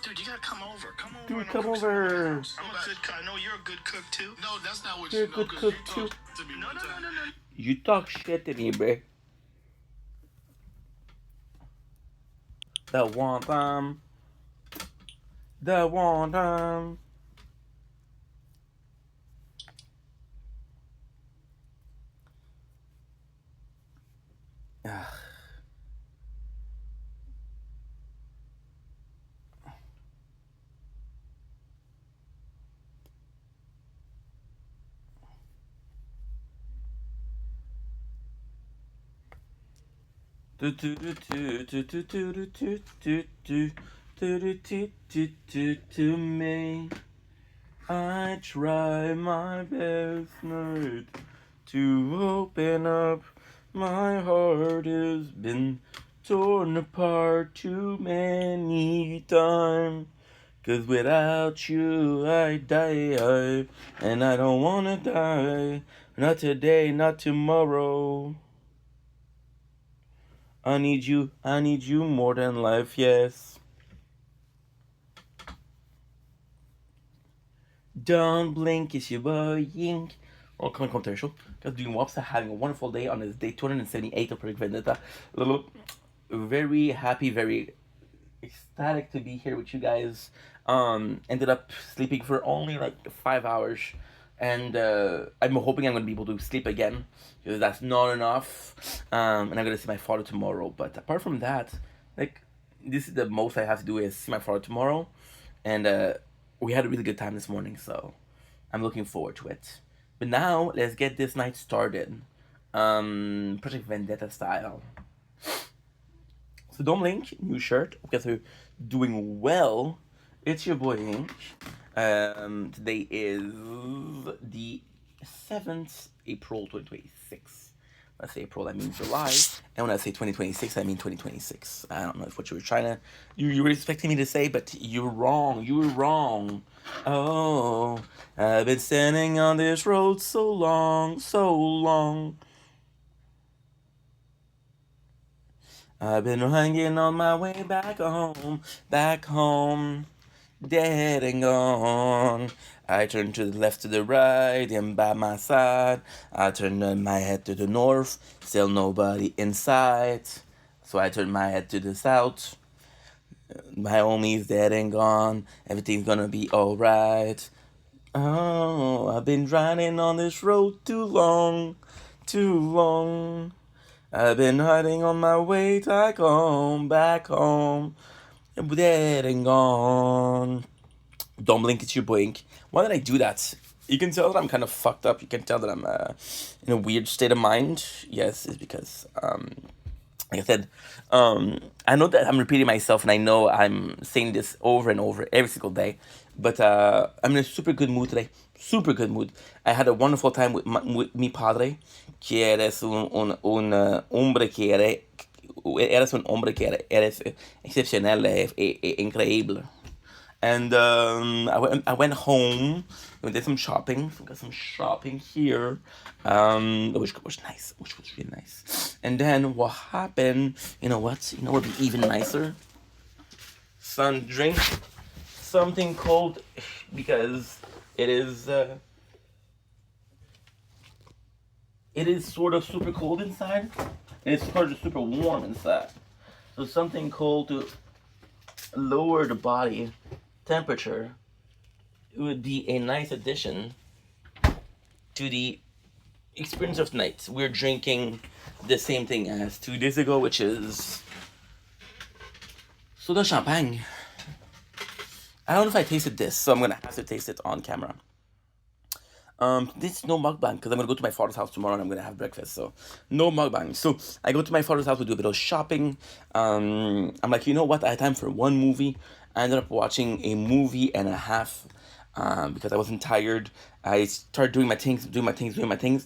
Dude, you gotta come over. Come over. Dude, come over. I'm a good cook. I know you're a good cook too. No, that's not what You're you a know. good cook too. To me No. You talk shit to me, bruh. The one time. The one time. To me, I try my best not to open up. My heart has been torn apart too many times. 'Cause without you I die, and I don't wanna die. Not today, not tomorrow. I need you more than life, yes. Don't blink, it's your boy Yink. Welcome to the show. Guys, doing what's having a wonderful day on this day 278 of Project Vendetta. Very happy, very ecstatic to be here with you guys. Ended up sleeping for only like 5 hours, and I'm hoping I'm gonna be able to sleep again because that's not enough. And I'm gonna see my father tomorrow. But apart from that, like this is the most I have to do is see my father tomorrow, and we had a really good time this morning, so I'm looking forward to it. But now let's get this night started, Project Vendetta style. So Dom Link, new shirt. Because we're doing well. It's your boy Ink. Today is the 7th April 2026. When I say April, I mean July. And when I say 2026, I mean 2026. I don't know if what you were trying to... You were expecting me to say, but you're wrong. You were wrong. Oh, I've been standing on this road so long, so long. I've been hanging on my way back home, dead and gone. I turn to the left, to the right, and by my side. I turn my head to the north, still nobody in sight. So I turn my head to the south. My homie's dead and gone, everything's gonna be alright. Oh, I've been riding on this road too long, too long. I've been hiding on my way back home, dead and gone. Don't blink, it's your blink. Why did I do that? You can tell that I'm kind of fucked up. You can tell that I'm in a weird state of mind. Yes, it's because, like I said, I know that I'm repeating myself, and I know I'm saying this over and over every single day. But I'm in a super good mood today. Super good mood. I had a wonderful time with mi padre, que eres un hombre que eres un hombre que eres excepcional, increíble. And I went home. We did some shopping. We got some shopping here, which was nice. Which was really nice. And then what happened? You know what? You know what would be even nicer? Son, drink something cold because it is sort of super cold inside, and it's sort of super warm inside. So something cold to lower the body temperature, it would be a nice addition to the experience of tonight. We're drinking the same thing as 2 days ago, which is soda champagne. I don't know if I tasted this, so I'm gonna have to taste it on camera. This is no mukbang because I'm gonna go to my father's house tomorrow and I'm gonna have breakfast. So no mukbang. So I go to my father's house to do a bit of shopping. I'm like, you know what? I had time for one movie. I ended up watching a movie and a half because I wasn't tired. I started doing my things.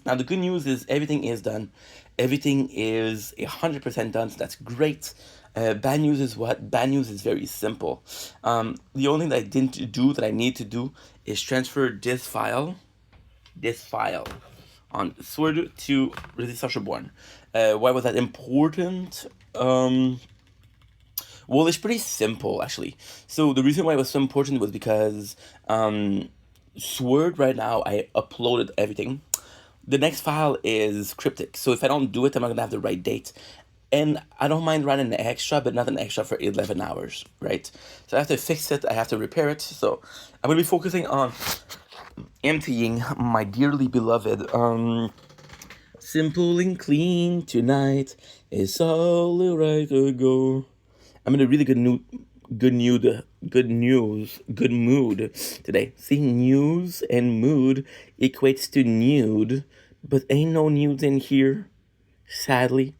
Now the good news is everything is done. Everything is 100% done. So that's great. Bad news is what? Bad news is very simple. The only thing that I didn't do that I need to do is transfer this file on Sword to Resistance Reborn. Why was that important? Well, it's pretty simple actually. So the reason why it was so important was because Sword right now I uploaded everything. The next file is cryptic, so if I don't do it, I'm not gonna have the right date. And I don't mind running an extra, but not an extra for 11 hours, right? So I have to fix it, I have to repair it. So I'm gonna be focusing on emptying my dearly beloved simple and clean tonight. It's all the right to go. I'm in a really good mood today. See, news and mood equates to nude, but ain't no nudes in here, sadly.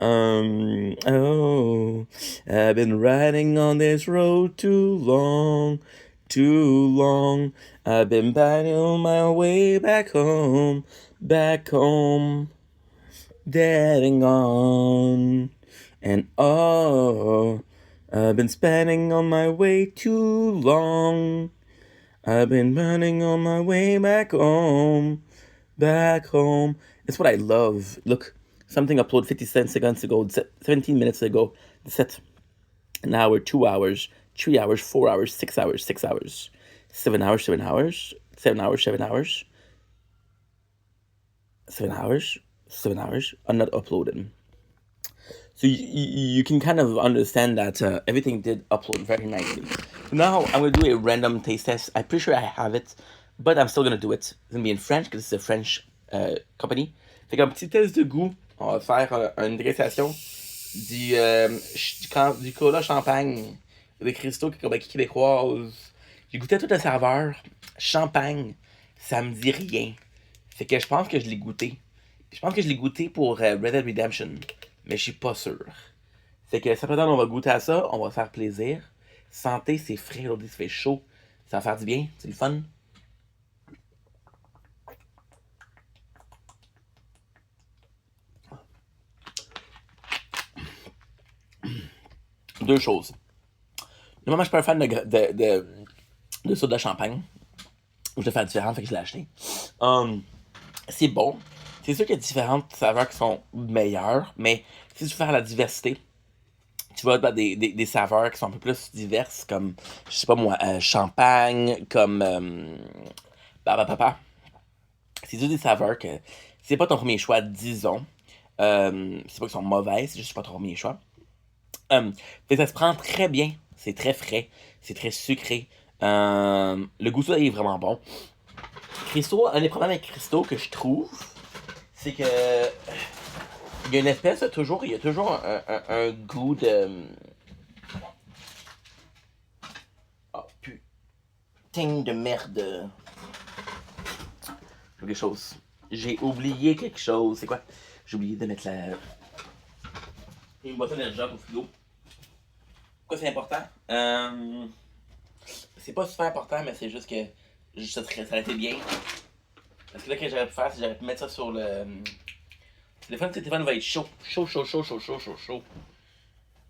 Oh, I've been riding on this road too long, too long. I've been biting on my way back home, dead and gone. And oh, I've been spending on my way too long. I've been running on my way back home, back home. It's what I love. Look, something uploaded 50 seconds ago, 17 minutes ago. Set an hour, 2 hours, 3 hours, 4 hours, 6 hours, 6 hours, 7 hours, 7 hours, 7 hours, 7 hours, 7 hours, 7 hours are not uploaded. So you can kind of understand that everything did upload very nicely. So now I'm going to do a random taste test. I'm pretty sure I have it, but I'm still going to do it. It's going to be in French because it's a French company. Fait qu'un petit test de goût, on va faire une dégustation du cola champagne de Christo qui est comme québécoise. J'ai goûté à toutes les saveurs. Champagne, ça me dit rien. Fait que je pense que je l'ai goûté. Je pense que je l'ai goûté pour Red Dead Redemption, mais je suis pas sûr. Fait que ça présente, on va goûter à ça, on va faire plaisir. Santé, c'est frais, aujourd'hui ça fait chaud. Ça va faire du bien, c'est le fun. Deux choses. Normalement, je suis pas un fan de soda champagne. Je vais faire différent, fait que je l'ai acheté. C'est bon. C'est sûr qu'il y a différentes saveurs qui sont meilleures, mais si tu veux faire la diversité, tu vas avoir des saveurs qui sont un peu plus diverses, comme, je sais pas moi, champagne, comme papa. C'est juste des saveurs que c'est pas ton premier choix, disons. C'est pas qu'ils sont mauvais, c'est juste pas ton premier choix. Fait que ça se prend très bien, c'est très frais, c'est très sucré. Le goût ça est vraiment bon. Christo, un des problèmes avec Christo que je trouve, c'est que il y a une espèce de toujours, il y a toujours un goût de. Oh putain de merde. J'ai quelque chose. J'ai oublié quelque chose. C'est quoi? J'ai oublié de mettre la. Une boîte d'énergétique au frigo. Pourquoi c'est important? C'est pas super important, mais c'est juste que ça aurait été bien. Parce que là, que j'aurais pu faire, c'est que j'aurais pu mettre ça sur le. Le téléphone va être chaud. Chaud. Ça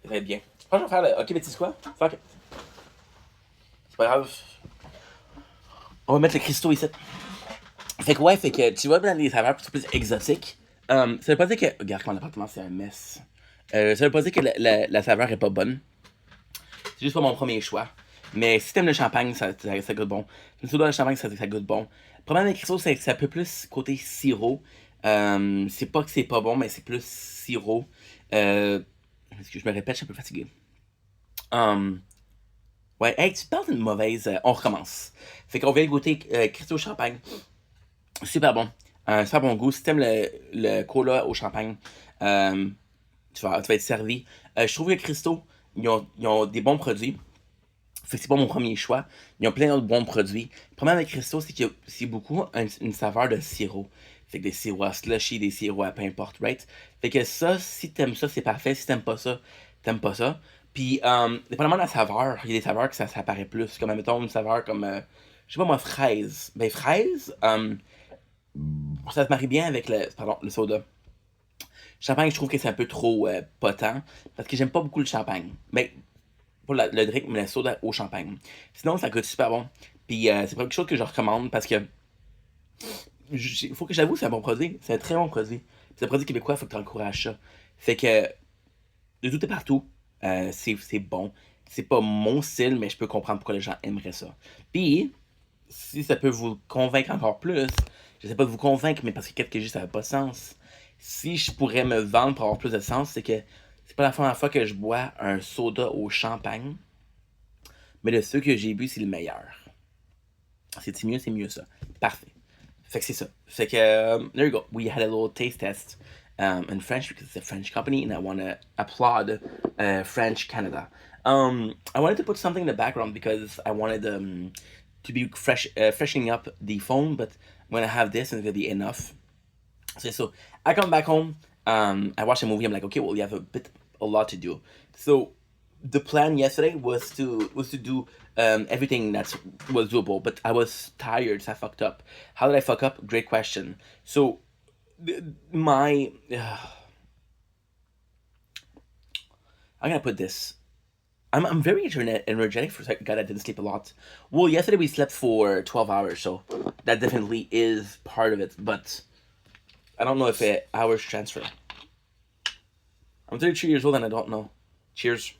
va être bien. Je pense que je vais faire le. Ok, mais tu sais quoi? Fuck it. C'est pas grave. On va mettre le cristaux ici. Fait que ouais, fait que tu vas dans des saveurs plus exotiques. Ça veut pas dire que. Regarde comment l'appartement c'est un mess. Ça veut pas dire que la saveur est pas bonne. C'est juste pas mon premier choix. Mais si t'aimes le champagne, ça goûte bon. Le soda de champagne, ça goûte bon. Le problème avec Christo, c'est que c'est un peu plus côté sirop. C'est pas que c'est pas bon, mais c'est plus sirop. Excuse, je me répète, je suis un peu fatigué. Ouais, hey, tu parles d'une mauvaise. On recommence. Fait qu'on vient goûter Christo champagne. Super bon. Super bon goût. Si t'aimes le cola au champagne, tu vas être servi. Je trouve que Christo, ils ont des bons produits. Fait que c'est pas mon premier choix. Ils ont plein d'autres bons produits. Le problème avec Christo, c'est qu'il y a c'est beaucoup une saveur de sirop. Fait que des sirops à slushy, des sirops à peu importe, right? Fait que ça, si t'aimes ça, c'est parfait. Si t'aimes pas ça, t'aimes pas ça. Puis, dépendamment de la saveur, il y a des saveurs que ça apparaît plus. Comme, mettons, une saveur comme, je sais pas moi, fraise. Ben, fraise, ça se marie bien avec le soda. Champagne, je trouve que c'est un peu trop potent. Parce que j'aime pas beaucoup le champagne. Mais pour le drink, mais le soda au champagne. Sinon, ça coûte super bon. Puis c'est pas quelque chose que je recommande parce que. Il faut que j'avoue, c'est un bon produit. C'est un très bon produit. C'est un produit québécois, il faut que tu encourages ça. Fait que. De tout est partout. c'est bon. C'est pas mon style, mais je peux comprendre pourquoi les gens aimeraient ça. Puis, si ça peut vous convaincre encore plus, je sais pas de vous convaincre, mais parce que qu'est-ce que j'ai, ça n'a pas de sens. Si je pourrais me vendre pour avoir plus de sens, c'est que c'est pas la première fois que je bois un soda au champagne, mais de ceux que j'ai bu, c'est le meilleur. C'est mieux ça. Parfait. Fait que c'est ça. Fait que, there you go. We had a little taste test in French because it's a French company and I want to applaud French Canada. I wanted to put something in the background because I wanted to be freshening up the phone, but when I have this, it's going to be enough. So I come back home, I watch a movie, I'm like, okay, well, we have a lot to do. So the plan yesterday was to do everything that was doable, but I was tired, so I fucked up. How did I fuck up? Great question. So my I'm gonna put this. I'm very energetic for a guy that didn't sleep a lot. Well, yesterday we slept for 12 hours, so that definitely is part of it. But I don't know if hours transfer. I'm 32 years old and I don't know. Cheers.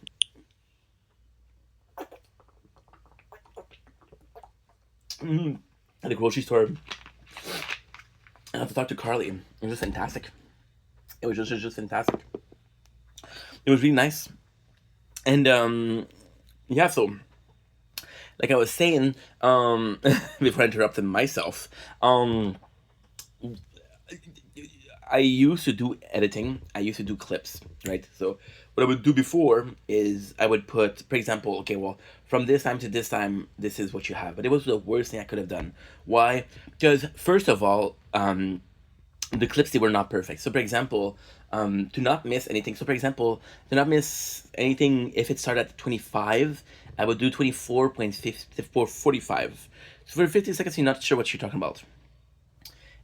At the grocery store, I have to talk to Carly. It was just fantastic. It was just fantastic. It was really nice. And yeah, so like I was saying, before I interrupted myself, I used to do editing. I used to do clips, right? So what I would do before is I would put, for example, okay, well, from this time to this time, this is what you have. But it was the worst thing I could have done. Why? Because first of all, the clips, they were not perfect. So for example, to not miss anything. So for example, to not miss anything, if it started at 25, I would do 24.45. So for 50 seconds, you're not sure what you're talking about.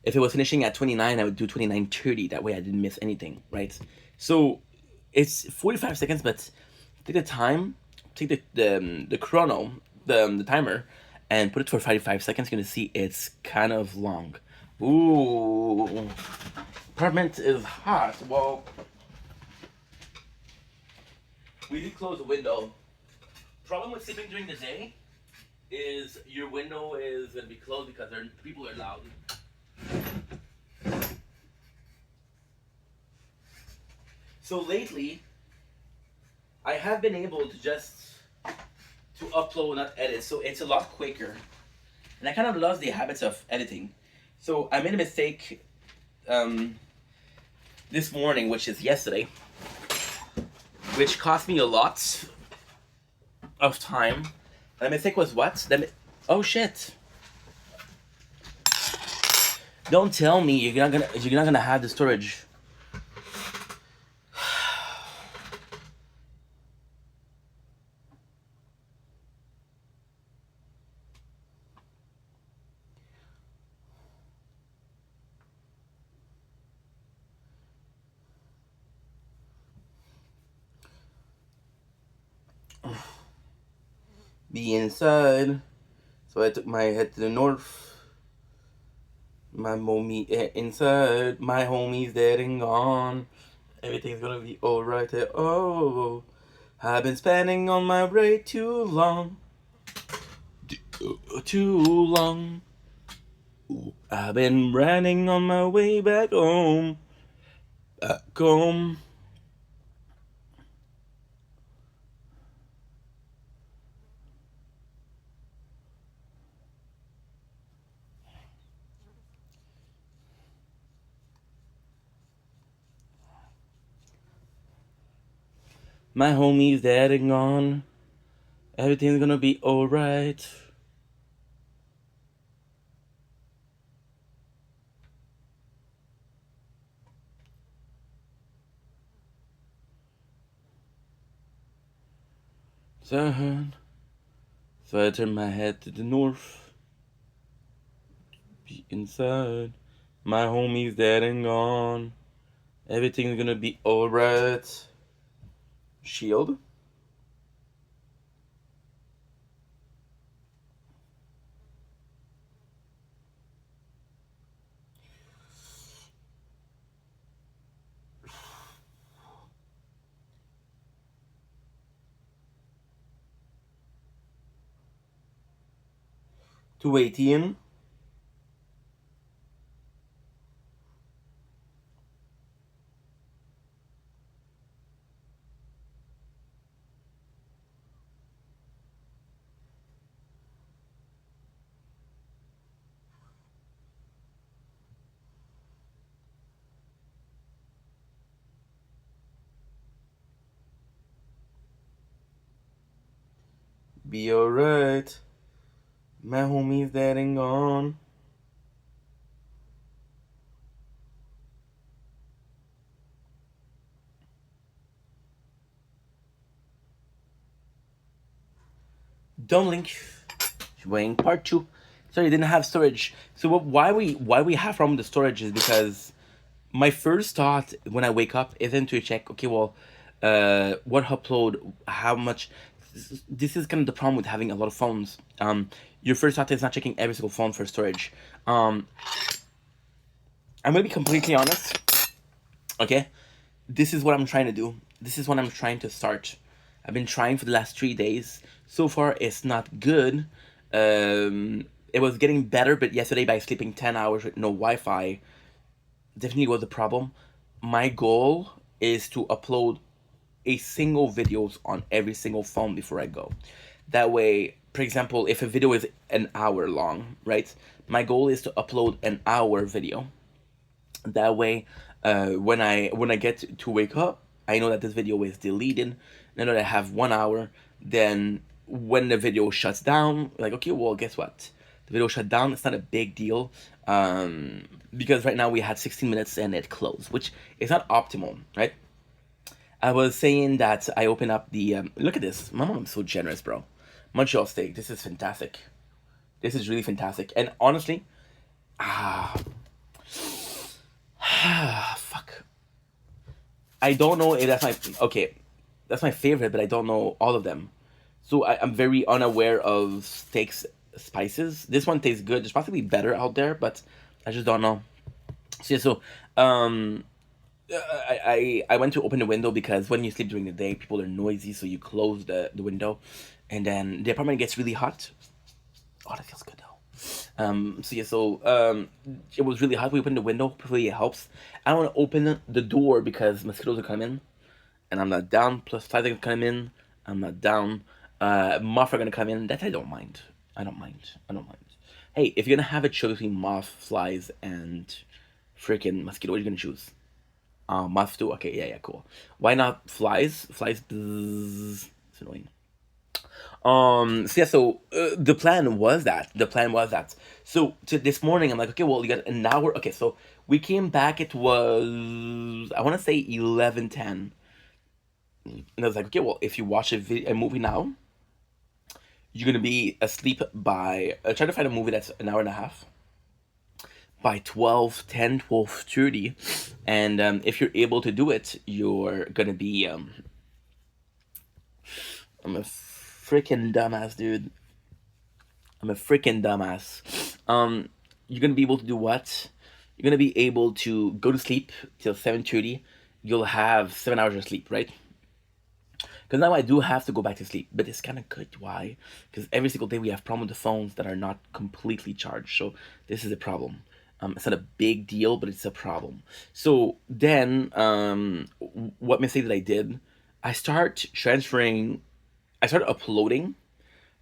If it was finishing at 29, I would do 29:30. That way I didn't miss anything, right? So it's 45 seconds, but take the time, take the chrono, the timer, and put it for 45 seconds. You're gonna see it's kind of long. Ooh, apartment is hot. Well, we did close the window. Problem with sleeping during the day is your window is gonna be closed because people are loud. So lately, I have been able to just to upload, not edit, so it's a lot quicker. And I kind of lost the habits of editing. So I made a mistake this morning, which is yesterday, which cost me a lot of time. And the mistake was what? Oh shit! Don't tell me you're not gonna have the storage. Be inside. So I took my head to the north. My mommy inside. My homie's dead and gone. Everything's gonna be alright. Oh, I've been spending on my way too long. Too long. I've been running on my way back home. Back home. My homie's dead and gone. Everything's gonna be alright. So I turn my head to the north. Be inside. My homie's dead and gone. Everything's gonna be alright. Shield. 218. Be alright. My homie's dead and gone. Don't link. Weighing part 2. Sorry, didn't have storage. So why we have problem with the storage is because my first thought when I wake up isn't to check, okay, well, what upload, how much. This is kind of the problem with having a lot of phones. Your first thought is not checking every single phone for storage. I'm gonna be completely honest. Okay, this is what I'm trying to do. This is what I'm trying to start. I've been trying for the last 3 days. So far, it's not good. It was getting better, but yesterday by sleeping 10 hours with no Wi-Fi, definitely was a problem. My goal is to upload a single videos on every single phone before I go. That way, for example, if a video is an hour long, right? My goal is to upload an hour video. That way, when I get to wake up, I know that this video is deleted. I know that I have 1 hour. Then when the video shuts down, like, okay, well, guess what? The video shut down. It's not a big deal, because right now we had 16 minutes and it closed, which is not optimal, right? I was saying that I open up the look at this. My mom's so generous, bro. Montreal steak. This is fantastic. This is really fantastic. And honestly, fuck. I don't know if that's my okay. That's my favorite, but I don't know all of them. So I'm very unaware of steaks spices. This one tastes good. There's possibly better out there, but I just don't know. So yeah, so I went to open the window because when you sleep during the day, people are noisy, so you close the window, and then the apartment gets really hot. Oh, that feels good though. So yeah, so it was really hot. We opened the window. Hopefully it helps. I don't want to open the door because mosquitoes are coming, and I'm not down. Plus flies are gonna come in. I'm not down. Moth are gonna come in. That I don't mind. I don't mind. I don't mind. Hey, if you're gonna have a choice between moth, flies, and freaking mosquito, what are you gonna choose? Moths too. Okay, yeah, yeah, cool. Why not flies? Flies. Bzzz. It's annoying. So yeah, so the plan was that. The plan was that. So to this morning, I'm like, okay, well, you got an hour. Okay, so we came back. It was I want to say 11:10, and I was like, okay, well, if you watch a movie now, you're gonna be asleep by. Try to find a movie that's an hour and a half. By 12:10, 12:30, and if you're able to do it, you're gonna be. I'm a freaking dumbass, dude. I'm a freaking dumbass. You're gonna be able to do what? You're gonna be able to go to sleep till 7:30. You'll have 7 hours of sleep, right? Because now I do have to go back to sleep, but it's kind of good. Why? Because every single day we have problem with the phones that are not completely charged. So this is a problem. It's not a big deal, but it's a problem. So then, what mistake that I did? I start transferring. I started uploading,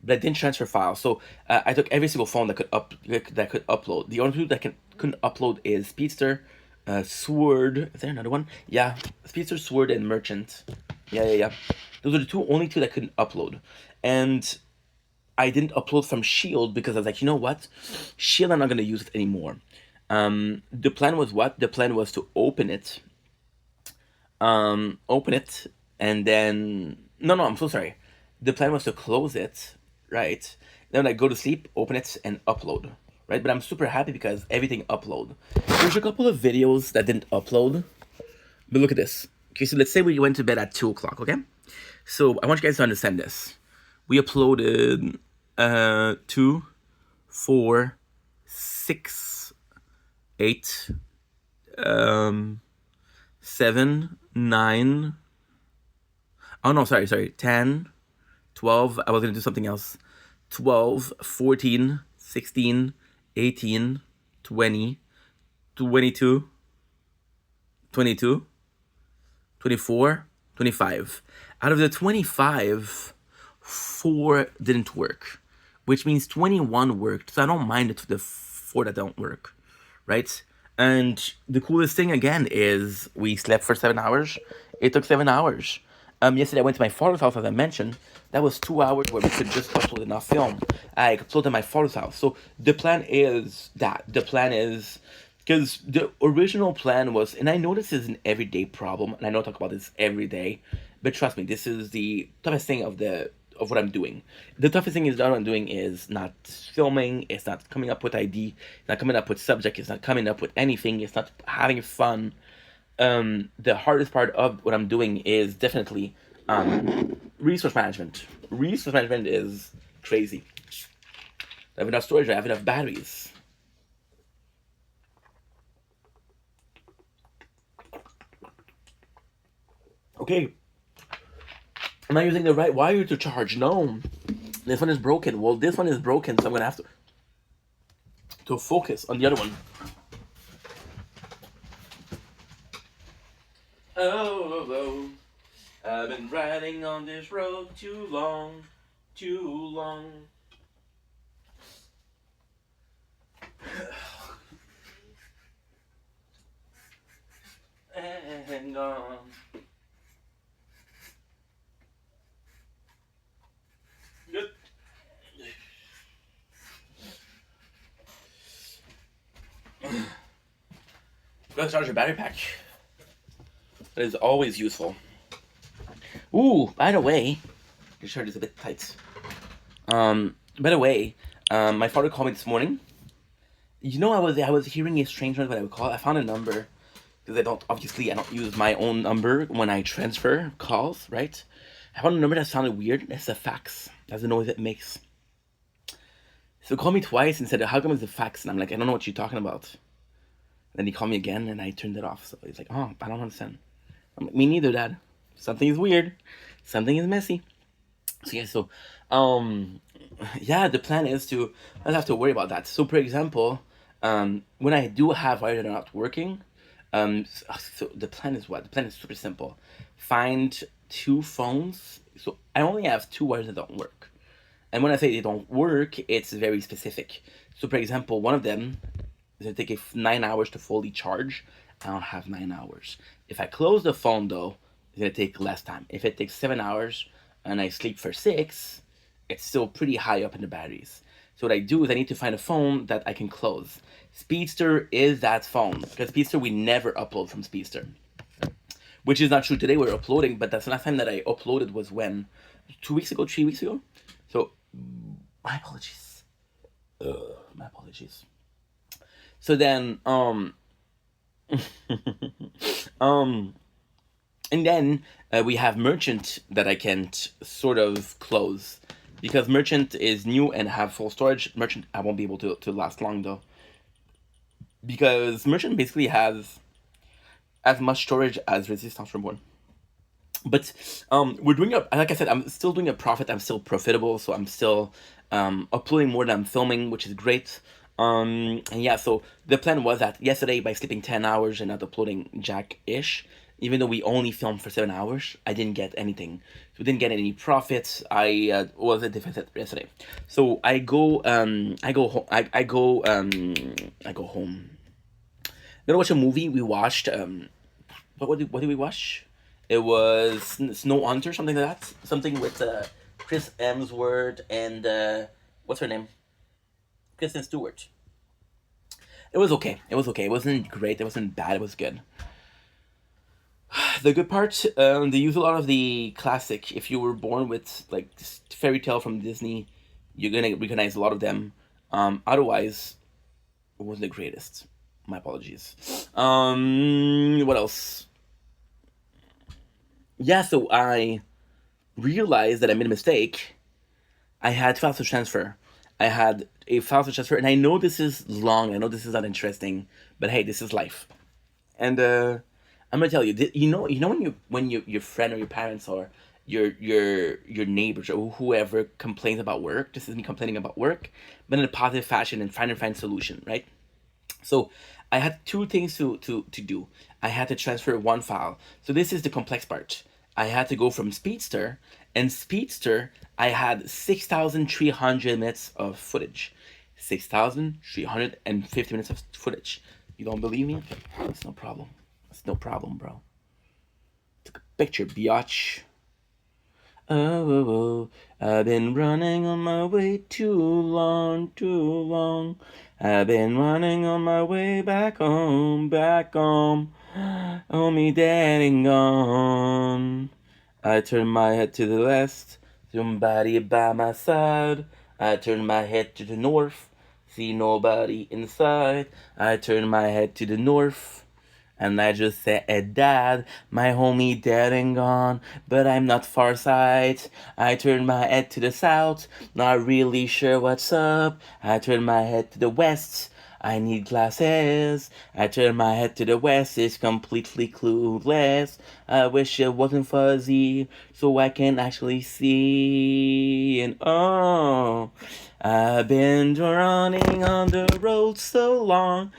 but I didn't transfer files. So I took every single phone that could upload. The only two that couldn't upload is Speedster, Sword. Is there another one? Yeah, Speedster, Sword, and Merchant. Yeah. Those are the only two that couldn't upload, and I didn't upload from Shield because I was like, you know what, Shield I'm not gonna use it anymore. The plan was what? The plan was to open it, and then no, I'm so sorry. The plan was to close it, right? Then when I go to sleep, open it and upload, right? But I'm super happy because everything upload. There's a couple of videos that didn't upload, but look at this. Okay, so let's say we went to bed at 2 o'clock. Okay, so I want you guys to understand this. We uploaded 2, 4, 6, 8, 7, 9. Oh no, sorry. 10, 12. I was gonna do something else. 12, 14, 16, 18, 20, 22, 22, 24, 25. Out of the 25, 4 didn't work, which means 21 worked. So I don't mind the 4 that don't work, right? And the coolest thing again is we slept for 7 hours. It took 7 hours. Yesterday I went to my father's house, as I mentioned. That was 2 hours where we could just upload enough film. I uploaded my father's house. So the plan is that. The plan is because the original plan was, and I know this is an everyday problem, and I know I talk about this every day, but trust me, this is the toughest thing of what I'm doing. The toughest thing is that what I'm doing is not filming, it's not coming up with ID, it's not coming up with subject, it's not coming up with anything, it's not having fun. The hardest part of what I'm doing is definitely resource management. Resource management is crazy. I have enough storage, I have enough batteries. Okay. Am I using the right wire to charge? No. This one is broken. Well, this one is broken, so I'm gonna have to focus on the other one. Oh, I've been riding on this road too long, too long. And gone. Good. Gotta charge your battery pack. That is always useful. Ooh, by the way, your shirt is a bit tight. By the way, my father called me this morning. You know, I was hearing a strange noise when I would call. I found a number because I don't use my own number when I transfer calls, right? I found a number that sounded weird. It's a fax. That's the noise it makes. So he called me twice and said, "How come it's a fax?" And I'm like, "I don't know what you're talking about." Then he called me again and I turned it off. So he's like, "Oh, I don't understand." I'm like, "Me neither, Dad. Something is weird. Something is messy." So yeah, the plan is to I don't have to worry about that. So for example, when I do have wires that are not working, so the plan is what? The plan is super simple. Find 2 phones. So I only have 2 wires that don't work. And when I say they don't work, it's very specific. So for example, one of them is gonna take 9 hours to fully charge. I don't have 9 hours. If I close the phone though, it's gonna take less time. If it takes 7 hours and I sleep for 6, it's still pretty high up in the batteries. So what I do is I need to find a phone that I can close. Speedster is that phone. Because Speedster, we never upload from Speedster. Which is not true. Today we're uploading, but that's the last time that I uploaded was when? 2 weeks ago, 3 weeks ago? So, my apologies. My apologies. So then, and then we have Merchant that I can't sort of close. Because Merchant is new and have full storage. Merchant, I won't be able to last long though. Because Merchant basically has as much storage as Resistance Reborn. But we're doing like I said, I'm still doing a profit. I'm still profitable, so I'm still uploading more than I'm filming, which is great. And yeah, so the plan was that yesterday, by sleeping 10 hours and not uploading jack-ish, even though we only filmed for 7 hours, I didn't get anything. So we didn't get any profits. I was a deficit yesterday. So I go home. I go home. Gonna watch a movie. We watched what did we watch? It was Snow Hunter, something like that. Something with Chris Hemsworth and what's her name? Kristen Stewart. It was okay. It was okay. It wasn't great. It wasn't bad. It was good. The good part, they use a lot of the classic. If you were born with like fairy tale from Disney, you're gonna recognize a lot of them. Otherwise, it wasn't the greatest. My apologies. What else? Yeah, so I realized that I made a mistake. I had files to transfer. I had a file to transfer, and I know this is long. I know this is not interesting, but hey, this is life. And I'm gonna tell you, you know when your friend or your parents or your neighbors or whoever complains about work. This is me complaining about work, but in a positive fashion and trying to find a solution, right? So I had two things to do. I had to transfer one file. So this is the complex part. I had to go from Speedster, and Speedster, I had 6,300 minutes of footage. 6,350 minutes of footage. You don't believe me? Okay, that's no problem. That's no problem, bro. Took a picture, biatch. Oh, I've been running on my way too long, too long. I've been running on my way back home, back home. Oh, me dead and gone. I turn my head to the west, somebody by my side. I turn my head to the north, see nobody inside. I turn my head to the north. And I just said, Dad, my homie dead and gone, but I'm not far sight. I turn my head to the south, not really sure what's up. I turn my head to the west, I need glasses. I turn my head to the west, it's completely clueless. I wish it wasn't fuzzy, so I can actually see. And oh, I've been running on the road so long,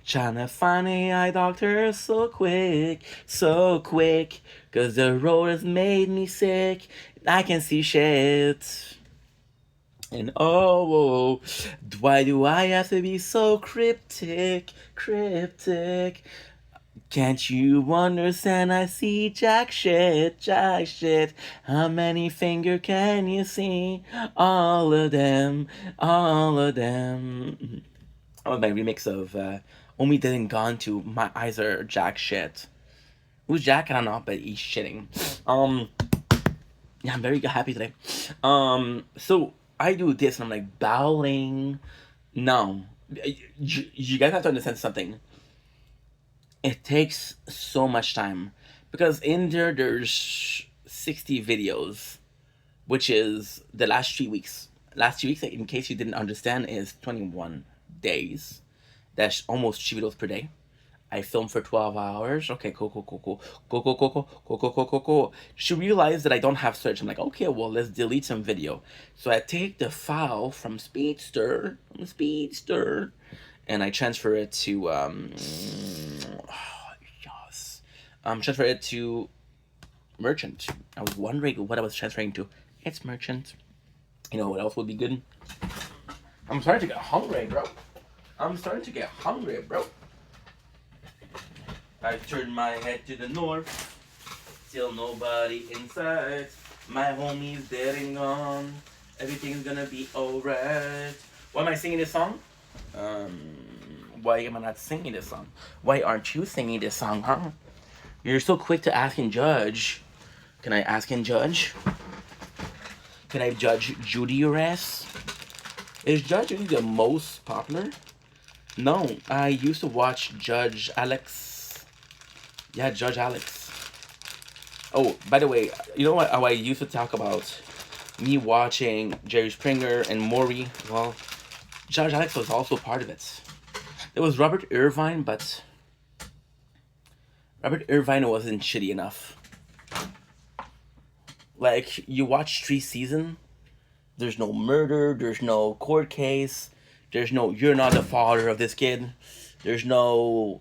trying to find a eye doctor so quick, 'cause the road has made me sick, I can see shit. And oh, why do I have to be so cryptic? Can't you understand? I see jack shit. How many finger can you see? All of them. Oh, my remix of Omi Didn't Gone to My Eyes Are Jack Shit. Who's Jack? I don't know, but he's shitting. Yeah, I'm very happy today. So I do this and I'm like bowling. No. You guys have to understand something. It takes so much time. Because in there's 60 videos, which is the last 3 weeks. Last 3 weeks, in case you didn't understand, is 21 days. That's almost 3 videos per day. I film for 12 hours. Okay, cool. She realized that I don't have search. I'm like, okay, well, let's delete some video. So I take the file from Speedster, and I transfer it to, transfer it to Merchant. I was wondering what I was transferring to. It's Merchant. You know what else would be good? I'm starting to get hungry, bro. I turn my head to the north, still nobody inside. My homie's dead and gone. Everything's gonna be alright. Why am I singing this song? Why am I not singing this song? Why aren't you singing this song, huh? You're so quick to ask and judge. Can I ask and judge? Can I judge Judy your ass? Is Judge Judy the most popular? No, I used to watch Judge Alex. Yeah, Judge Alex. Oh, by the way, you know what? How I used to talk about me watching Jerry Springer and Maury. Well, Judge Alex was also part of it. There was Robert Irvine, but Robert Irvine wasn't shitty enough. Like, you watch 3 seasons, there's no murder, there's no court case, there's no, you're not the father of this kid, there's no,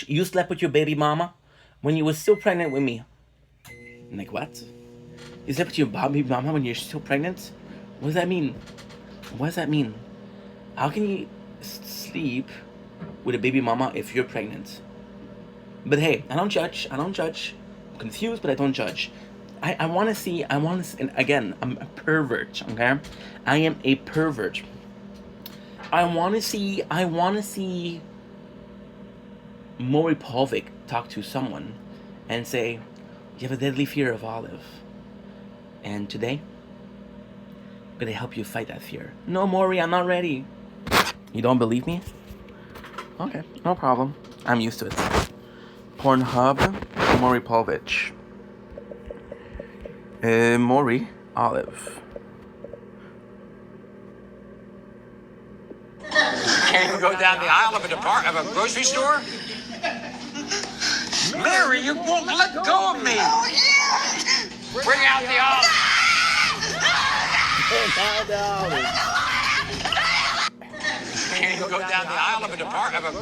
you slept with your baby mama when you were still pregnant with me. I'm like, what? You slept with your baby mama when you're still pregnant? What does that mean? How can you sleep with a baby mama if you're pregnant? But hey, I don't judge. I'm confused, but I don't judge. I want to see, and again, I'm a pervert, okay? I am a pervert. I want to see Maury Povich talk to someone and say, you have a deadly fear of Olive. And today, I'm going to help you fight that fear. No, Maury, I'm not ready. You don't believe me? Okay, no problem. I'm used to it. Pornhub, Maury Povich. Maury Olive. Can't you go down the aisle of a grocery store? Mary, you won't let go of me. Oh, yeah. Bring out the olives. Bring out the olives. Can you go down the aisle of a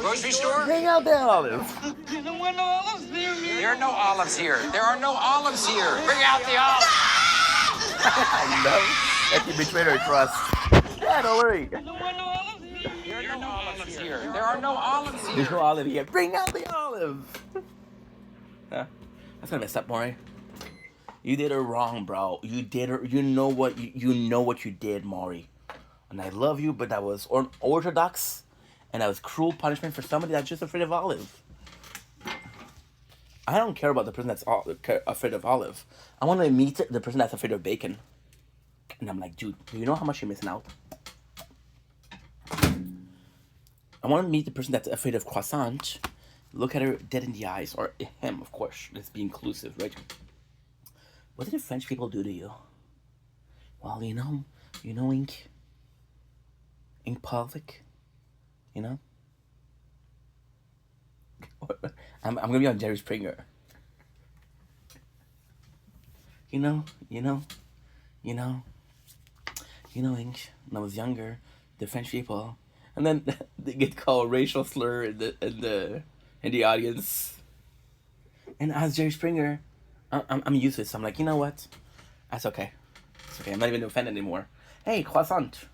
grocery store? Bring out the olives. There are no olives here. There are no olives here. Bring out the olives. I know that you betrayed our trust. Yeah, don't worry. There are no olives here. There are no olives There's no here. olive here. Bring out the olive. Huh? That's gonna mess up, Maury. You did her wrong, bro. You did her. You know what you did, Maury. And I love you, but that was unorthodox, and that was cruel punishment for somebody that's just afraid of olive. I don't care about the person that's afraid of olive. I want to meet the person that's afraid of bacon. And I'm like, dude, do you know how much you're missing out? I want to meet the person that's afraid of croissant. Look at her dead in the eyes, or him, of course. Let's be inclusive, right? What did the French people do to you? Well, Ink Pollock, you know? I'm gonna be on Jerry Springer. Ink. When I was younger, the French people, and then they get called racial slur in the audience. And as Jerry Springer, I'm used to it. So I'm like, you know what? That's okay. It's okay. I'm not even offended anymore. Hey, croissant.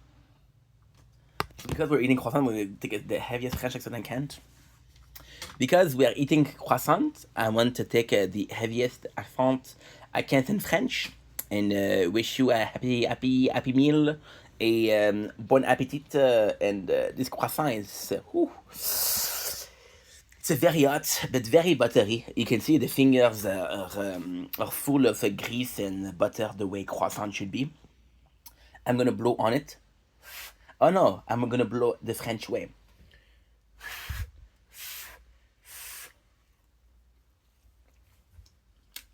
Because we're eating croissant, we take the heaviest French accent I can. Because we are eating croissant, I want to take the heaviest accent I can in French, and wish you a happy meal, a bon appetit, and this croissant is, it's very hot, but very buttery. You can see the fingers are full of grease and butter the way croissant should be. I'm gonna blow on it. Oh no, I'm gonna blow the French way.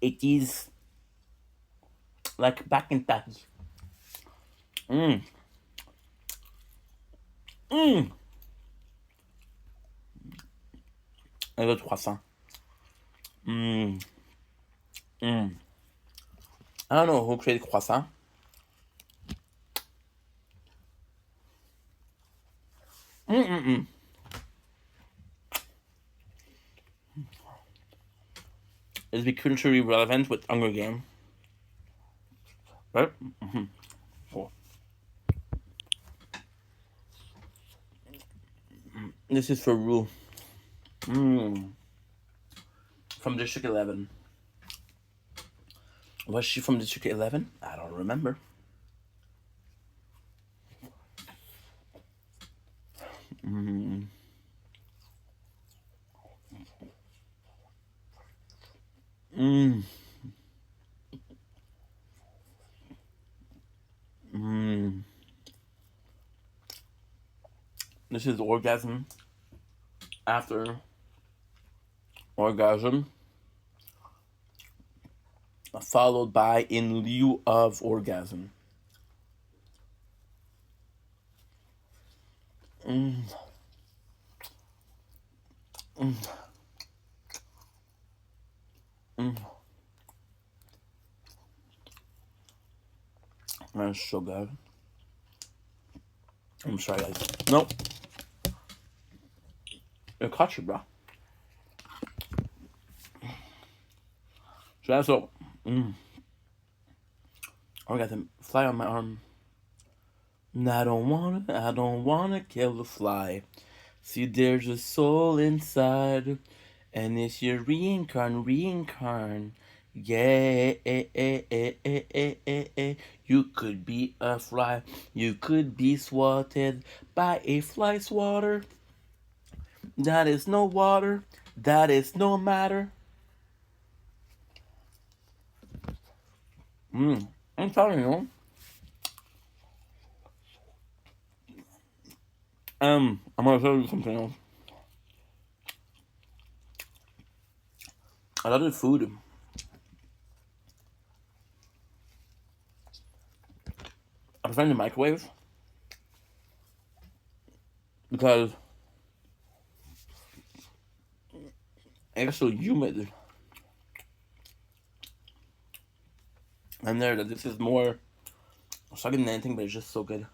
It is like back in Paris. Un autre croissant. I don't know who created croissant. It'll be culturally relevant with Hunger Game. Right? Cool. This is for Rue. From District 11. Was she from District 11? I don't remember. This is orgasm after orgasm, followed by in lieu of orgasm. That's so good. I'm sorry, guys. Nope. It caught you, bro. So that's all. Orgasm. Fly on my arm. And I don't wanna kill the fly. See, there's a soul inside, and it's your reincarn. Yeah, you could be a fly. You could be swatted by a fly swatter. That is no water. That is no matter. I'm telling you. I'm gonna tell you something else. I love the food. I prefer the microwave because it's so humid. I'm there that this is more sucking than anything, but it's just so good.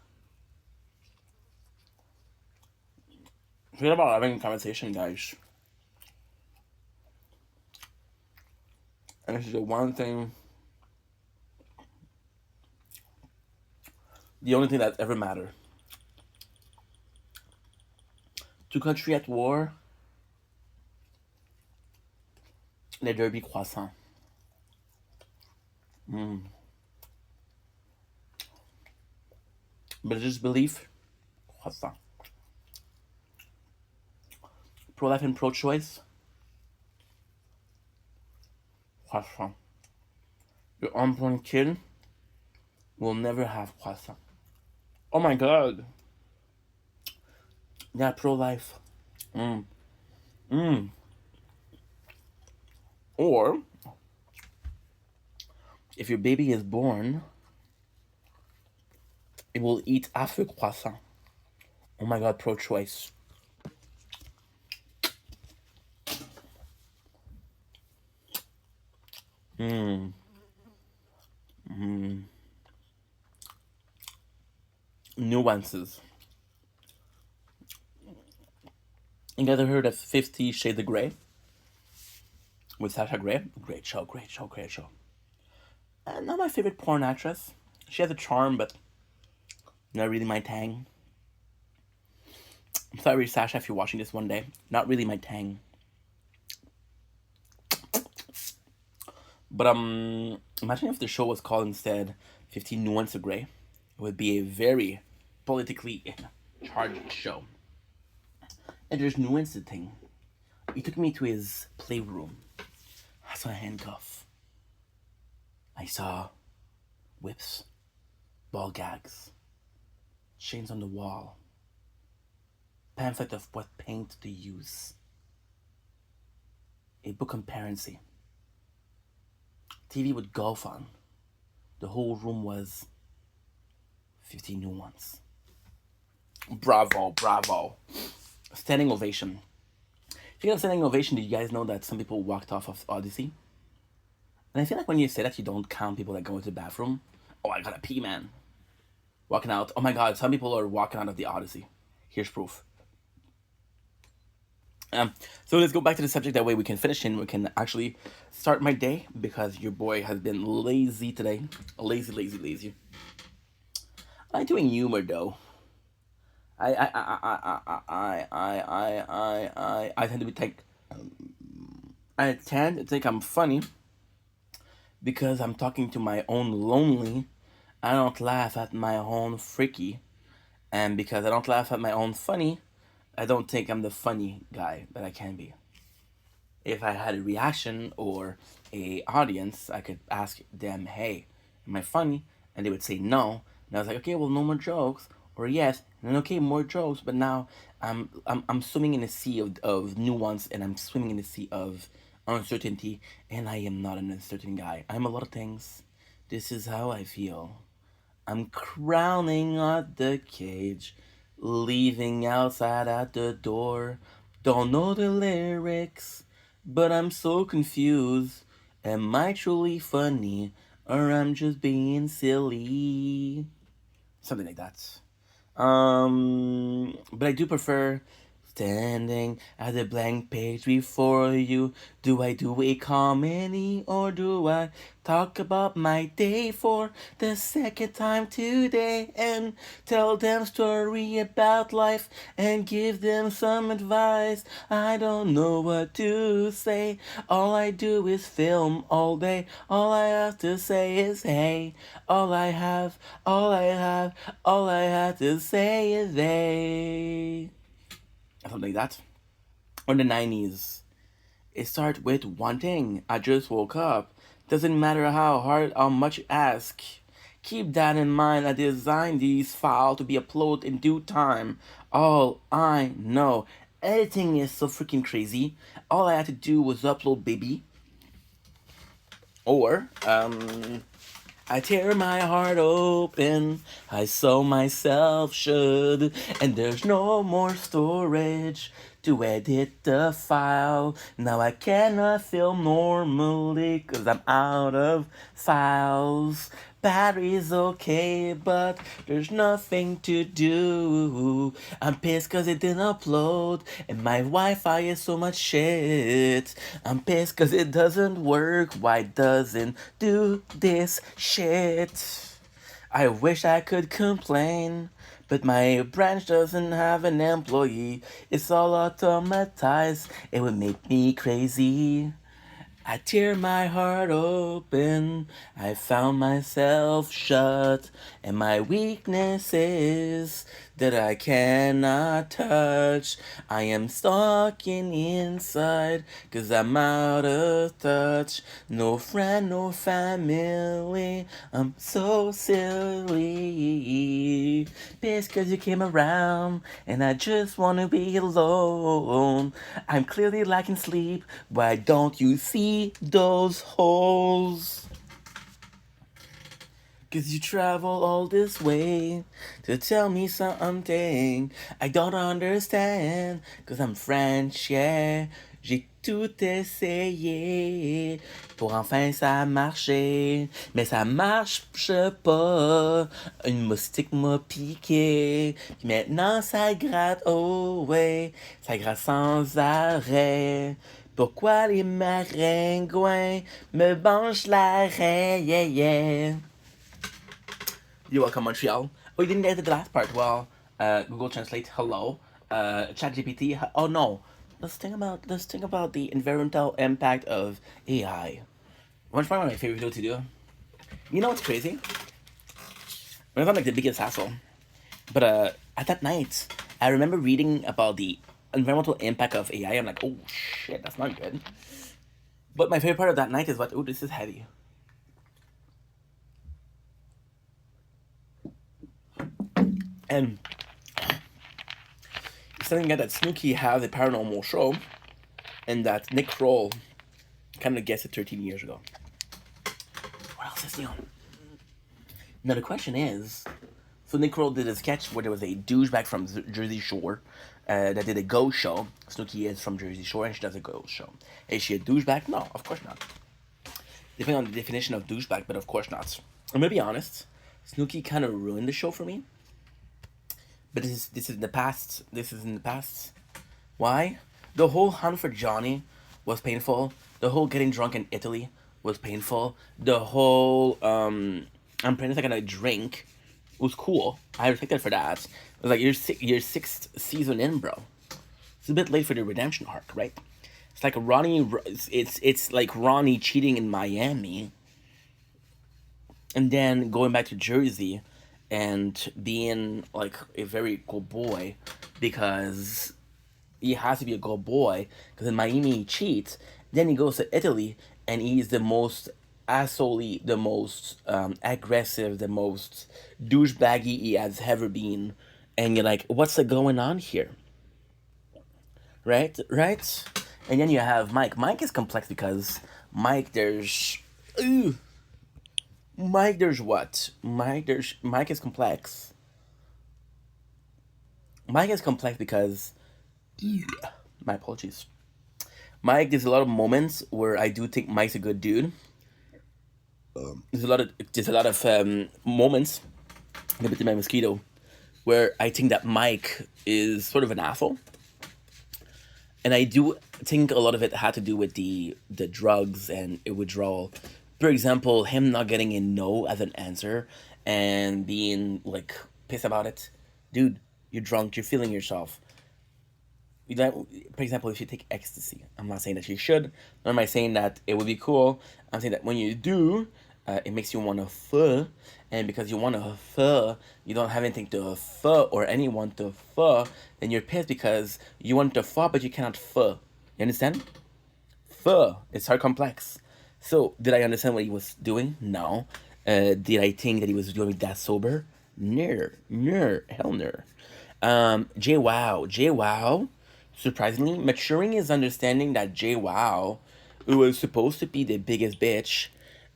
Forget about having a conversation, guys. And this is the one thing, the only thing that's ever mattered. Two countries at war, les derby croissants. Religious belief, croissant. Pro-life and pro-choice, croissant. Your unborn kid will never have croissant. Oh my god. Yeah, pro-life. Or, if your baby is born, it will eat after croissant. Oh my god, pro-choice. Nuances. You guys ever heard of 50 Shades of Grey? With Sasha Grey? Great show, great show, great show. Not my favorite porn actress. She has a charm, but not really my tang. I'm sorry, Sasha, if you're watching this one day. Not really my tang. But imagine if the show was called instead 50 Nuances of Grey. It would be a very politically charged show. And there's nuances thing. He took me to his playroom. I saw a handcuff. I saw whips, ball gags, chains on the wall, pamphlet of what paint to use, a book on parenting, TV with golf on. The whole room was 50 Nuances. Bravo, bravo. Standing ovation. Speaking of standing ovation, did you guys know that some people walked off of Odyssey? And I feel like when you say that, you don't count people that go into the bathroom. Oh, I gotta pee, man. Walking out. Oh my god, some people are walking out of the Odyssey. Here's proof. So let's go back to the subject. That way we can finish and we can actually start my day, because your boy has been lazy today. Lazy, lazy, lazy. I like doing humor though. I tend to be like, I tend to think I'm funny because I'm talking to my own lonely. I don't laugh at my own freaky, and because I don't laugh at my own funny, I don't think I'm the funny guy that I can be. If I had a reaction or a audience, I could ask them, "Hey, am I funny?" And they would say no, and I was like, "Okay, well, no more jokes." Or yes, and then okay, more jokes, but now I'm swimming in a sea of nuance, and I'm swimming in a sea of uncertainty, and I am not an uncertain guy. I'm a lot of things. This is how I feel. I'm crowning at the cage, leaving outside at the door. Don't know the lyrics, but I'm so confused. Am I truly funny, or I'm just being silly? Something like that. But I do prefer standing at the blank page before you. Do I do a comedy, or do I talk about my day for the second time today and tell them story about life and give them some advice? I don't know what to say. All I do is film all day. All I have to say is hey. All I have to say is they. Something like that. Or the 90s. It starts with one thing. I just woke up. Doesn't matter how hard or much you ask. Keep that in mind. I designed these files to be uploaded in due time. All I know. Editing is so freaking crazy. All I had to do was upload, baby. Or, I tear my heart open, I so myself should, and there's no more storage to edit the file. Now I cannot film normally cause I'm out of files. Battery's okay, but there's nothing to do. I'm pissed cause it didn't upload, and my Wi-Fi is so much shit. I'm pissed cause it doesn't work. Why doesn't do this shit? I wish I could complain, but my branch doesn't have an employee. It's all automatized. It would make me crazy. I tear my heart open. I found myself shut, and my weakness is that I cannot touch. I am stuck inside, cause I'm out of touch. No friend, no family. I'm so silly. Pissed cause you came around, and I just wanna be alone. I'm clearly lacking sleep. Why don't you see those holes? Cause you travel all this way to tell me something I don't understand. Cause I'm French, yeah. J'ai tout essayé pour enfin ça marcher. Mais ça marche pas. Une moustique m'a piqué. Puis maintenant ça gratte, oh ouais. Ça gratte sans arrêt. Pourquoi les maringouins me mangent l'arrêt, yeah, yeah. You're welcome, Montreal. Oh, you didn't get the last part. Well, Google Translate. Hello. ChatGPT. Oh no. Let's think about the environmental impact of AI. One of my favorite videos to do. You know what's crazy? It's not like the biggest hassle, but at that night, I remember reading about the environmental impact of AI. I'm like, oh shit, that's not good. But my favorite part of that night is what? Oh, this is heavy. And something that Snooki has a paranormal show, and that Nick Kroll kind of guessed it 13 years ago. What else is new? Now the question is, so Nick Kroll did a sketch where there was a douchebag from Jersey Shore that did a ghost show. Snooki is from Jersey Shore and she does a ghost show. Is she a douchebag? No, of course not. Depending on the definition of douchebag, but of course not. I'm gonna be honest, Snooki kind of ruined the show for me. But this is in the past. This is in the past. Why? The whole hunt for Johnny was painful. The whole getting drunk in Italy was painful. The whole I'm pretty like gonna drink was cool. I respected for that. It was like your sixth season in, bro. It's a bit late for the redemption arc, right? It's like Ronnie. It's like Ronnie cheating in Miami, and then going back to Jersey, and being like a very good boy because he has to be a good boy because in Miami he cheats. Then he goes to Italy and he's the most assholey, the most aggressive, the most douchebaggy he has ever been. And you're like, what's going on here? Right? And then you have Mike. Mike is complex because Mike, there's what? Mike is complex. Mike is complex because my apologies. Mike, there's a lot of moments where I do think Mike's a good dude. There's a lot of moments, maybe my mosquito, where I think that Mike is sort of an asshole. And I do think a lot of it had to do with the drugs and withdrawal. For example, him not getting a no as an answer and being like pissed about it. Dude, you're drunk, you're feeling yourself. For example, if you take ecstasy, I'm not saying that you should, nor am I saying that it would be cool. I'm saying that when you do, it makes you want to fuh, and because you want to fuh, you don't have anything to fuh or anyone to fuh, then you're pissed because you want to fuh, but you cannot fuh. You understand? Fuh. It's hard complex. So, did I understand what he was doing? No. Did I think that he was doing that sober? No. Hell no. JWoww, surprisingly, maturing is understanding that JWoww, who was supposed to be the biggest bitch,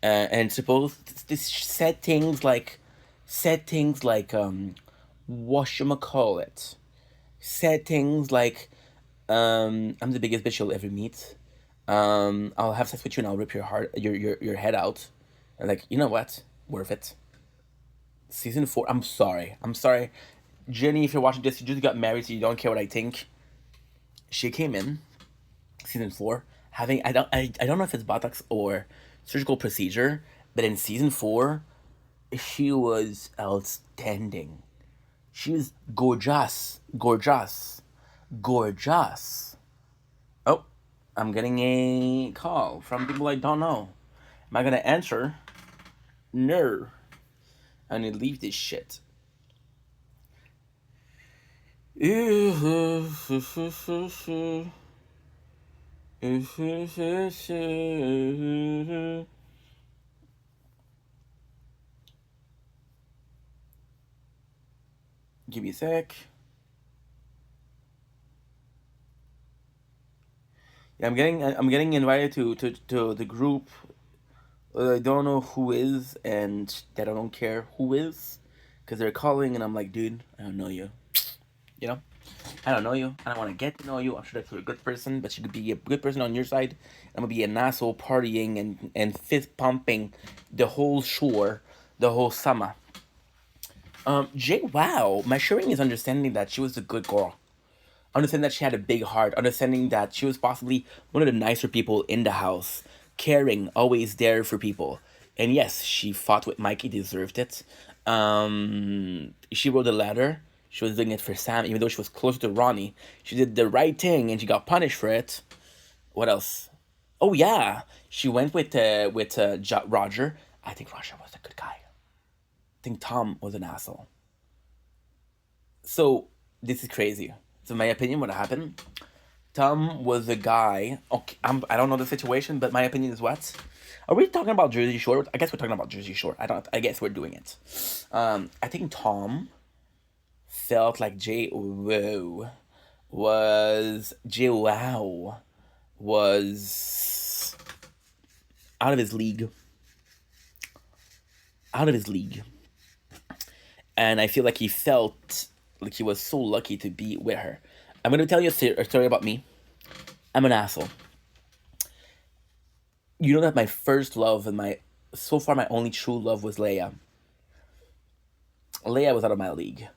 and supposed to said things like, whatchamacallit, said things like, I'm the biggest bitch you'll ever meet. I'll have sex with you and I'll rip your head out. And like, you know what? Worth it. Season 4. I'm sorry. Jenny, if you're watching this, you just got married, so you don't care what I think. She came in season 4 having I don't know if it's Botox or surgical procedure, but in season 4, she was outstanding. She was gorgeous, gorgeous, gorgeous. Oh, I'm getting a call from people I don't know. Am I gonna answer? No. I'm gonna leave this shit. Give me a sec. Yeah, I'm getting invited to the group. I don't know who is, and that I don't care who is, because they're calling, and I'm like, dude, I don't know you. You know, I don't know you. I don't want to get to know you. I'm sure that you're a good person, but you could be a good person on your side. I'm gonna be an asshole partying and fist pumping the whole shore, the whole summer. Jay, wow, my sharing is understanding that she was a good girl. Understanding that she had a big heart. Understanding that she was possibly one of the nicer people in the house. Caring, always there for people. And yes, she fought with Mikey, deserved it. She wrote a letter. She was doing it for Sam, even though she was closer to Ronnie. She did the right thing, and she got punished for it. What else? Oh yeah, she went with Roger. I think Roger was a good guy. I think Tom was an asshole. So this is crazy. So in my opinion, what happened? Tom was a guy. Okay, I don't know the situation, but my opinion is what? Are we talking about Jersey Shore? I guess we're talking about Jersey Shore. I guess we're doing it. I think Tom felt like Jay Wow was out of his league. Out of his league. And I feel like he felt like he was so lucky to be with her. I'm gonna tell you a story about me. I'm an asshole. You know that my first love and so far my only true love was Leia. Leia was out of my league.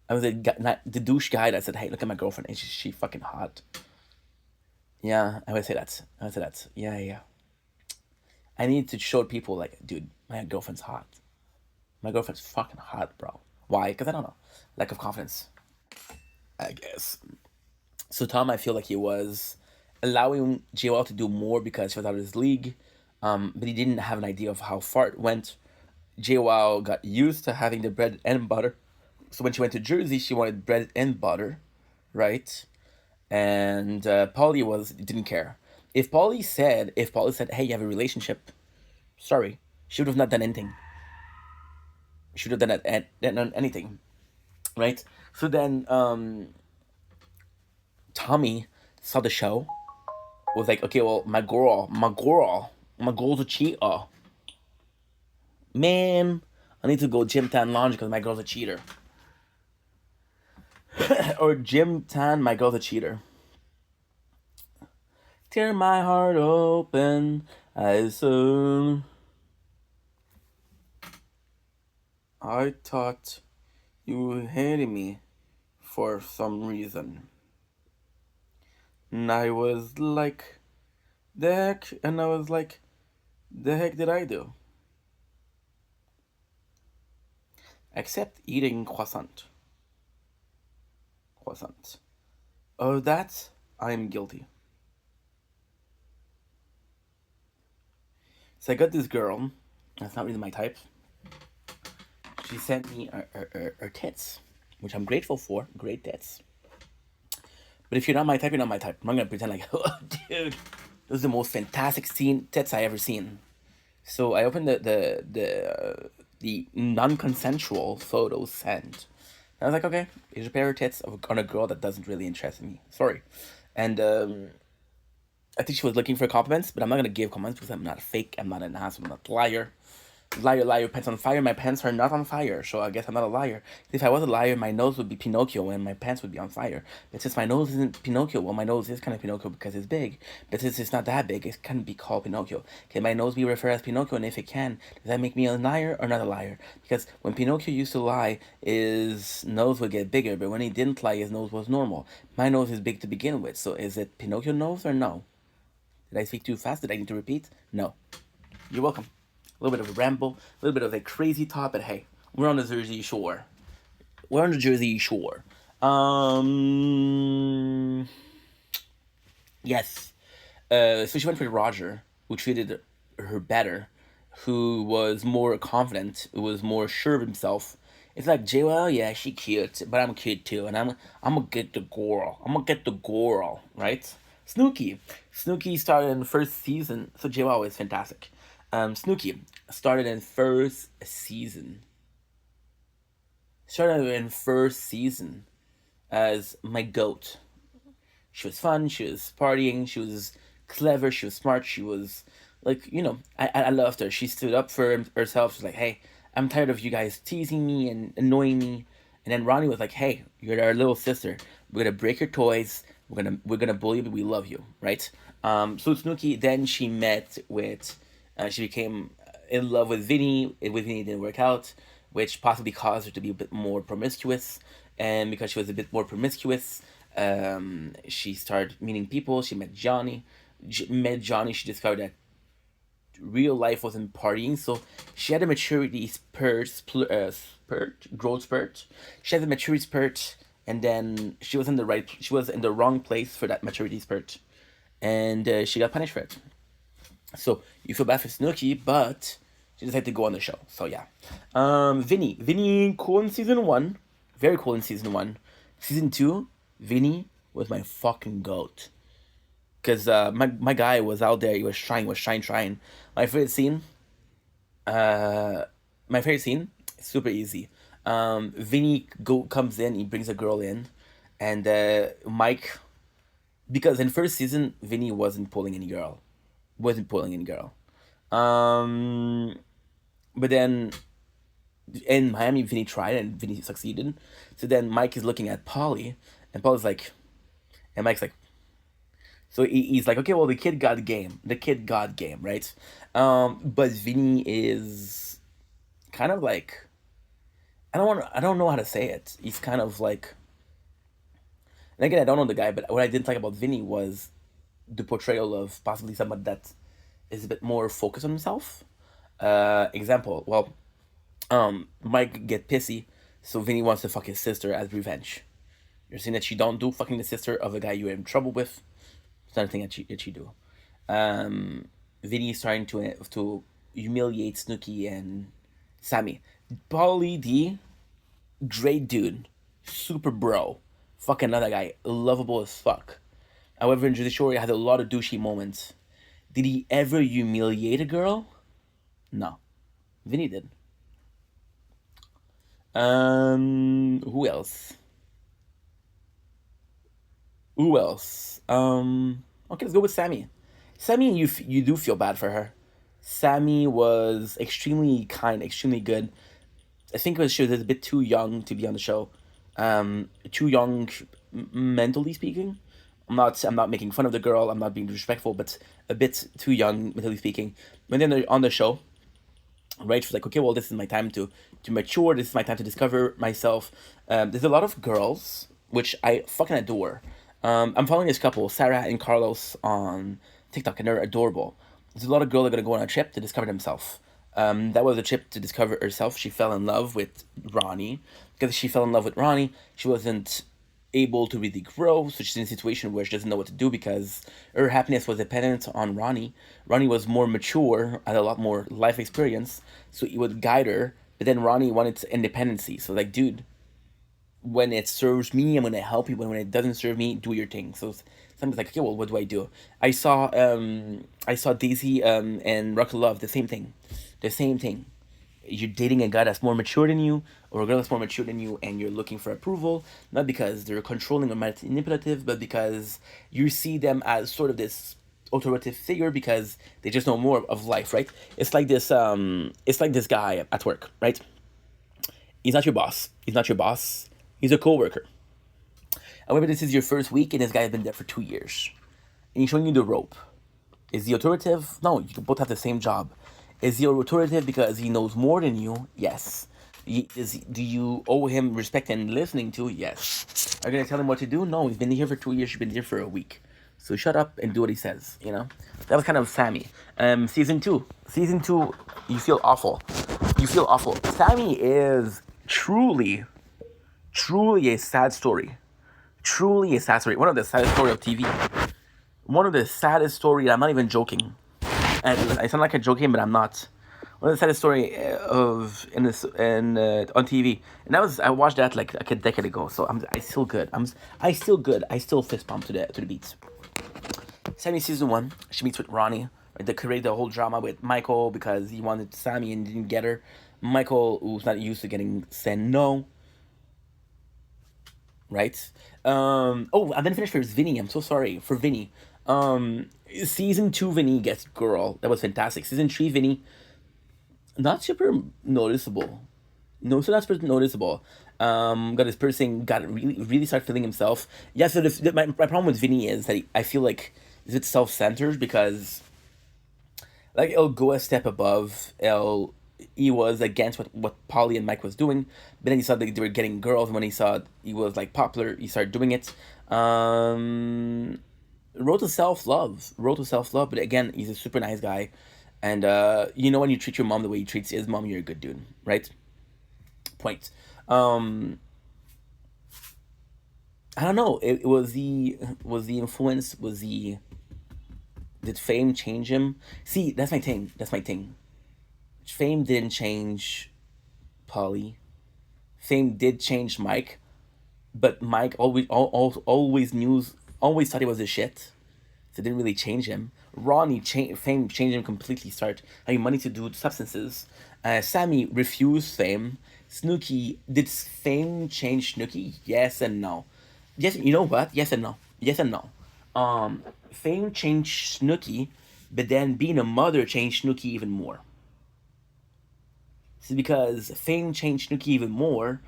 I was the douche guy that said, "Hey, look at my girlfriend. Is she fucking hot?" Yeah, I would say that. Yeah. I need to show people like, dude, my girlfriend's hot. My girlfriend's fucking hot, bro. Why? Because I don't know. Lack of confidence, I guess. So Tom, I feel like he was allowing JL to do more because she was out of his league, but he didn't have an idea of how far it went. JL got used to having the bread and butter, so when she went to Jersey, she wanted bread and butter, right? And Polly didn't care. If Polly said, "Hey, you have a relationship," sorry, she would have not done anything. She would have done anything, right? So then, Tommy saw the show, was like, okay, well, my girl's a cheater. Man, I need to go gym tan laundry because my girl's a cheater. Or gym tan, my girl's a cheater. Tear my heart open, I thought you hated me for some reason. And I was like, the heck? And I was like, the heck did I do? Except eating croissant. Of that, I'm guilty. So I got this girl, that's not really my type. She sent me her tits, which I'm grateful for. Great tits. But if you're not my type, you're not my type. I'm not gonna pretend like, oh, dude, those are the most fantastic tits I ever seen. So I opened the non-consensual photos sent. And I was like, okay, here's a pair of tits on a girl that doesn't really interest me. Sorry. And I think she was looking for compliments, but I'm not gonna give compliments because I'm not fake. I'm not an asshole. I'm not a liar. Liar, liar, pants on fire. My pants are not on fire, so I guess I'm not a liar. If I was a liar, my nose would be Pinocchio and my pants would be on fire. But since my nose isn't Pinocchio, well, my nose is kind of Pinocchio because it's big. But since it's not that big, it can't be called Pinocchio. Can my nose be referred as Pinocchio? And if it can, does that make me a liar or not a liar? Because when Pinocchio used to lie, his nose would get bigger. But when he didn't lie, his nose was normal. My nose is big to begin with. So is it Pinocchio nose or no? Did I speak too fast? Did I need to repeat? No. You're welcome. A little bit of a ramble, a little bit of a crazy talk, but hey, we're on the Jersey Shore. We're on the Jersey Shore. Yes. So she went with Roger, who treated her better, who was more confident, who was more sure of himself. It's like JL, yeah, she cute, but I'm cute too, and I'm gonna get the girl. I'm gonna get the girl, right? Snooki started in the first season, so JL is fantastic. Snooki started in first season. As my goat. She was fun, she was partying, she was clever, she was smart, she was like, I loved her. She stood up for herself. She's like, hey, I'm tired of you guys teasing me and annoying me. And then Ronnie was like, hey, you're our little sister. We're gonna break your toys. We're gonna bully you, but we love you, right? So Snooki, then she met with she became in love with Vinny. With Vinny, it didn't work out, which possibly caused her to be a bit more promiscuous. And because she was a bit more promiscuous, she started meeting people. She met Johnny. She discovered that real life wasn't partying. So she had a maturity growth spurt. She had a maturity spurt, and then she was in the wrong place for that maturity spurt, and she got punished for it. So you feel bad for Snooki, but she decided to go on the show. So yeah. Vinny, cool in season 1. Very cool in season 1. Season 2, Vinny was my fucking goat. Cause my guy was out there, he was trying. My favorite scene, super easy. Vinny comes in, he brings a girl in, and Mike, because in first season, Vinny wasn't pulling any girl. But then in Miami, Vinny tried and Vinny succeeded. So then Mike is looking at Polly, and Polly's like, and Mike's like, so he's like, okay, well, the kid got game, right? But Vinny is kind of like, I don't know how to say it. He's kind of like, and again, I don't know the guy, but what I didn't like about Vinny was the portrayal of possibly someone that is a bit more focused on himself. Example, well, Mike get pissy, so Vinny wants to fuck his sister as revenge. You're saying that she don't do fucking the sister of a guy you're in trouble with. It's not a thing that she do. Vinny is trying to humiliate Snooki and Sammy. Paulie D, great dude, super bro, fucking another guy, lovable as fuck. However, in Jersey Shore, he had a lot of douchey moments. Did he ever humiliate a girl? No. Vinny did. Who else? Okay, let's go with Sammy. Sammy, you do feel bad for her. Sammy was extremely kind, extremely good. I think she was a bit too young to be on the show. Too young, mentally speaking. I'm not making fun of the girl. I'm not being disrespectful, but a bit too young, mentally speaking. When then on the show, right? She was like, okay, well, this is my time to mature. This is my time to discover myself. There's a lot of girls, which I fucking adore. I'm following this couple, Sarah and Carlos, on TikTok, and they're adorable. There's a lot of girls that are going to go on a trip to discover themselves. That was a trip to discover herself. She fell in love with Ronnie. Because she fell in love with Ronnie, she wasn't able to really grow, so she's in a situation where she doesn't know what to do because her happiness was dependent on Ronnie. Ronnie was more mature, had a lot more life experience, so he would guide her, but then Ronnie wanted independency. So like, dude, when it serves me, I'm gonna help you, but when it doesn't serve me, do your thing. So sometimes like, okay, well, what do I do? I saw Daisy and Rock Love, the same thing. You're dating a guy that's more mature than you, or a girl that's more mature than you, and you're looking for approval, not because they're controlling or manipulative, but because you see them as sort of this authoritative figure because they just know more of life, right? It's like this. It's like this guy at work, right? He's not your boss. He's not your boss. He's a coworker. However, this is your first week, and this guy has been there for 2 years, and he's showing you the rope. Is he authoritative? No, you both have the same job. Is he authoritative because he knows more than you? Yes. Do you owe him respect and listening to? Yes. Are you going to tell him what to do? No, he's been here for 2 years. You've been here for a week. So shut up and do what he says, you know? That was kind of Sammy. Season 2. Season 2, you feel awful. You feel awful. Sammy is truly a sad story. Truly a sad story. One of the saddest story of TV. One of the saddest story. I'm not even joking. And I sound like I'm joking, but I'm not. One of the saddest story of on TV, and I watched that like a decade ago. So I still good. I still good. I still fist pump to the beats. Sammy season 1, she meets with Ronnie. Right? They created the whole drama with Michael because he wanted Sammy and didn't get her. Michael, who's not used to getting said no. Right? Oh, I didn't finish for Vinny. I'm so sorry for Vinny. Season 2 Vinny gets girl. That was fantastic. Season 3 Vinny, not super noticeable. No, so not super noticeable. Got his piercing. Got really started feeling himself. Yeah. So my problem with Vinny is that I feel like he's a bit self-centered because, like, he'll go a step above. He was against what Polly and Mike was doing, but then he saw that they were getting girls. And when he saw he was like popular, he started doing it. Road to self-love. But again, he's a super nice guy. And, when you treat your mom the way he treats his mom, you're a good dude, right? Point. I don't know. It was the influence, did fame change him? See, that's my thing. Fame didn't change Polly. Fame did change Mike. But Mike always thought he was a shit. So it didn't really change him. Ronnie, fame changed him completely. Start having money to do substances. Sammy refused fame. Snooki, did fame change Snooki? Yes and no. Yes, you know what? Yes and no. Fame changed Snooki, but then being a mother changed Snooki even more. This is because fame changed Snooki even more.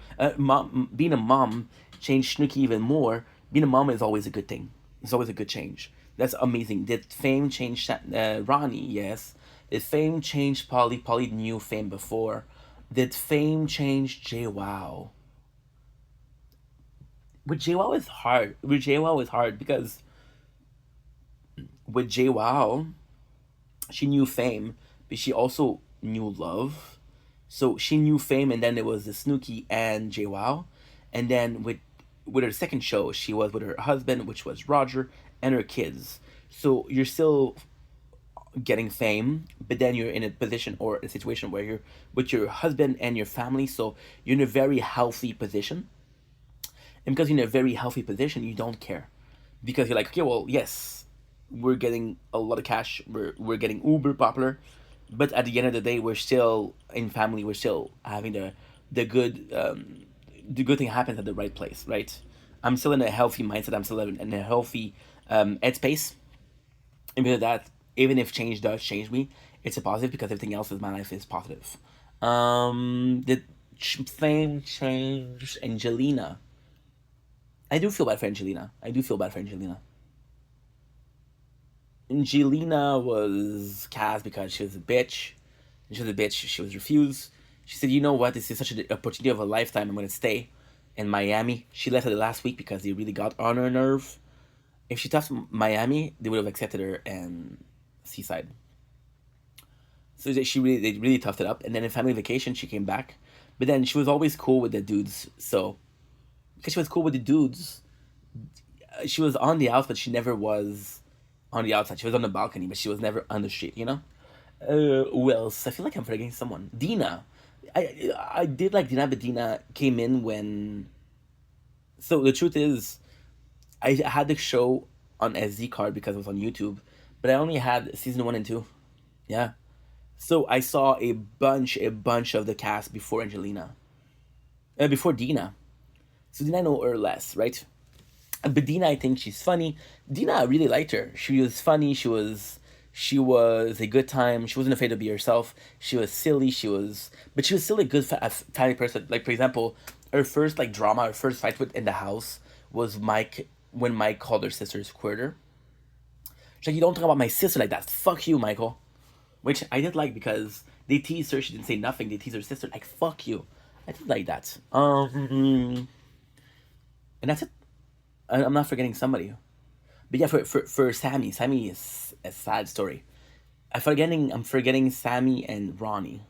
Being a mom changed Snooki even more. Being a mom is always a good thing. It's always a good change. That's amazing. Did fame change Ronnie? Yes. Did fame change Polly? Polly knew fame before. Did fame change JWoww? With JWoww is hard. Because with JWoww, she knew fame, but she also knew love. So she knew fame, and then it was the Snooki and JWoww. And then with her second show, she was with her husband, which was Roger, and her kids. So you're still getting fame, but then you're in a position or a situation where you're with your husband and your family, so you're in a very healthy position. And because you're in a very healthy position, you don't care. Because you're like, okay, well, yes, we're getting a lot of cash, we're getting uber popular, but at the end of the day, we're still in family, we're still having the good thing happens at the right place, right? I'm still in a healthy mindset, I'm still in a healthy headspace. And because of that, even if change does change me, it's a positive because everything else in my life is positive. Did fame change Angelina? I do feel bad for Angelina. Angelina was cast because she was a bitch. She was refused. She said, you know what, this is such an opportunity of a lifetime, I'm going to stay in Miami. She left it last week because they really got on her nerve. If she left Miami, they would have accepted her in Seaside. So they really toughed it up. And then in Family Vacation, she came back. But then she was always cool with the dudes. So, because she was cool with the dudes, she was on the outs, but she never was on the outside. She was on the balcony, but she was never on the street, you know? Who else? I feel like I'm forgetting someone. Dina. I did like Dina, but Dina came in when... So the truth is, I had the show on SD card because it was on YouTube, but I only had season 1 and 2. Yeah. So I saw a bunch of the cast before Angelina. Before Dina. So Dina I know her less, right? But Dina, I think she's funny. Dina, I really liked her. She was funny. She was a good time. She wasn't afraid to be herself. She was silly. But she was still a good family person. Like for example, her first like drama, her first fight with in the house was Mike when Mike called her sister a squirter. She's like, you don't talk about my sister like that. Fuck you, Michael. Which I did like because they teased her. She didn't say nothing. They teased her sister like fuck you. I did like that. And that's it. I'm not forgetting somebody. But yeah, for Sammy is a sad story. I'm forgetting Sammy and Ronnie.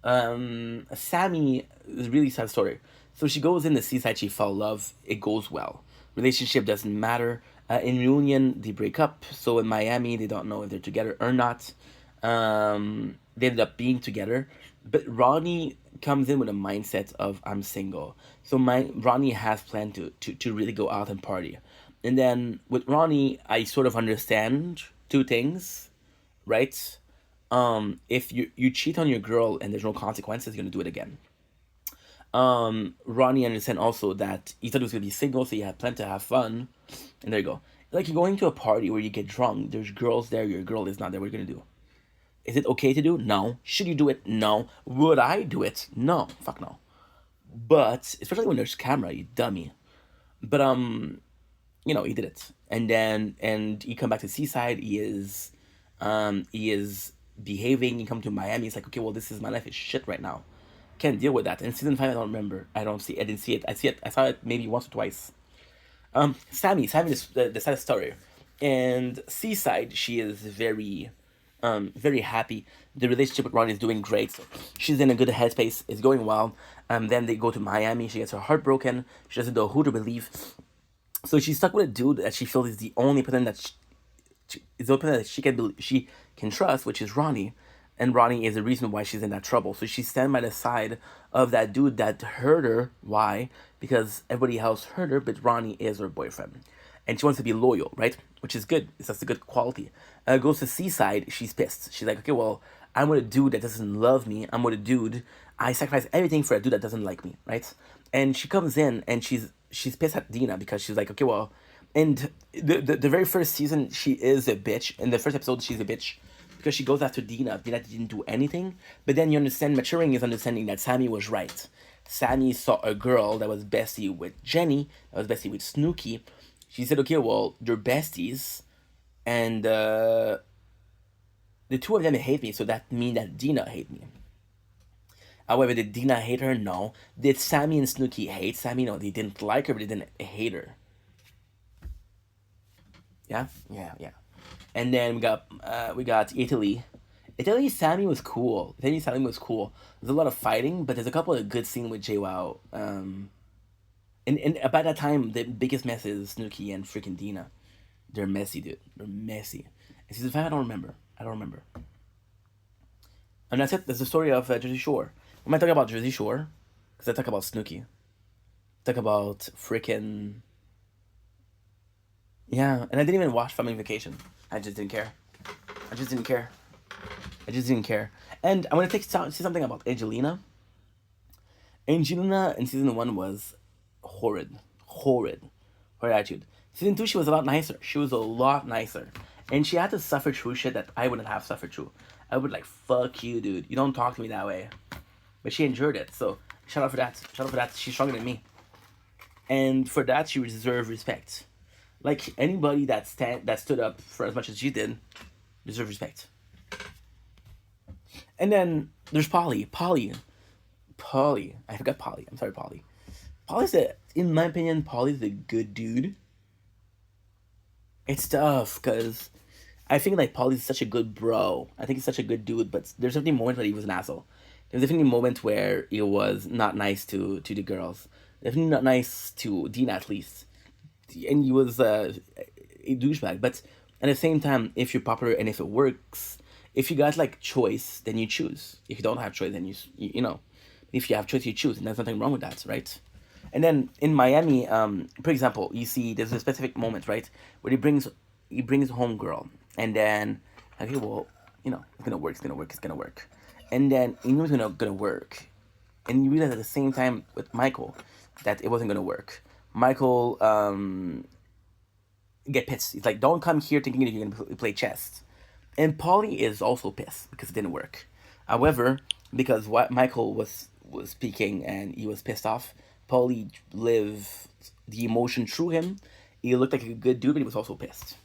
Sammy is a really sad story. So she goes in the seaside, she fell in love, it goes well. Relationship doesn't matter. In reunion, they break up. So in Miami, they don't know if they're together or not. They ended up being together. But Ronnie comes in with a mindset of I'm single. So Ronnie has planned to really go out and party. And then with Ronnie, I sort of understand two things, right? If you cheat on your girl and there's no consequences, you're gonna do it again. Ronnie understand also that he thought he was gonna be single, so he had planned to have fun, and there you go. Like you're going to a party where you get drunk, there's girls there, your girl is not there. What are you gonna do? Is it okay to do? No. Should you do it? No. Would I do it? No. Fuck no. But especially when there's camera, you dummy. But he did it, and he come back to Seaside. He is behaving. He come to Miami. He's like, okay, well, this is my life is shit right now. Can't deal with that. And season 5, I don't remember. I didn't see it. I see it. I saw it maybe once or twice. Sammy is the sad story, and Seaside. She is very happy. The relationship with Ronnie is doing great. So she's in a good headspace. It's going well. Then they go to Miami. She gets her heart broken. She doesn't know who to believe. So she's stuck with a dude that she feels is the only person is the only person that she can trust, which is Ronnie. And Ronnie is the reason why she's in that trouble. So she's standing by the side of that dude that hurt her. Why? Because everybody else hurt her, but Ronnie is her boyfriend. And she wants to be loyal, right? Which is good. That's a good quality. Goes to Seaside. She's pissed. She's like, okay, well, I'm with a dude that doesn't love me. I'm with a dude. I sacrifice everything for a dude that doesn't like me, right? And she comes in and she's pissed at Dina because she's like, okay, well, and the very first season she is a bitch. In the first episode, she's a bitch because she goes after Dina. Dina didn't do anything. But then you understand, maturing is understanding that Sammy was right. Sammy saw a girl that was bestie with Jenny, that was bestie with Snooki. She said, okay, well, they're besties, and the two of them hate me, so that means that Dina hate me. However, did Dina hate her? No. Did Sammy and Snooki hate Sammy? No, they didn't like her, but they didn't hate her. Yeah? Yeah. And then we got Italy. Italy, Sammy was cool. There's a lot of fighting, but there's a couple of good scenes with JWoww. And about that time, the biggest mess is Snooki and freaking Dina. They're messy, dude. They're messy. And season 5, I don't remember. And that's it. That's the story of Jersey Shore. When I talk about Jersey Shore, because I talk about Snooki. Talk about freaking... Yeah, and I didn't even watch Family Vacation. I just didn't care. And I want to say something about Angelina. Angelina in season 1 was horrid. Her attitude. Season 2, she was a lot nicer. And she had to suffer through shit that I wouldn't have suffered through. I would like, fuck you, dude. You don't talk to me that way. But she endured it, so shout out for that. She's stronger than me. And for that, she deserves respect. Like, anybody that stood up for as much as she did deserves respect. And then there's Polly. I forgot Polly. I'm sorry, Polly. In my opinion, Polly's a good dude. It's tough, because I think, like, Polly's such a good bro. I think he's such a good dude, but there's definitely moments where he was an asshole. There's definitely moments where he was not nice to the girls. Definitely not nice to Dina, at least. And he was a douchebag. But at the same time, if you're popular and if it works, if you got, like, choice, then you choose. If you don't have choice, then you know. If you have choice, you choose, and there's nothing wrong with that, right? And then in Miami, for example, you see there's a specific moment, right, where he brings home girl, and then okay, well, it's gonna work. And then he knew it was gonna work, and you realize at the same time with Michael that it wasn't gonna work. Michael get pissed. He's like, don't come here thinking that you're gonna play chess. And Polly is also pissed because it didn't work. However, because what Michael was speaking and he was pissed off, Polly lived the emotion through him. He looked like a good dude, but he was also pissed.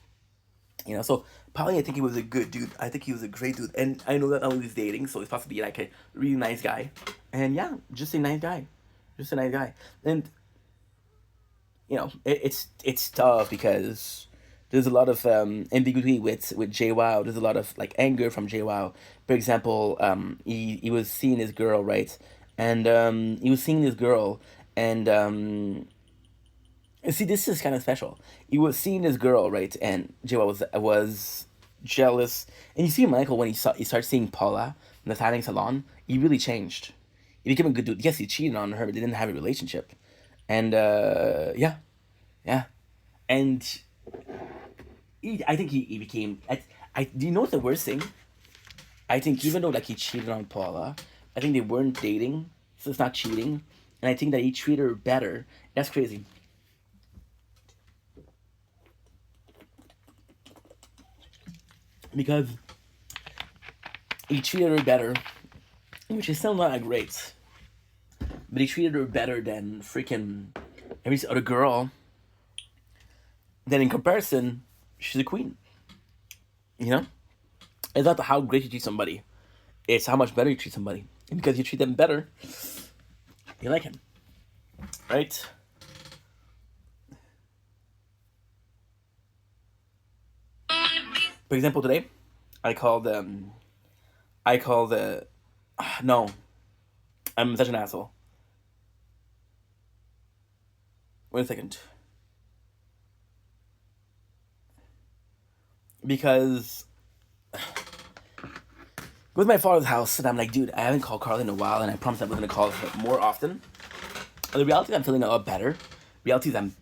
You know, so Polly, I think he was a good dude. I think he was a great dude, and I know that now he's dating, so he's supposed to be like a really nice guy. And yeah, just a nice guy, just a nice guy. And you know, it's tough because there's a lot of ambiguity with JWoww. There's a lot of like anger from JWoww. For example, he was seeing this girl, right, and he was seeing this girl, and see, this is kind of special. He was seeing this girl, right, and JWoww was jealous. And you see Michael when he started seeing Paula in the tanning salon. He really changed. He became a good dude. Yes, he cheated on her, but they didn't have a relationship. And yeah, yeah, and I think he became. I do you know what's the worst thing? I think even though like he cheated on Paula, I think they weren't dating, so it's not cheating. And I think that he treated her better. That's crazy. Because he treated her better, which is still not great. But he treated her better than freaking every other girl. Then in comparison, she's a queen. You know? It's not how great you treat somebody. It's how much better you treat somebody. And because you treat them better, you like him. Right? For example, today, I called, no, I'm such an asshole. Wait a second. Because with my father's house, and I'm like, dude, I haven't called Carly in a while, and I promised I was going to call her more often. And the reality is I'm feeling a lot better. Reality is I'm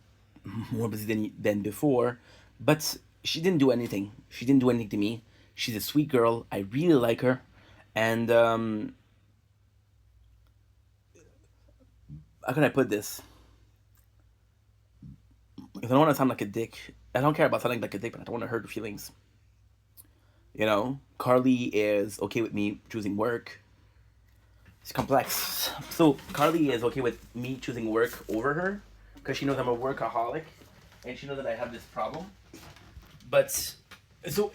more busy than before. But she didn't do anything. She didn't do anything to me. She's a sweet girl. I really like her. And, how can I put this? If I don't want to sound like a dick, I don't care about sounding like a dick, but I don't want to hurt her feelings. You know, Carly is okay with me choosing work. It's complex. So Carly is okay with me choosing work over her because she knows I'm a workaholic, and she knows that I have this problem. But so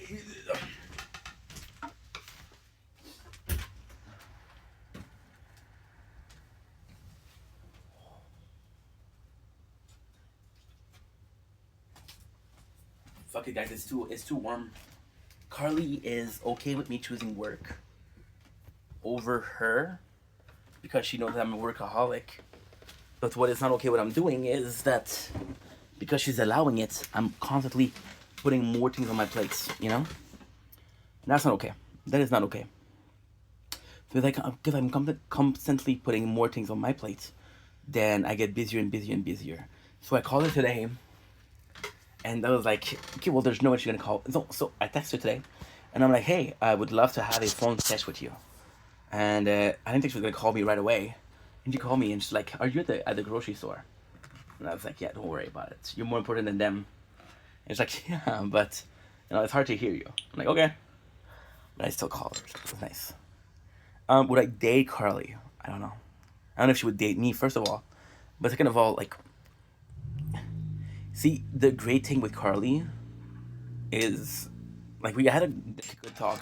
fuck it, guys. It's too warm. Carly is okay with me choosing work over her because she knows that I'm a workaholic. But what is not okay what I'm doing is that because she's allowing it, I'm constantly putting more things on my plates, you know? And that's not okay. That is not okay. Because I'm constantly putting more things on my plate, then I get busier and busier and busier. So I called her today, and I was like, okay, well, there's no way she's gonna call. So I texted her today, and I'm like, hey, I would love to have a phone test with you. And I didn't think she was gonna call me right away. And she called me, and she's like, are you at the grocery store? And I was like, yeah, don't worry about it. You're more important than them. And she's like, yeah, but it's hard to hear you. I'm like, okay. But I still call her. So it was nice. Would I date Carly? I don't know. I don't know if she would date me, first of all. But second of all, like, see, the great thing with Carly is, like, we had a good talk.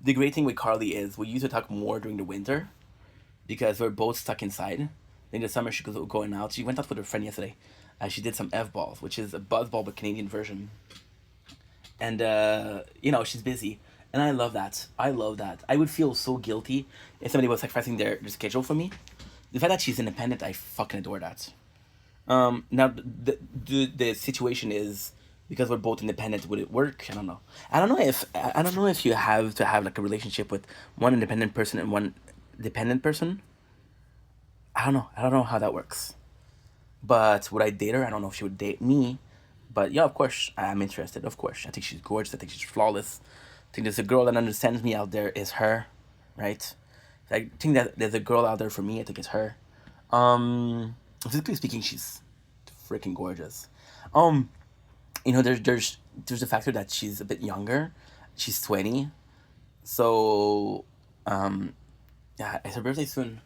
The great thing with Carly is we used to talk more during the winter because we're both stuck inside. In the summer, she was going out. She went out with her friend yesterday. She did some F-balls, which is a buzzball but Canadian version. And, she's busy. And I love that. I love that. I would feel so guilty if somebody was sacrificing their schedule for me. The fact that she's independent, I fucking adore that. Now, the situation is, because we're both independent, would it work? I don't know. I don't know if you have to have like a relationship with one independent person and one dependent person. I don't know how that works. But would I date her? I don't know if she would date me. But yeah, of course, I'm interested. Of course. I think she's gorgeous. I think she's flawless. I think there's a girl that understands me out there is her. Right? I think that there's a girl out there for me. I think it's her. Physically speaking, she's freaking gorgeous. you know, there's the factor that she's a bit younger. She's 20, so yeah, it's her birthday soon.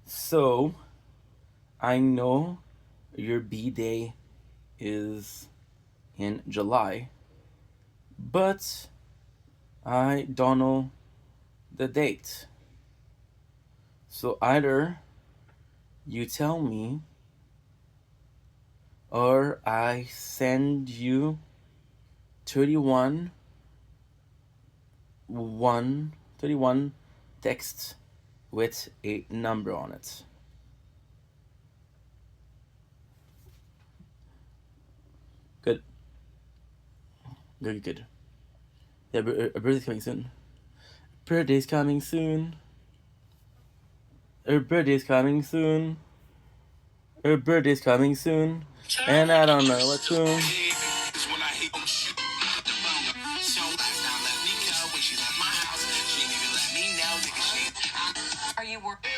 So I know your B-day is in July, but I don't know the date. So either you tell me or I send you 31 31 texts with a number on it. Good. Good. Yeah, her birthday's coming soon. Birthday's coming soon. Her birthday's coming soon. Her birthday's coming soon. And I don't know what soon. Are you working?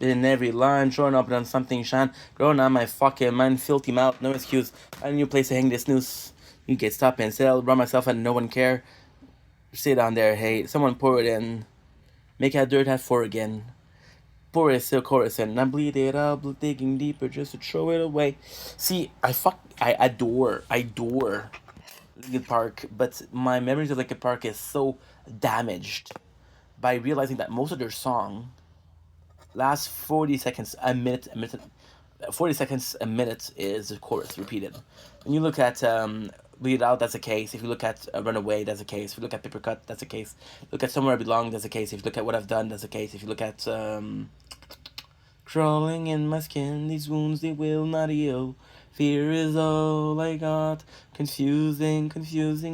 In every line, showing up on something shine, growing on my fucking mind, filthy mouth, no excuse. I need a new place to hang this noose. You get stop and sell, run myself and no one care. Sit down there, hey, someone pour it in. Make that dirt have four again. Pour it still chorus and I bleed it up, digging deeper just to throw it away. See, I adore Linkin Park, but my memories of Linkin Park is so damaged by realizing that most of their song last 40 seconds, a minute, 40 seconds, a minute is the chorus repeated. When you look at Bleed It Out, that's the case. If you look at Runaway, that's the case. If you look at Paper Cut, that's the case. Look at Somewhere I Belong, that's the case. If you look at What I've Done, that's the case. If you look at Crawling in my skin, these wounds they will not heal. Fear is all I got. Confusing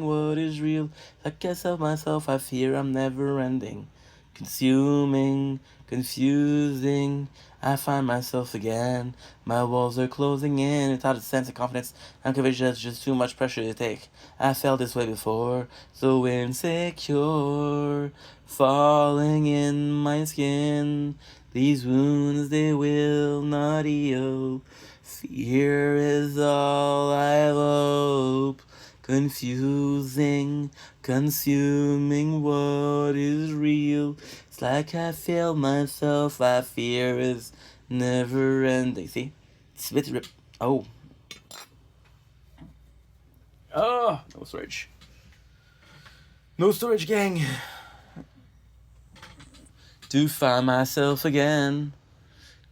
what is real. I guess of myself, I fear I'm never ending. Consuming, confusing. I find myself again. My walls are closing in without a sense of confidence. I'm convinced there's just too much pressure to take. I felt this way before, so insecure. Falling in my skin. These wounds they will not heal. Fear is all I hope. Confusing, consuming what is real. It's like I failed myself. I fear is never ending. See? It's a bit rip. Oh. Oh, no storage. No storage, gang. To find myself again.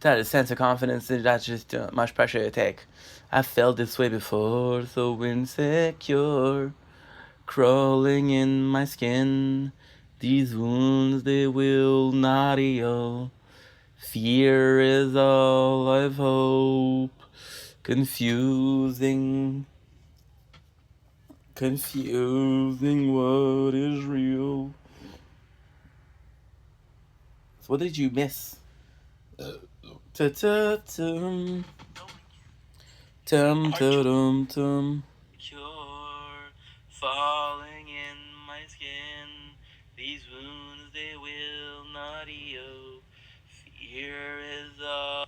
That is sense of confidence, and that's just too much pressure to take. I felt this way before, so insecure. Crawling in my skin. These wounds, they will not heal. Fear is all I've hope. Confusing what is real. So what did you miss? Ta-ta-tum. Tum-ta-dum-tum. Cure, falling in my skin. These wounds, they will not heal. Fear is all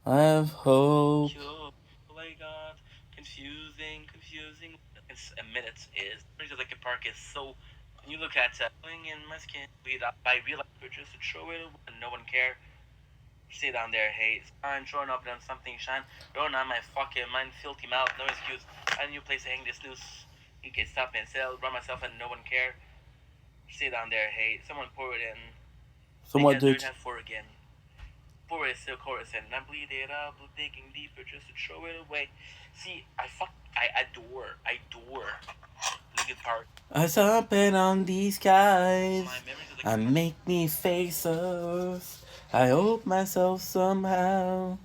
I have hope. Cure, oh my God. Confusing. It's a minute is. Linkin Park is so. When you look at falling in my skin, bleed up by real life, just to throw it away and no one care. Sit down there, hey, I'm showing up on something shine, growing on my fucking mind, filthy mouth, no excuse. I need a new place to hang this noose. You can stop and sell, run myself and no one care. Sit down there, hey, someone pour it in. Someone dirt have four again. Pour it still chorus and I bleed it up, digging deeper just to throw it away. See, I adore Linkin Park. I something on these skies. I make me faces. I hope myself somehow.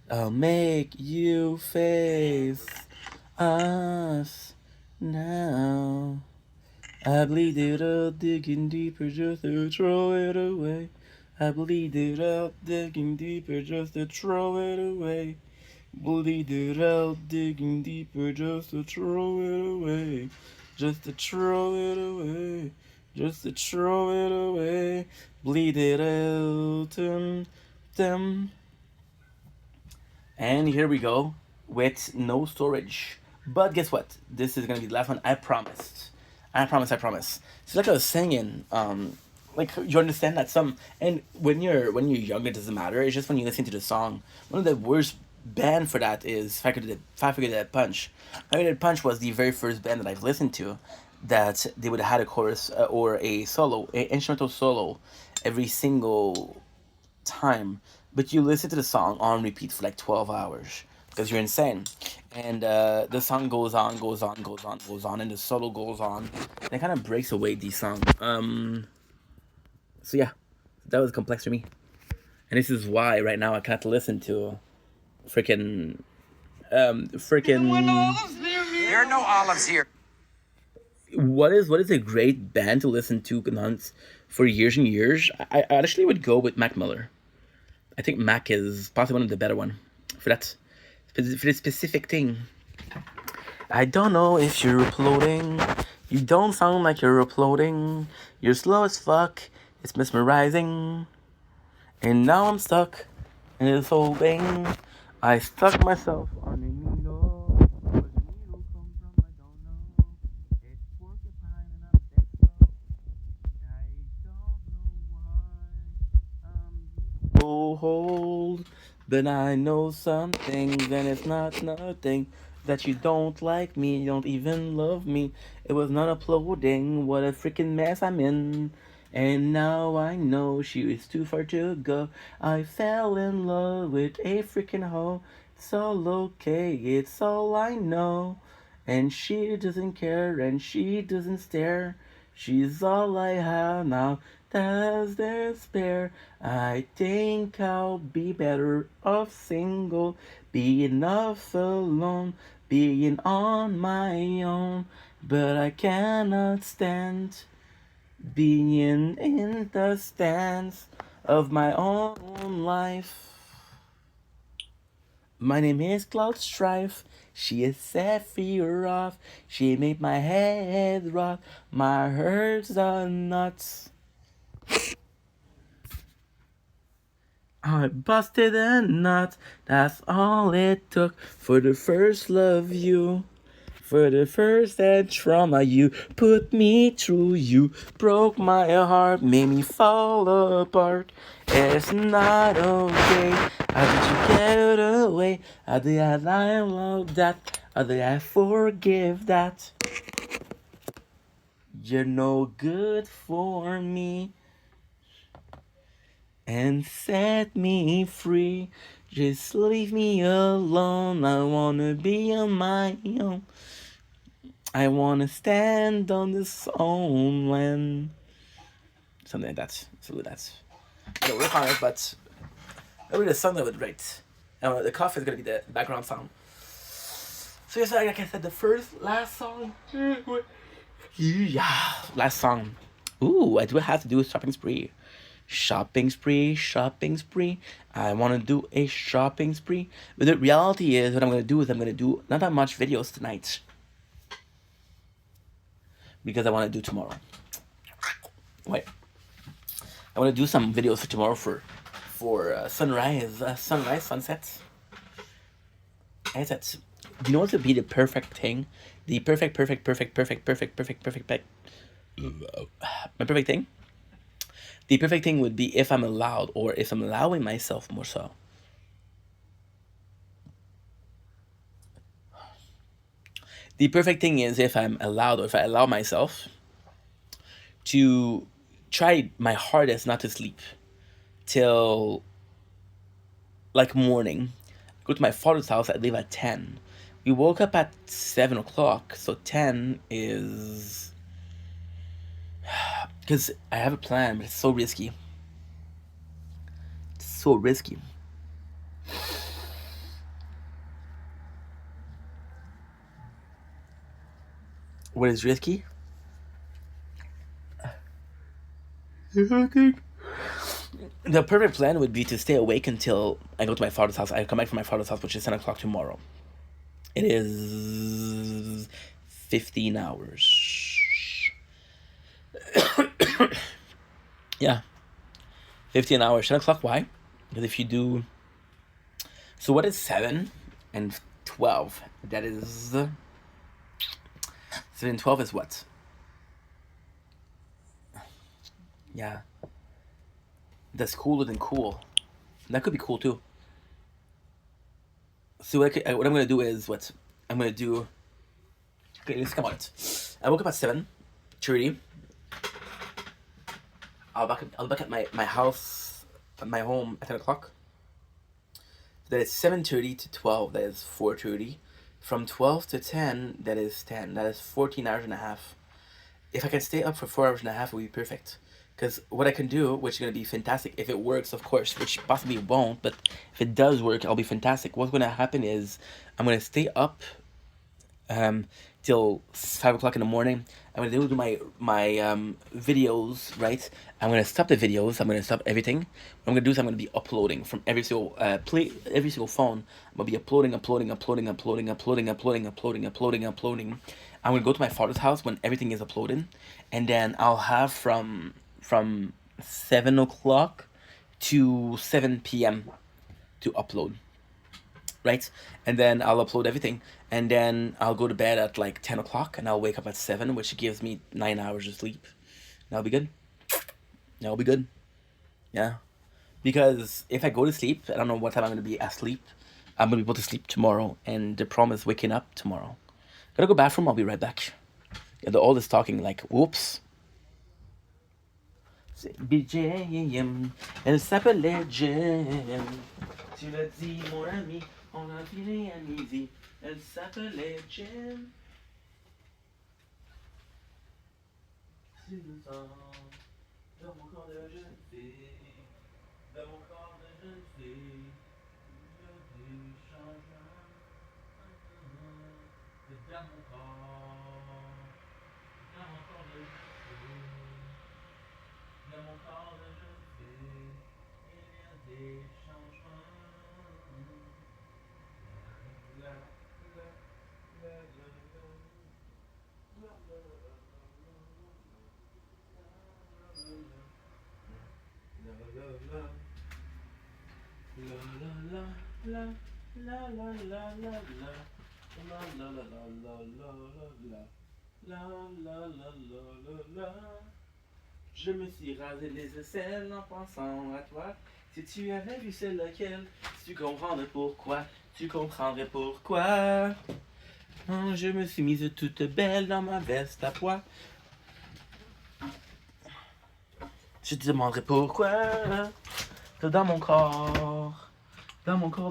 I'll make you face us now. I bleed it out, digging deeper just to throw it away. I bleed it out, digging deeper just to throw it away. Bleed it out, digging deeper just to throw it away. Just to throw it away. Just to throw it away. Bleed it out. Dum. And here we go with no storage. But guess what? This is gonna be the last one. I promised. I promise. I promise. So like I was saying, like you understand that some and when you're young, it doesn't matter. It's just when you listen to the song. One of the worst band for that is Five Finger Dead Punch. Five Finger Dead Punch was the very first band that I've listened to that they would have had a chorus or a solo, a instrumental solo, every single time, but you listen to the song on repeat for like 12 hours because you're insane. And the song goes on, goes on, goes on, goes on, and the solo goes on. And it kind of breaks away the song. So yeah, that was complex for me. And this is why right now I can't listen to freaking. There are no olives here. What is a great band to listen to for years and years? I actually would go with Mac Miller. I think Mac is possibly one of the better one for that for this specific thing. I don't know if you're uploading. You don't sound like you're uploading. You're slow as fuck. It's mesmerizing. And now I'm stuck in this whole thing. I stuck myself on a needle. Where the needle come from, I don't know. It's porcupine and I'm dead slow. I don't know why I'm so hold. But I know some things and it's not nothing. That you don't like me, you don't even love me. It was not uploading, what a freaking mess I'm in. And now I know she is too far to go. I fell in love with a freaking hoe. It's all okay, it's all I know. And she doesn't care and she doesn't stare. She's all I have now, that's despair. I think I'll be better off single, being off alone, being on my own. But I cannot stand being in the stance of my own life. My name is Cloud Strife. She is Sephiroth. She made my head rock. My hearts are nuts. I busted a nut. That's all it took for the first love you. For the first and trauma you put me through, you broke my heart, made me fall apart. It's not okay. How did you get away? How did I love that? How did I forgive that? You're no good for me. And set me free. Just leave me alone. I wanna be on my own. I wanna stand on this own land. Something like that. So that's. No, work on it, but I really the song that would write. The cough is gonna be the background sound. So yes, like I said, last song. Yeah, last song. Ooh, I do have to do a shopping spree. Shopping spree, shopping spree. I want to do a shopping spree. But the reality is, what I'm going to do is I'm going to do not that much videos tonight. Because I want to do tomorrow. Wait. I want to do some videos for tomorrow for sunrise, sunsets. Sunsets. You know what would be the perfect thing? The perfect my perfect thing? The perfect thing would be if I'm allowed, or if I'm allowing myself more so. The perfect thing is if I'm allowed, or if I allow myself to try my hardest not to sleep till like morning. Go to my father's house, I leave at 10. We woke up at 7 o'clock, so 10 is... Because I have a plan, but it's so risky. It's so risky. What is risky? The perfect plan would be to stay awake until I go to my father's house. I come back from my father's house, which is 10 o'clock tomorrow. It is 15 hours. Yeah. 15 hours. 10 o'clock, why? Because if you do... So what is 7 and 12? That is... 7 and 12 is what? Yeah. That's cooler than cool. That could be cool too. So what I'm going to do is what? I'm going to do... Okay, let's come on it. I woke up at 7:30. I'll back at my house, my home at 10 o'clock. That is 7:30 to 12. That is 4:30. From 12 to 10, that is 10. That is 14 hours and a half. If I can stay up for 4 hours and a half, it would be perfect. Because what I can do, which is going to be fantastic, if it works, of course, which possibly won't, but if it does work, I'll be fantastic. What's going to happen is I'm going to stay up till 5 o'clock in the morning. I'm gonna do my videos, right? I'm gonna stop the videos. I'm gonna stop everything. What I'm gonna do is I'm gonna be uploading from every single phone. I'm gonna be uploading. I'm gonna go to my father's house when everything is uploaded, and then I'll have from 7 o'clock to 7 p.m. to upload. Right, and then I'll upload everything, and then I'll go to bed at like 10 o'clock, and I'll wake up at 7, which gives me 9 hours of sleep. That'll be good. That'll be good. Yeah, because if I go to sleep, I don't know what time I'm gonna be asleep. I'm gonna be able to sleep tomorrow, and the problem is waking up tomorrow. Gotta go bathroom. I'll be right back. Yeah, all this talking like whoops. BJ, elle s'appelait Jen. Tu l'as dit, mon ami. On a fini à midi. Elle s'appelait Jen. C'est le temps dans mon corps de jeune fille. Dans mon corps de jeune fille. Il y a des changements. Dans mon corps. Dans mon corps de jeune fille. Dans mon corps de jeune fille. Il y a des changements. Je me suis rasé les aisselles en pensant à toi. Si tu avais vu c'est lequel, tu comprendrais pourquoi. Tu comprendrais pourquoi. Je me suis mise toute belle dans ma veste à pois. Je te demanderai pourquoi. Que dans mon corps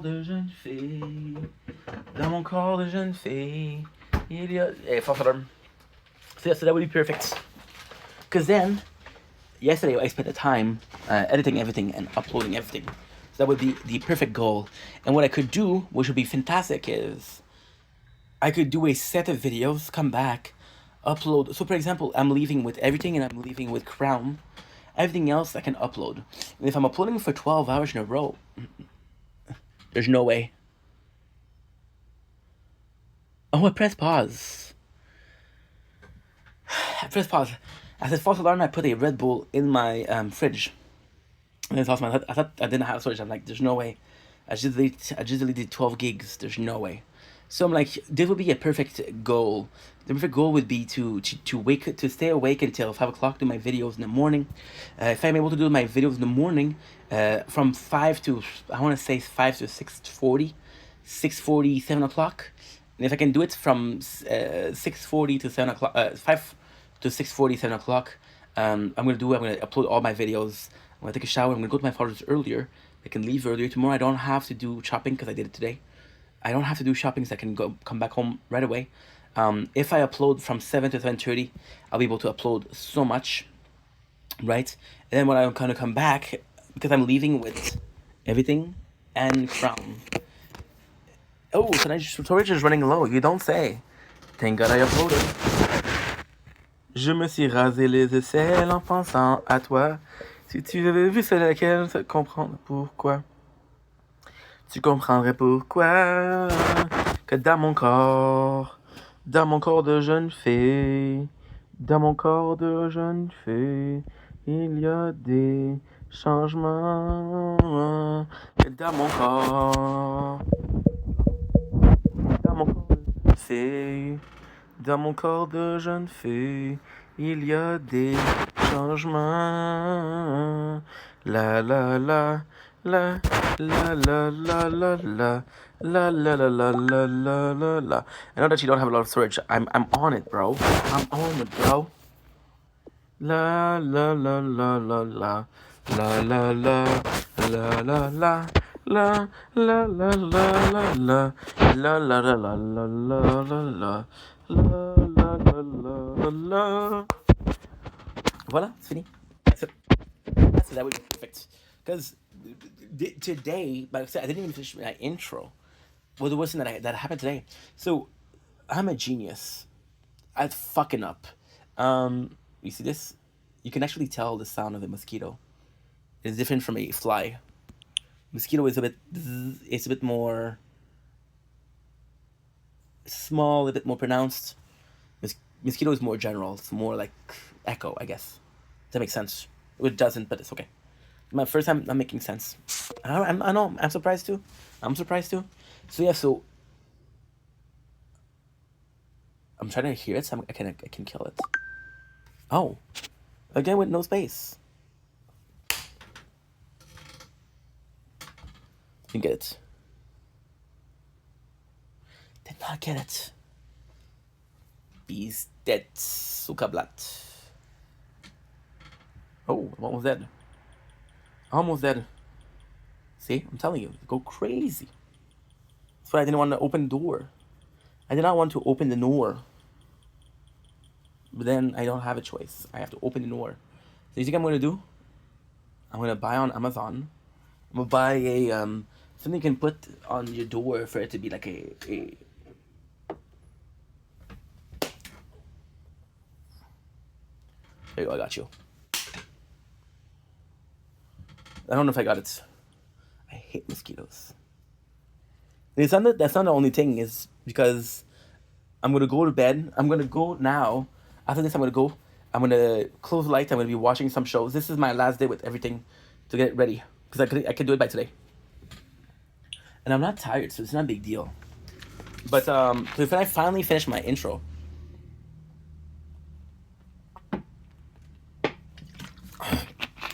de jeune fille, dans mon corps de jeune fille, il y a... Hey, fuck them. So that would be perfect. Because then, yesterday I spent the time editing everything and uploading everything. So that would be the perfect goal. And what I could do, which would be fantastic, is I could do a set of videos, come back, upload. So for example, I'm leaving with everything and I'm leaving with Crown. Everything else I can upload. And if I'm uploading for 12 hours in a row, there's no way. Oh, I pressed pause. I pressed pause. I said false alarm. I put a Red Bull in my fridge. And it's awesome. I thought I didn't have storage. I'm like, there's no way. I just deleted 12 gigs. There's no way. So I'm like, this would be a perfect goal. The perfect goal would be to stay awake until 5 o'clock, do my videos in the morning. If I'm able to do my videos in the morning, from 5 to, I want to say 5 to 6:40, 6:40, 7 o'clock. And if I can do it from 6:40 to 7 o'clock, 5 to 6:40, 7 o'clock, I'm going to upload all my videos. I'm going to take a shower. I'm going to go to my father's earlier. I can leave earlier. Tomorrow I don't have to do shopping because I did it today. I don't have to do shopping, so I can come back home right away. If I upload from 7 to 7:30, I'll be able to upload so much, right? And then when I'm gonna come back, because I'm leaving with everything and Crown. Oh, storage is running low. You don't say. Thank God I uploaded. Je me suis rasé les aisselles en pensant à toi. Si tu avais vu c'est laquelle, tu comprendrais pourquoi. Tu comprendrais pourquoi que dans mon corps de jeune fille, dans mon corps de jeune fille, il y a des changement dans mon corps. Dans mon corps de fille, dans mon corps de jeune fille, il y a des changements. La la la la la la la la la. La la la la la la la la. I know that you don't have a lot of storage. I'm on it, bro. I'm on it, bro. La la la la la la la la la la la la. La la la la la la la la la la la la la la la. Voilà, c'est fini. That's it. That would be perfect. Because today, like I said, I didn't even finish my intro. Well, there wasn't that happened today. So I'm a genius at fucking up. You see this? You can actually tell the sound of a mosquito. It's different from a fly. Mosquito is it's a bit more small, a bit more pronounced. Mosquito is more general. It's more like echo, I guess. Does that make sense? It doesn't, but it's okay. My first time I'm making sense. I know. I'm surprised too. So yeah. So I'm trying to hear it. So I can kill it. Oh, again with no space. Didn't get it. Did not get it. Bees dead. Sukablat. Oh, I'm almost dead. Almost dead. See, I'm telling you, go crazy. That's why I didn't want to open the door. I did not want to open the door. But then I don't have a choice. I have to open the door. So you think I'm gonna do? I'm gonna buy on Amazon. I'm gonna buy a something you can put on your door for it to be like a There you go, I got you. I don't know if I got it. I hate mosquitoes. That's not the only thing, is because I'm gonna go to bed. I'm gonna go now. After this, I'm gonna close the lights. I'm gonna be watching some shows. This is my last day with everything to get ready, because I could do it by today. And I'm not tired, so it's not a big deal. But so if I finally finish my intro,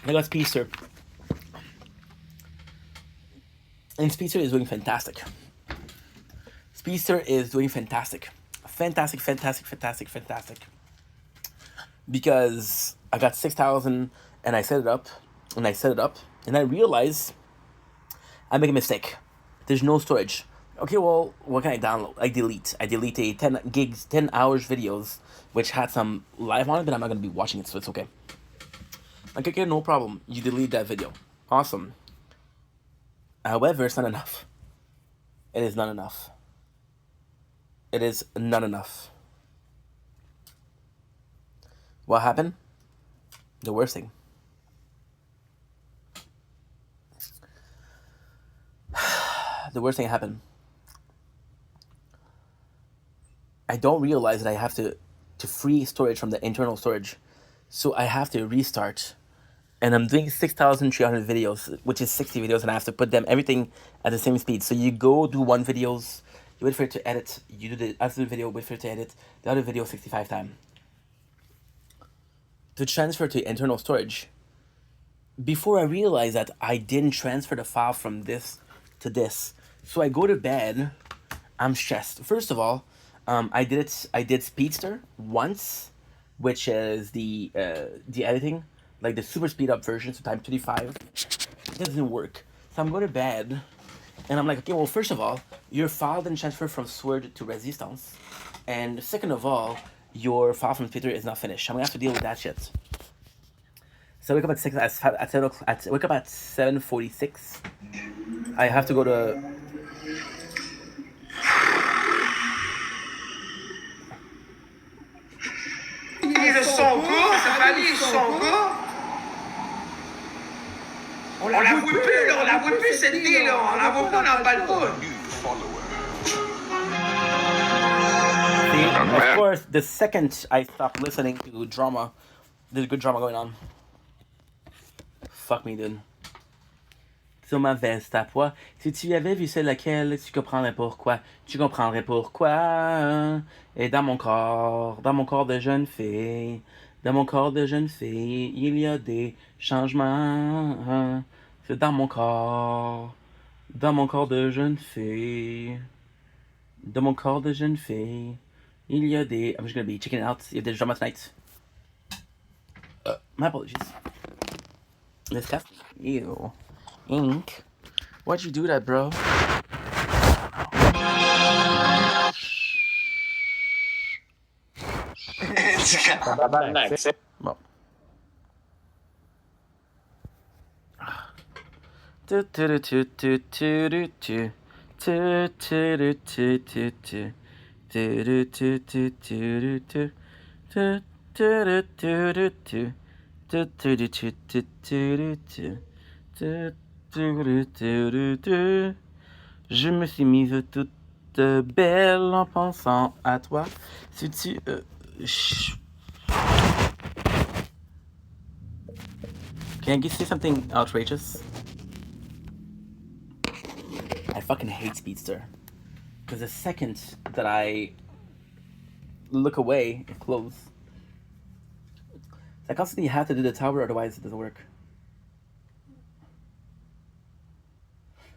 I got Speedster. And Speedster is doing fantastic. Speedster is doing fantastic. Fantastic. Because I got 6,000 and I set it up. And I realized I make a mistake. There's no storage. Okay, well, what can I download? I delete a 10 gigs, 10 hours videos, which had some live on it, but I'm not going to be watching it, so it's okay. Like, okay, no problem. You delete that video. Awesome. However, it's not enough. It is not enough. It is not enough. What happened? The worst thing. The worst thing happened. I don't realize that I have to free storage from the internal storage. So I have to restart. And I'm doing 6,300 videos, which is 60 videos, and I have to put them everything at the same speed. So you go do one videos, you wait for it to edit, you do the other video, wait for it to edit, the other video 65 times. To transfer to internal storage, before I realized that I didn't transfer the file from this to this. So I go to bed, I'm stressed. First of all, I did Speedster once, which is the editing, like the super speed up version, so time 35. It doesn't work. So I'm going to bed, and I'm like, okay, well, first of all, your file didn't transfer from Sword to Resistance, and second of all, your file from Twitter is not finished. I'm gonna have to deal with that shit. So I wake up at 6 at 7 o'clock. Wake up at 7:46. I have to go to. Le son court, ça va aller, son court. On la voit plus cette vie là, on la voit pas, on n'en parle pas. See, of course, the second I stopped listening to drama, there's good drama going on. fuck me, dude. Sur ma veste à pois. Si tu avais vu celle laquelle, tu comprendrais pourquoi. Tu comprendrais pourquoi. Et dans mon corps de jeune fille, dans mon corps de jeune fille, il y a des changements. C'est dans mon corps de jeune fille, dans mon corps de jeune fille, il y a des. I'm just gonna be checking it out. Il y a des drama tonight. My apologies. This cup. Ew. Ink. Why'd you do that, bro? Bon. Je me suis mise toute belle en pensant à toi. Si tu... Can I say something outrageous? I fucking hate Speedster. Because the second that I look away, it closes. I constantly have to do the tower, otherwise it doesn't work.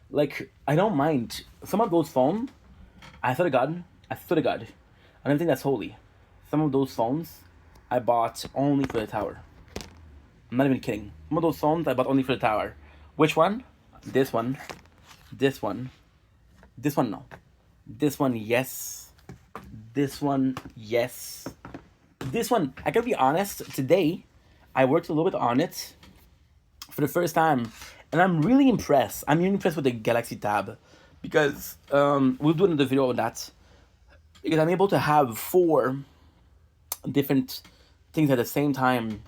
Like, I don't mind. Some of those phones, I swear to God, I don't think that's holy. Some of those phones, I bought only for the tower. I'm not even kidding. Some of those phones, I bought only for the tower. Which one? This one. This one. This one, no. This one, yes. This one, yes. This one, I gotta be honest, today, I worked a little bit on it for the first time, and I'm really impressed. I'm really impressed with the Galaxy Tab, because we'll do another video on that, because I'm able to have 4 different things at the same time.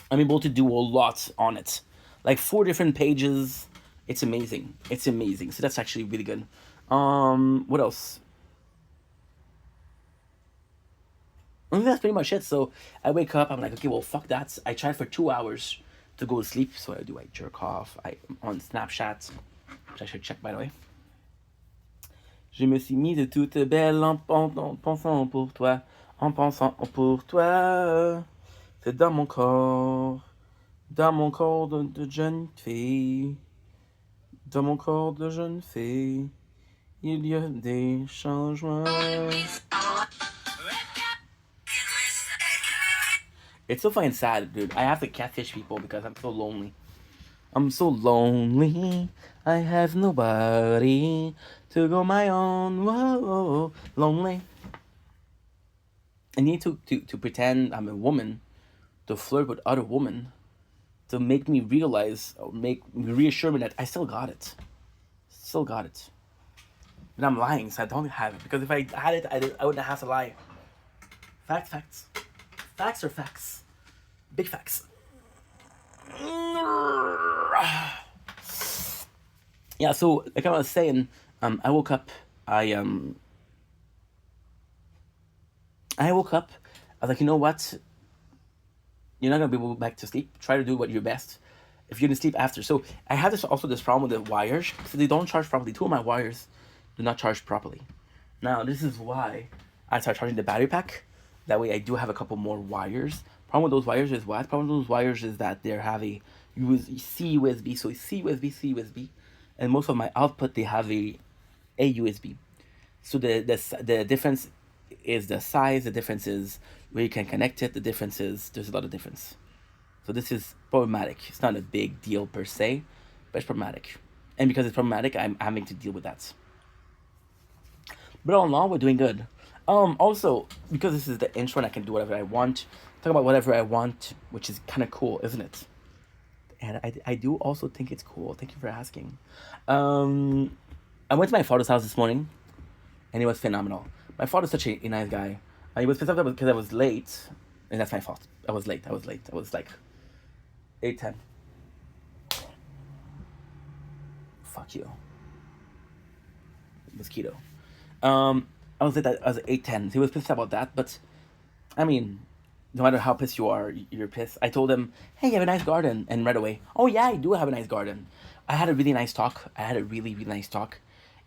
I'm able to do a lot on it, like 4 different pages. It's amazing. It's amazing. So that's actually really good. What else? I think that's pretty much it. So I wake up, I'm like, okay, well, fuck that. I try for 2 hours to go to sleep. So I jerk off. I'm on Snapchat, which I should check, by the way. Je me suis mise toute belle en pensant pour toi, en pensant pour toi. C'est dans mon corps de jeune fille, dans mon corps de jeune fille, il y a des changements. It's so fucking sad, dude. I have to catfish people because I'm so lonely. I'm so lonely. I have nobody to go my own. Whoa, lonely. I need to pretend I'm a woman, to flirt with other women, to make me realize, or reassure me that I still got it. Still got it. But I'm lying, so I don't have it. Because if I had it, I wouldn't have to lie. Facts. Facts are facts. Big facts. Yeah, so like I was saying, I woke up. I woke up. I was like, you know what? You're not gonna be able to go back to sleep. Try to do what you're best. If you're gonna sleep after. So I had this problem with the wires, because they don't charge properly. 2 of my wires do not charge properly. Now this is why I started charging the battery pack. That way I do have a couple more wires. Problem with those wires is what? Problem with those wires is that they have a C USB. So C USB. And most of my output, they have a USB. So the difference is the size. The difference is where you can connect it. The difference is there's a lot of difference. So this is problematic. It's not a big deal per se, but it's problematic. And because it's problematic, I'm having to deal with that. But all in all, we're doing good. Also, because this is the intro and I can do whatever I want, talk about whatever I want, which is kind of cool, isn't it? And I do also think it's cool. Thank you for asking. I went to my father's house this morning, and it was phenomenal. My father's such a nice guy. He was pissed off because I was late, and that's my fault. I was late. I was like 8:10. Fuck you. Mosquito. I was late. I was 8:10. He was pissed about that, but I mean, no matter how pissed you are, you're pissed. I told him, hey, you have a nice garden. And right away, oh yeah, I do have a nice garden. I had a really nice talk. I had a really, really nice talk.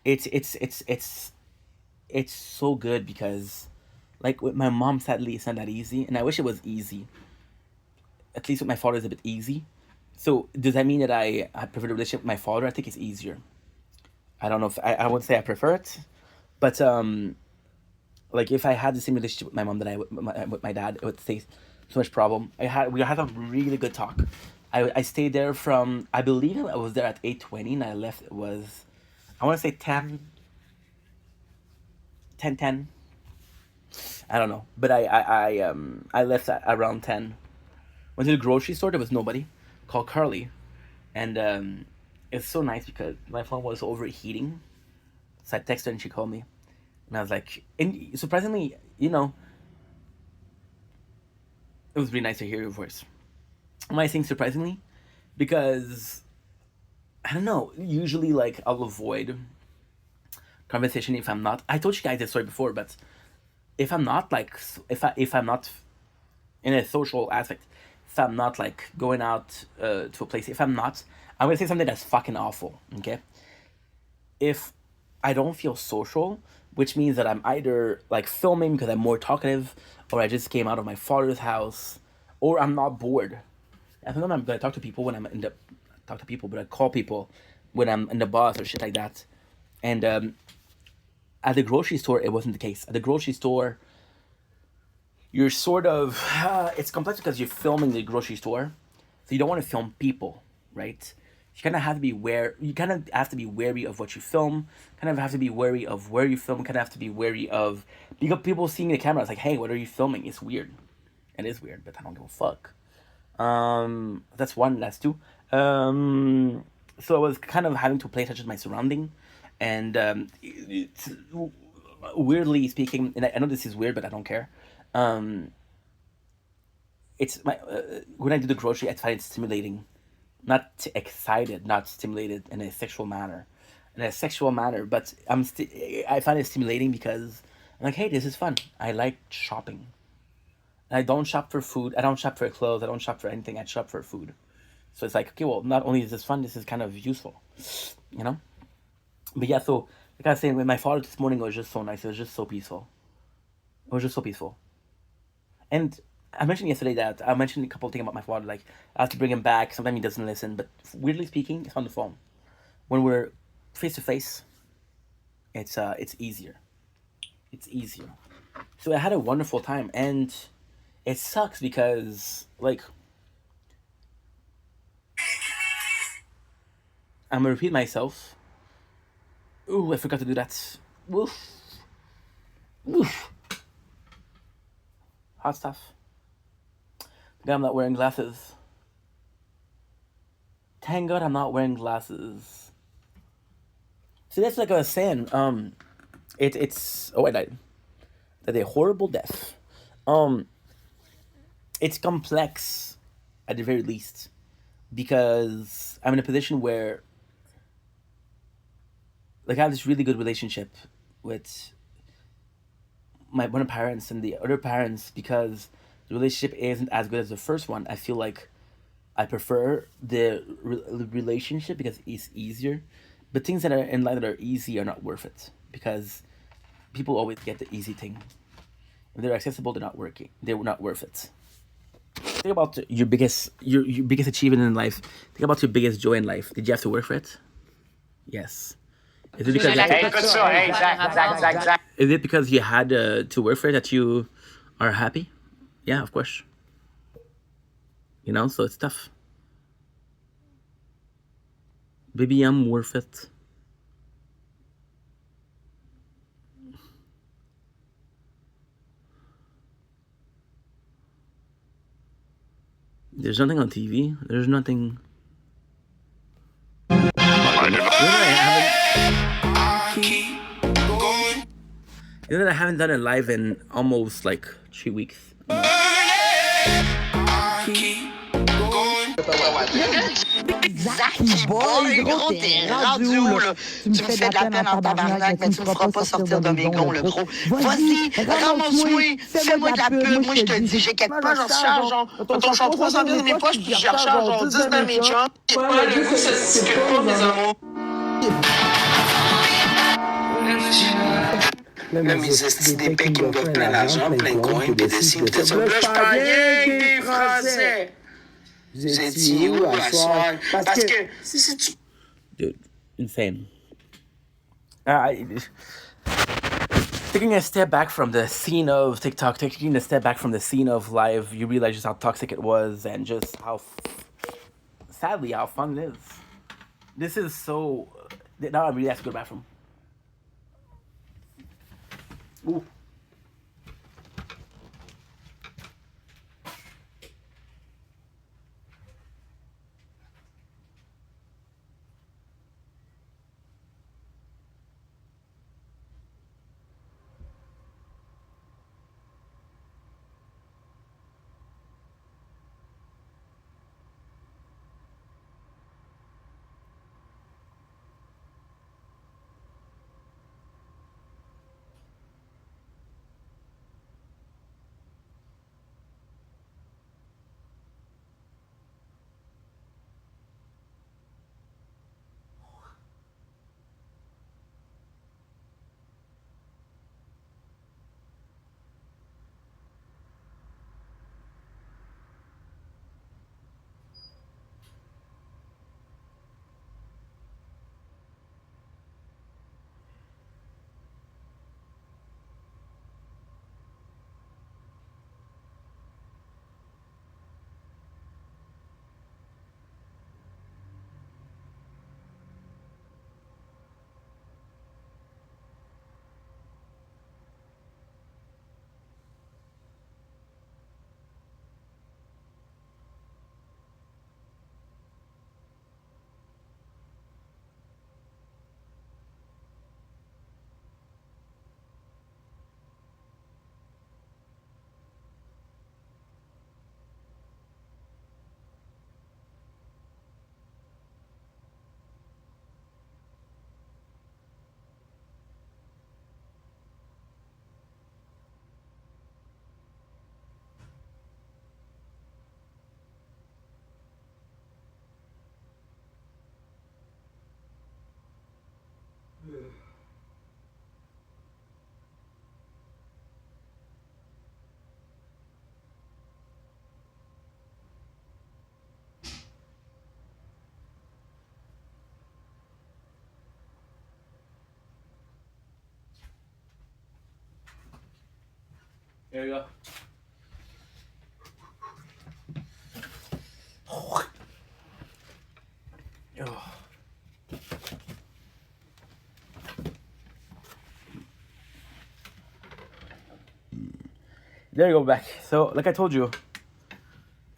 It's so good because, like, with my mom, sadly, it's not that easy. And I wish it was easy. At least with my father, it's a bit easy. So does that mean that I prefer the relationship with my father? I think it's easier. I don't know if I wouldn't say I prefer it, but like if I had the same relationship with my mom that I with my dad, it would say so much problem. We had a really good talk. I stayed there from, I believe I was there at 8:20 and I left, it was, I want to say 10. I don't know, but I left at around 10. Went to the grocery store. There was nobody. Called Carly, and it's so nice because my phone was overheating. So I texted her and she called me, and I was like, and surprisingly, it was really nice to hear your voice. Why am I saying surprisingly? Because I don't know. Usually, like, I'll avoid conversation if I'm not. I told you guys this story before, but if I'm not like, if I'm not in a social aspect, if I'm not like going out to a place, if I'm not, I'm gonna say something that's fucking awful. Okay, if I don't feel social, which means that I'm either like filming because I'm more talkative, or I just came out of my father's house, or I'm not bored. I think I'm gonna talk to people when I'm in the talk to people, but I call people when I'm in the bus or shit like that. And at the grocery store, it wasn't the case. At the grocery store, you're sort of it's complex because you're filming the grocery store, so you don't want to film people, right? You kind of have to be wary of what you film. Kind of have to be wary of where you film. Kind of have to be wary of, because people seeing the camera. It's like, hey, what are you filming? It's weird. It is weird, but I don't give a fuck. That's one. That's two. So I was kind of having to pay attention to my surrounding, and it's, weirdly speaking, and I know this is weird, but I don't care. It's my when I do the grocery, I find it stimulating, not excited, not stimulated in a sexual manner, but I find it stimulating because I'm like, hey, this is fun. I like shopping. I don't shop for food. I don't shop for clothes. I don't shop for anything. I shop for food. So it's like, okay, well, not only is this fun, this is kind of useful, you know? But yeah, so like I was saying, with my father this morning, it was just so nice. It was just so peaceful. It was just so peaceful. And I mentioned yesterday that I mentioned a couple of things about my father. Like, I have to bring him back. Sometimes he doesn't listen. But weirdly speaking, it's on the phone. When we're face to face, it's easier. It's easier. So I had a wonderful time, and it sucks because, like, I'm gonna repeat myself. Ooh, I forgot to do that. Woof. Woof. Hot stuff. God, I'm not wearing glasses. Thank God I'm not wearing glasses. So that's like I was saying. It's I died. That's a horrible death. It's complex, at the very least, because I'm in a position where, like, I have this really good relationship with my one of parents and the other parents, because the relationship isn't as good as the first one. I feel like I prefer the relationship because it's easier, but things that are in life that are easy are not worth it, because people always get the easy thing. If they're accessible, they're not worth it. Think about your biggest achievement in life. Think about your biggest joy in life. Did you have to work for it? Yes. Is it because is it because you had to work for it that you are happy? Yeah, of course. So it's tough. Baby, I'm worth it. There's nothing on TV. There's nothing. I haven't done it live in almost like 3 weeks. Zach boy, gros, t'es rendu où, là? Tu me fais de la peine en tabarnak, mais tu me feras pas sortir de mes gonds, le gros. Vas-y, ramasse-moi, fais-moi de la pub. Moi, je te dis, j'ai quelque part, j'en recharge, genre, mettons, je 300 000 de mes poches, puis je recharge, genre, 10 de mes chums. Ouais, le goût, ça se discute pas, mes amours. Là, mes estis d'épais qui me donnent plein d'argent, plein de coins, pis de ci, pis de ça. Là, je parle rien que des Français. Vous étiez où à soir? Parce que si tu... Dude, insane. Taking a step back from the scene of TikTok, taking a step back from the scene of live, you realize just how toxic it was and just how, sadly, how fun it is. This is so... Now I really have to go to the bathroom. Ooh. There you go. Oh. There you go, back. So, like I told you,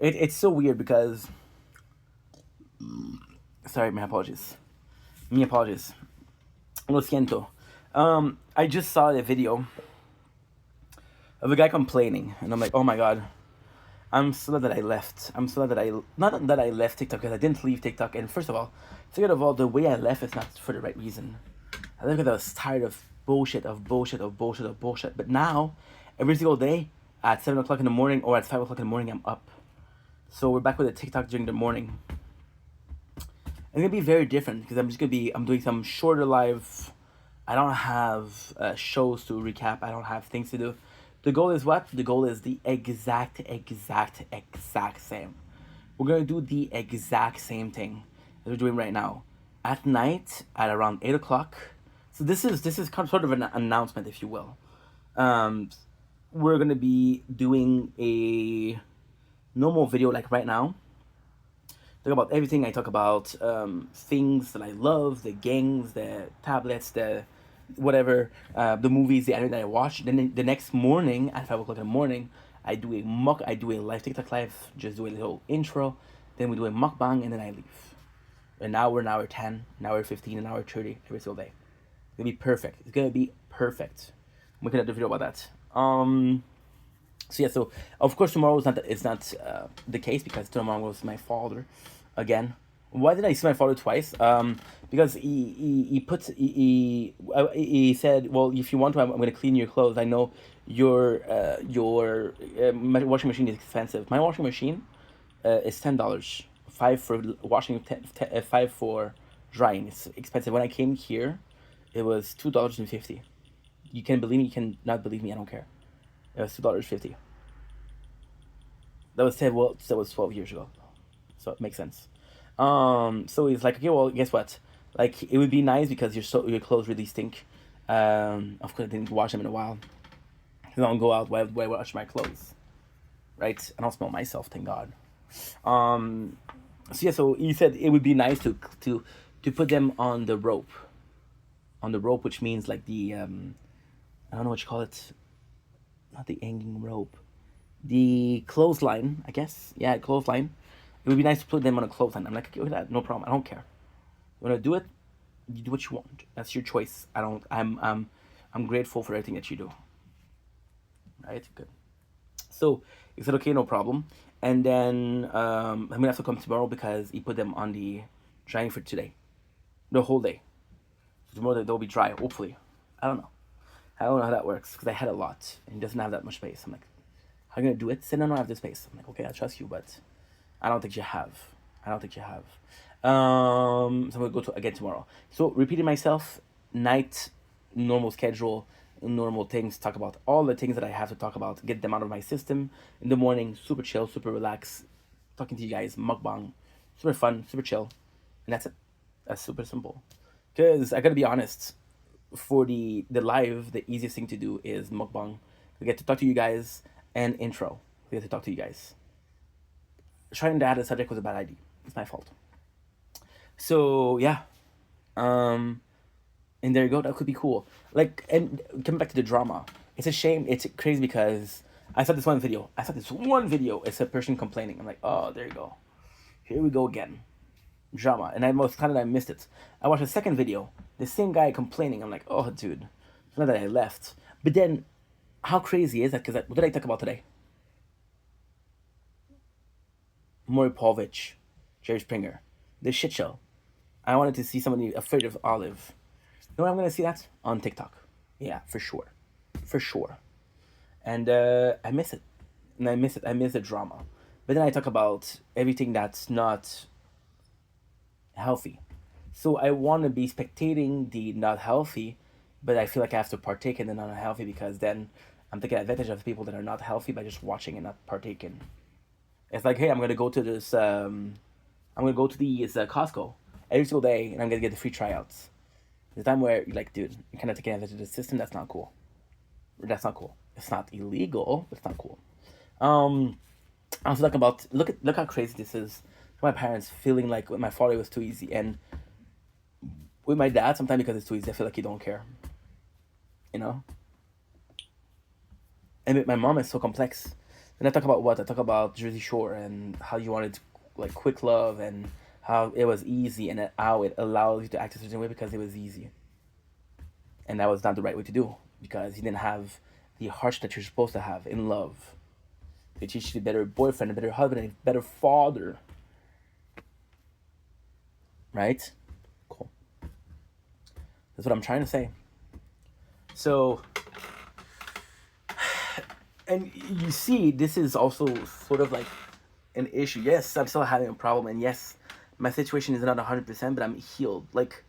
it's so weird because... Sorry, my apologies. Mi apologies. Lo siento. I just saw a video of a guy complaining, and I'm like, oh my god, I'm so glad that I left. I'm so glad that not that I left TikTok, because I didn't leave TikTok. And first of all, second of all, the way I left is not for the right reason. I left because I was tired of bullshit. But now, every single day, at 7 o'clock in the morning or at 5 o'clock in the morning, I'm up. So we're back with the TikTok during the morning. It's gonna be very different because I'm doing some shorter live. I don't have shows to recap. I don't have things to do. The goal is what? The goal is the exact same. We're gonna do the exact same thing that we're doing right now. At night, at around 8 o'clock. So this is kind of sort of an announcement, if you will. We're gonna be doing a normal video like right now. Talk about everything. I talk about things that I love, the gangs, the tablets, the whatever, the movies, the anime that I watch. Then the next morning at 5 o'clock in the morning, I do a live TikTok live, just do a little intro. Then we do a mukbang, and then I leave. An hour 10, an hour 15, an hour 30 every single day. It's gonna be perfect. It's gonna be perfect. I'm gonna do a video about that. So yeah, so of course tomorrow is not the case because tomorrow is my father again. Why did I see my father twice? Because he said, well, if you want to, I'm going to clean your clothes. I know your washing machine is expensive. My washing machine is $10, five for washing, five for drying. It's expensive. When I came here, it was $2.50. You can believe me, you can not believe me. I don't care. It was $2.50. That was 10. Well, that was 12 years ago, so it makes sense. So he's like, okay, well, guess what? Like, it would be nice because your clothes really stink. Of course, I didn't wash them in a while. I don't go out while I wash my clothes, right? I don't smell myself, thank God. So yeah, so he said it would be nice to put them on the rope, which means like the I don't know what you call it, not the hanging rope, the clothesline, I guess. Yeah, clothesline. It would be nice to put them on a clothesline. I'm like, okay, no problem. I don't care. You wanna do it? You do what you want. That's your choice. I don't. I'm grateful for everything that you do. Right? Good. So he said, okay, no problem. And then I'm gonna have to come tomorrow because he put them on the drying for today, the whole day. So tomorrow they'll be dry, hopefully. I don't know. I don't know how that works because I had a lot and he doesn't have that much space. I'm like, how are you gonna do it? He said, no, I have the space. I'm like, okay, I trust you, but I don't think you have. So I'm gonna go to again tomorrow. So repeating myself, night, normal schedule, normal things, talk about all the things that I have to talk about, get them out of my system. In the morning, super chill, super relaxed, talking to you guys, mukbang, super fun, super chill. And that's it. That's super simple. Because I gotta be honest, for the live, the easiest thing to do is mukbang. We get to talk to you guys and intro. We get to talk to you guys. Trying to add a subject was a bad idea. It's my fault. So yeah, and there you go. That could be cool. Like, and coming back to the drama, it's a shame. It's crazy because I saw this one video. It's a person complaining. I'm like, oh, there you go. Here we go again. Drama. And I missed it. I watched a second video. The same guy complaining. I'm like, oh, dude. It's not that I left. But then, how crazy is that? Because what did I talk about today? Maury Povich, Jerry Springer, the shit show. I wanted to see somebody afraid of Olive. You know what I'm gonna see that on TikTok? Yeah, for sure. And I miss it, I miss the drama. But then I talk about everything that's not healthy. So I want to be spectating the not healthy, but I feel like I have to partake in the not healthy because then I'm taking advantage of people that are not healthy by just watching and not partaking. It's like, hey, I'm gonna go to this. I'm gonna go to these Costco every single day, and I'm gonna get the free tryouts. The time where you're like, dude, you're kind of taking advantage of the system. That's not cool. It's not illegal, but it's not cool. I was talking about look how crazy this is. My parents feeling like with my father it was too easy, and with my dad sometimes because it's too easy, I feel like he don't care. You know. And with my mom it's so complex. And I talk about what? I talk about Jersey Shore and how you wanted like quick love and how it was easy and how it allows you to act a certain way because it was easy. And that was not the right way to do because you didn't have the heart that you're supposed to have in love. They teach you a better boyfriend, a better husband, and a better father. Right? Cool. That's what I'm trying to say. So... And you see, this is also sort of like an issue. Yes, I'm still having a problem. And yes, my situation is not 100%, but I'm healed. Like,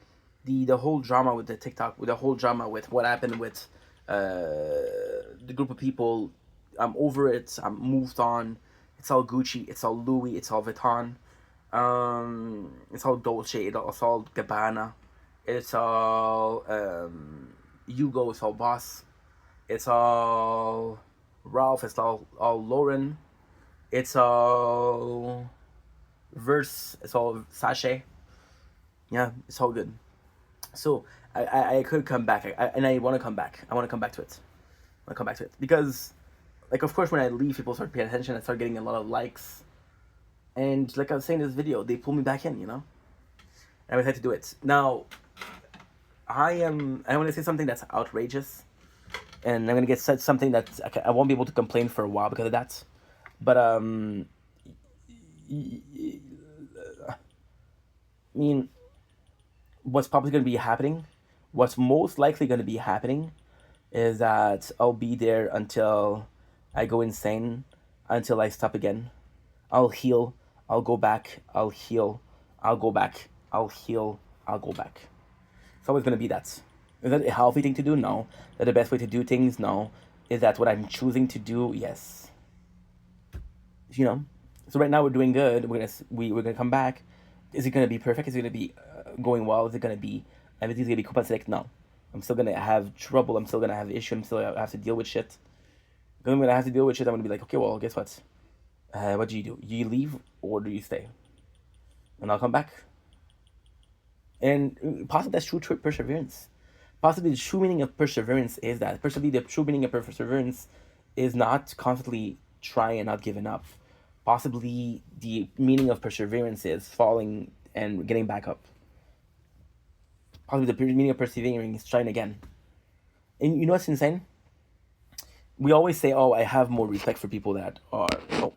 the whole drama with the TikTok, with the whole drama with what happened with the group of people, I'm over it. I'm moved on. It's all Gucci. It's all Louis. It's all Vuitton. It's all Dolce. It's all Gabbana. It's all Hugo. It's all Boss. It's all... Ralph, it's all Lauren, it's all Verse, it's all Sachet. Yeah, it's all good. So I could come back, and I want to come back. I want to come back to it. Because, like, of course, when I leave, people start paying attention. I start getting a lot of likes, and like I was saying in this video, they pull me back in. You know, and I had to do it. Now, I want to say something that's outrageous. And I'm gonna get said something that I won't be able to complain for a while because of that. But I mean, what's probably going to be happening, what's most likely going to be happening, is that I'll be there until I go insane, until I stop again. I'll heal, I'll go back, I'll heal, I'll go back, I'll heal, I'll go back. It's always going to be that. Is that a healthy thing to do? No. Is that the best way to do things? No. Is that what I'm choosing to do? Yes. You know? So right now we're doing good. We're gonna come back. Is it gonna be perfect? Is it gonna be going well? Is it gonna be everything's gonna be compensated? No. I'm still gonna have trouble. I'm still gonna have issues. I'm still gonna have to deal with shit. Because I'm gonna have to deal with shit. I'm gonna be like, okay, well, guess what? What do? You leave or do you stay? And I'll come back. And possibly that's true perseverance. Possibly the true meaning of perseverance is that. Possibly the true meaning of perseverance is not constantly trying and not giving up. Possibly the meaning of perseverance is falling and getting back up. Possibly the meaning of persevering is trying again. And you know what's insane? We always say, oh, I have more respect for people that are... Oh,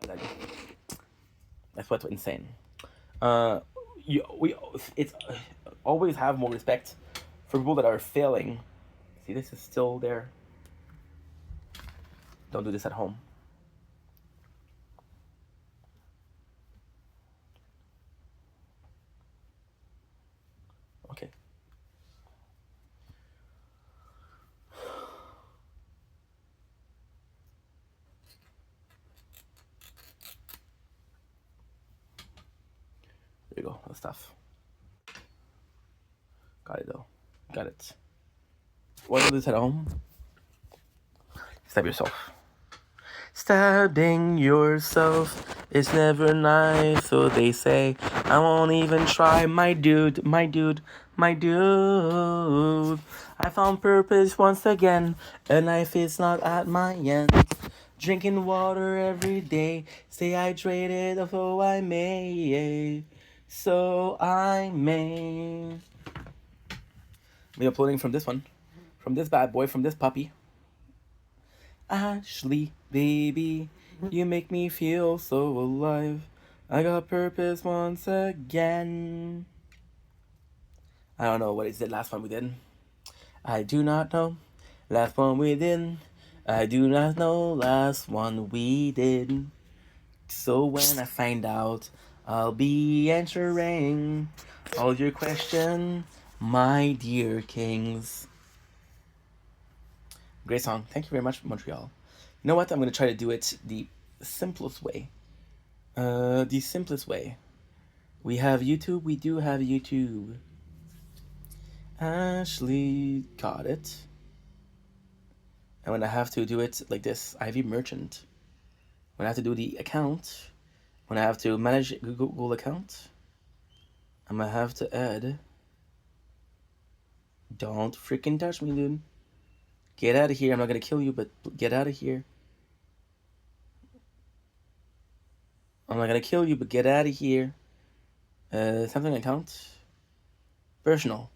that's what's insane. It's always have more respect for people that are failing. See, this is still there. Don't do this at home. Okay. There you go. That's stuff. Got it though. Got it. Why do this at home? Stab yourself. Stabbing yourself is never nice, so they say. I won't even try, my dude, my dude, my dude. I found purpose once again, and life is not at my end. Drinking water every day, stay hydrated, so I may. So I may. Be uploading from this one, from this bad boy, from this puppy. Ashley, baby, you make me feel so alive. I got purpose once again. I don't know what is the last one we did. I do not know. Last one we did. I do not know last one we did. So when I find out, I'll be answering all your questions, my dear kings. Great song. Thank you very much, Montreal. You know what? I'm going to try to do it the simplest way. The simplest way. We have YouTube. We do have YouTube. Ashley got it. I'm going to have to do it like this. Ivy Merchant. I'm going to have to do the account. I'm going to have to manage Google account. I'm going to have to add. Don't freaking touch me, dude. Get out of here. I'm not going to kill you, but get out of here. I'm not going to kill you, but get out of here. Something account. Personal.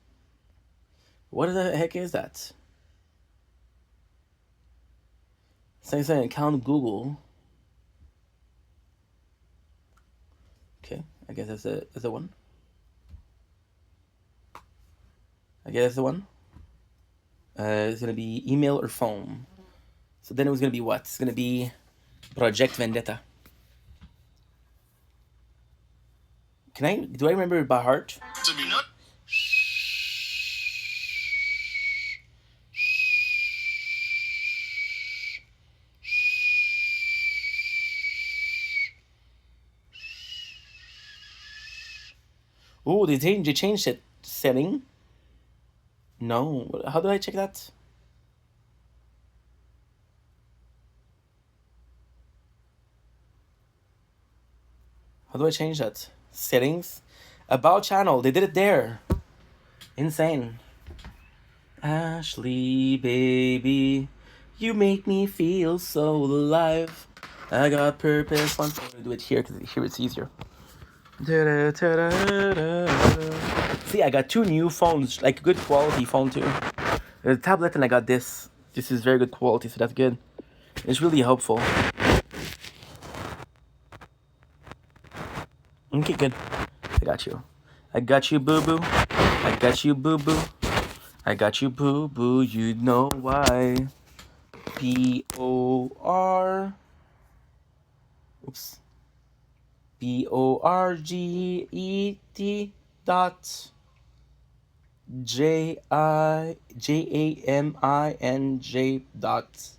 What the heck is that? Something account Google. Okay, I guess that's the one. I guess that's the one. It's going to be email or phone. So then it was going to be what? It's going to be Project Vendetta. Do I remember it by heart? Oh, they changed it. Setting? No. How do I check that? How do I change that? Settings? About channel. They did it there. Insane. Ashley, baby, you make me feel so alive. I got purpose. I'm going to do it here because here it's easier. See, I got two new phones, like good quality phone too. The tablet and I got this. This is very good quality, so that's good. It's really helpful. Okay, good. I got you. I got you, boo boo. I got you, boo boo. I got you, boo boo. You know why? P-O-R. Oops. P-O-R-G-E-T dot J-A-M-I-N-J dot.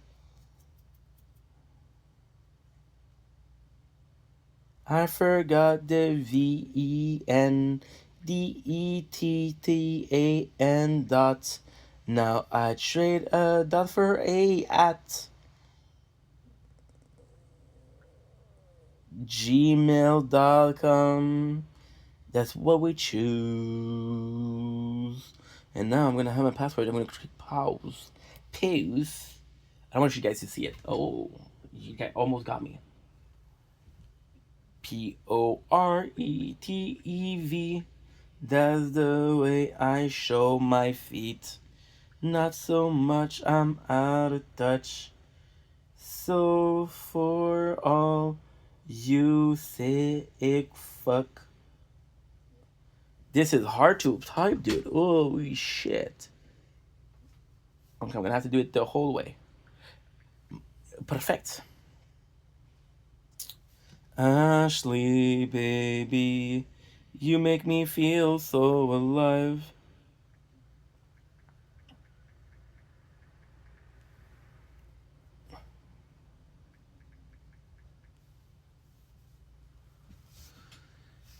I forgot the V-E-N-D-E-T-T-A-N dot. Now I trade a dot for a at gmail.com. That's what we choose. And now I'm gonna have my password. I'm gonna click pause. Pause. I don't want you guys to see it. Oh, you guys almost got me. P-O-R-E-T-E-V. That's the way I show my feet. Not so much I'm out of touch. So for all you sick fuck. This is hard to type, dude. Holy shit. Okay, I'm gonna have to do it the whole way. Perfect. Ashley, baby, you make me feel so alive.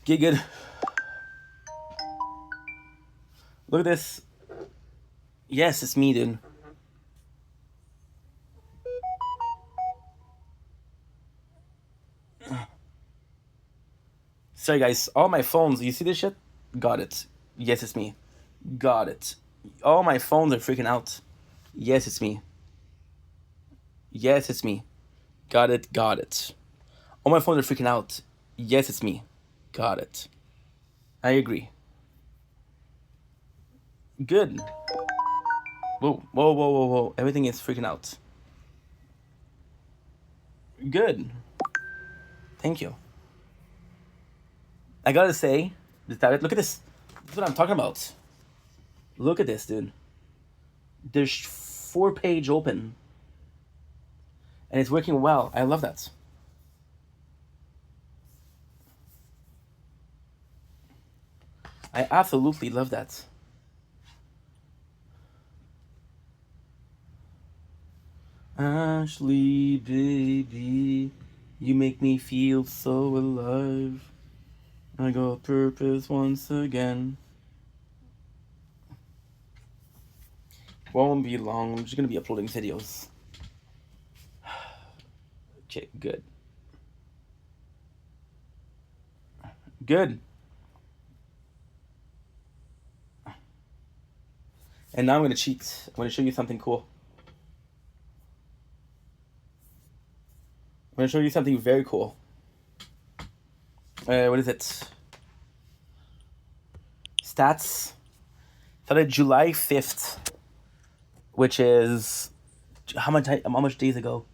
Get good. Look at this. Yes, it's me, dude. Sorry, guys. All my phones. You see this shit? Got it. Yes, it's me. Got it. All my phones are freaking out. Yes, it's me. Yes, it's me. Got it. Got it. All my phones are freaking out. Yes, it's me. Got it. I agree. Good. Whoa, whoa, whoa, whoa, whoa. Everything is freaking out. Good. Thank you. I gotta say, look at this. This is what I'm talking about. Look at this, dude. There's 4-page open. And it's working well. I love that. I absolutely love that. Ashley, baby, you make me feel so alive. I got purpose once again. Won't be long. I'm just gonna be uploading videos. Okay, good. Good. And now I'm gonna cheat. I'm gonna show you something cool. I'm gonna show you something very cool. What is it? Stats. Started July 5th, which is how much days ago?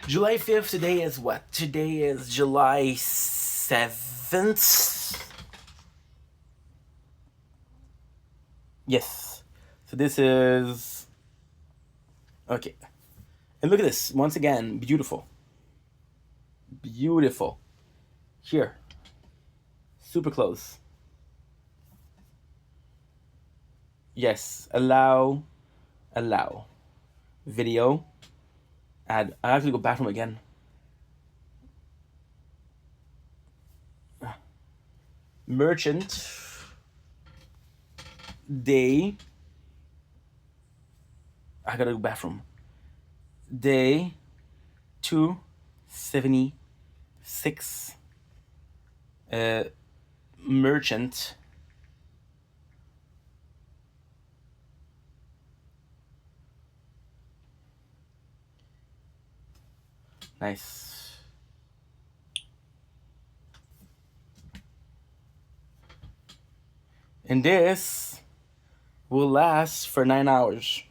July 5th. Today is what? Today is July 7th. Yes. So this is okay. And look at this. Once again, beautiful. Beautiful. Here. Super close. Yes. Allow. Video. Add. I have to go back from again. Merchant. Day. I gotta go bathroom. Day 276. Merchant. Nice. And this will last for 9 hours.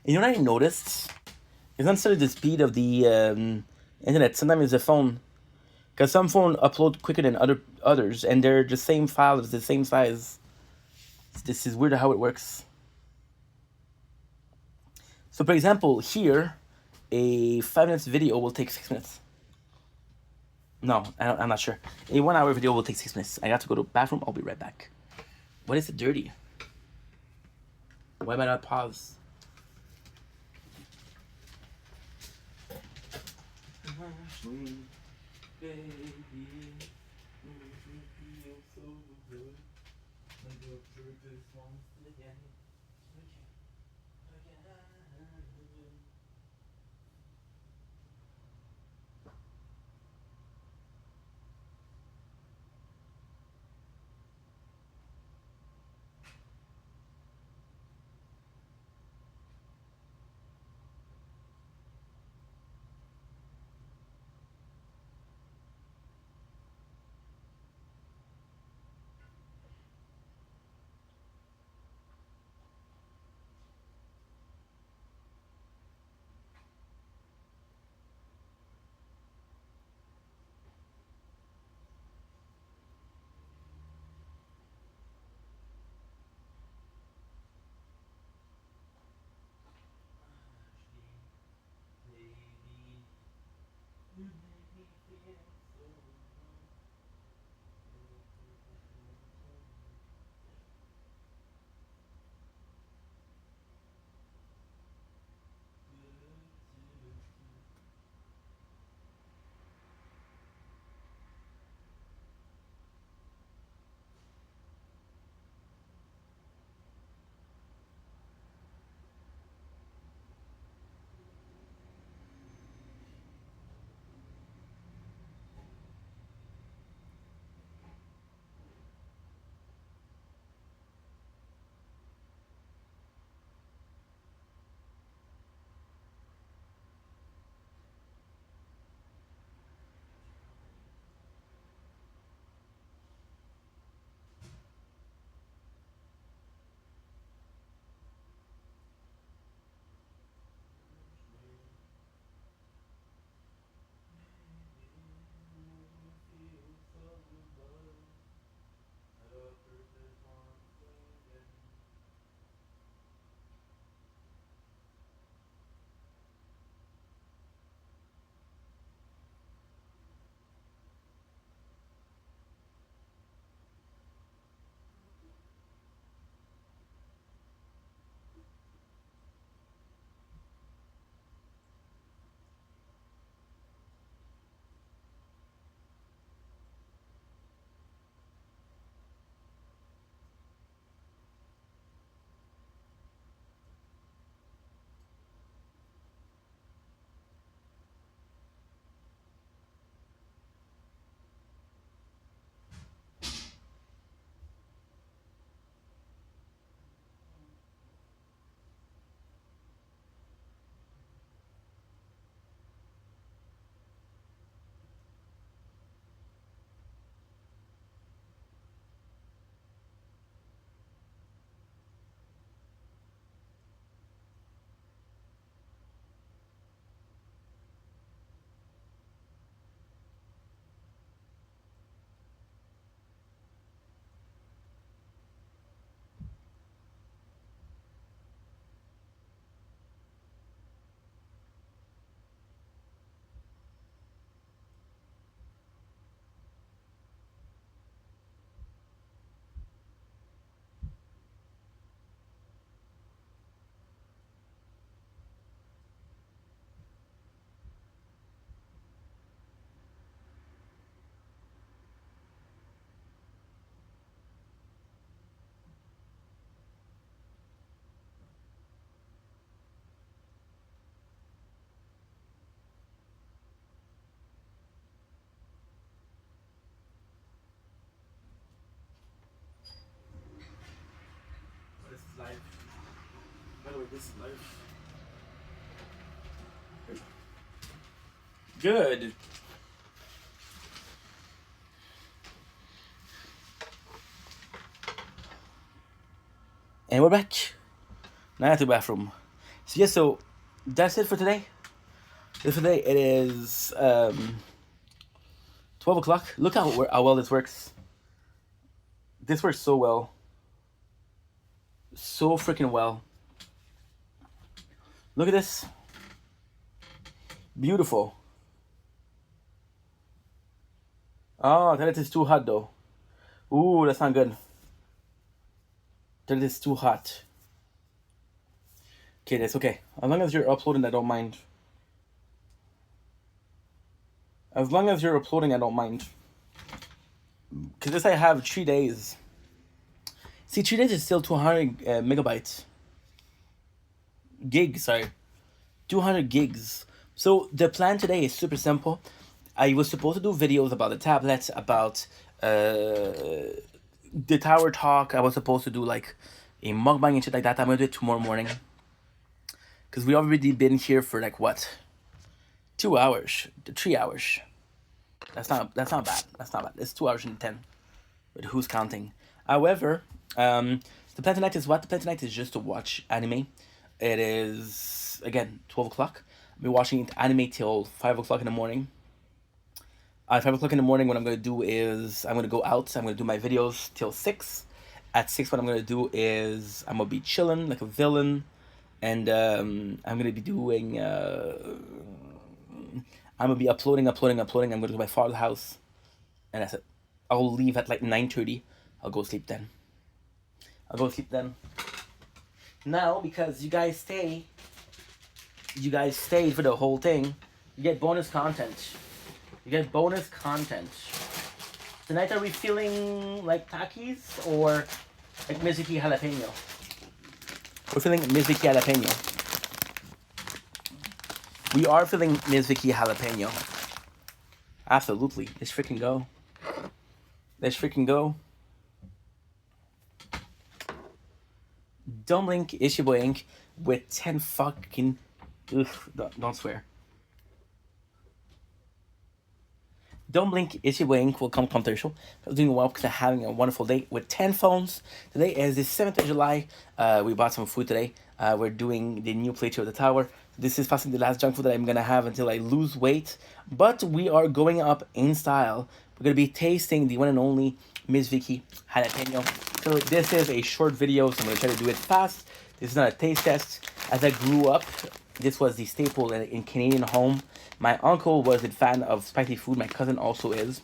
And you know what I noticed? It's not necessarily the speed of the internet. Sometimes the phone. Because some phone upload quicker than others, and they're the same file, it's the same size. This is weird how it works. So for example, here, a 5 minutes video will take 6 minutes. No, I'm not sure. A 1 hour video will take 6 minutes. I got to go to the bathroom. I'll be right back. What is it dirty? Why am I not pause? This is live. By the way, this is live. Good. And we're back. Now at the bathroom. So yeah, so that's it for today. Today it is 12 o'clock. Look how well this works. This works so well. So freaking well. Look at this. Beautiful. Oh, that is too hot though. Ooh, that's not good. That is too hot. Okay, that's okay. As long as you're uploading, I don't mind. As long as you're uploading, I don't mind. Because this I have 3 days. See, 3 days is still 200 megabytes. Gigs, sorry. 200 gigs. So the plan today is super simple. I was supposed to do videos about the tablets, about the tower talk. I was supposed to do like a mukbang and shit like that. I'm gonna do it tomorrow morning. Because we already been here for like what? 2 hours, 3 hours. That's not bad. That's not bad. It's 2 hours and 10. But who's counting? However, the plan tonight is what? The plan tonight is just to watch anime. It is again 12 o'clock. I'll be watching anime till 5 o'clock in the morning. At 5 o'clock in the morning, what I'm gonna do is I'm gonna go out. I'm gonna do my videos till 6. At 6, what I'm gonna do is I'm gonna be chilling like a villain, and I'm gonna be doing. I'm gonna be uploading. I'm gonna go to my father's house, and that's it. I'll leave at like 9:30. I'll go sleep then. Now, because you guys stayed for the whole thing, you get bonus content. Tonight, are we feeling like Takis or like Mizuki Jalapeno? We're feeling Mizuki Jalapeno. We are feeling Mizuki Jalapeno. Absolutely. Let's freaking go. Don't blink, it's your boy Ink with 10 fucking... Ugh, don't swear. Don't blink, it's your boy Ink. Welcome to the show. I was doing well because I'm having a wonderful day with 10 phones. Today is the 7th of July. We bought some food today. We're doing the new playthrough of the tower. This is possibly the last junk food that I'm going to have until I lose weight. But we are going up in style. We're going to be tasting the one and only Miss Vicky Jalapeno. So this is a short video, so I'm going to try to do it fast. This is not a taste test. As I grew up, this was the staple in Canadian home. My uncle was a fan of spicy food. My cousin also is.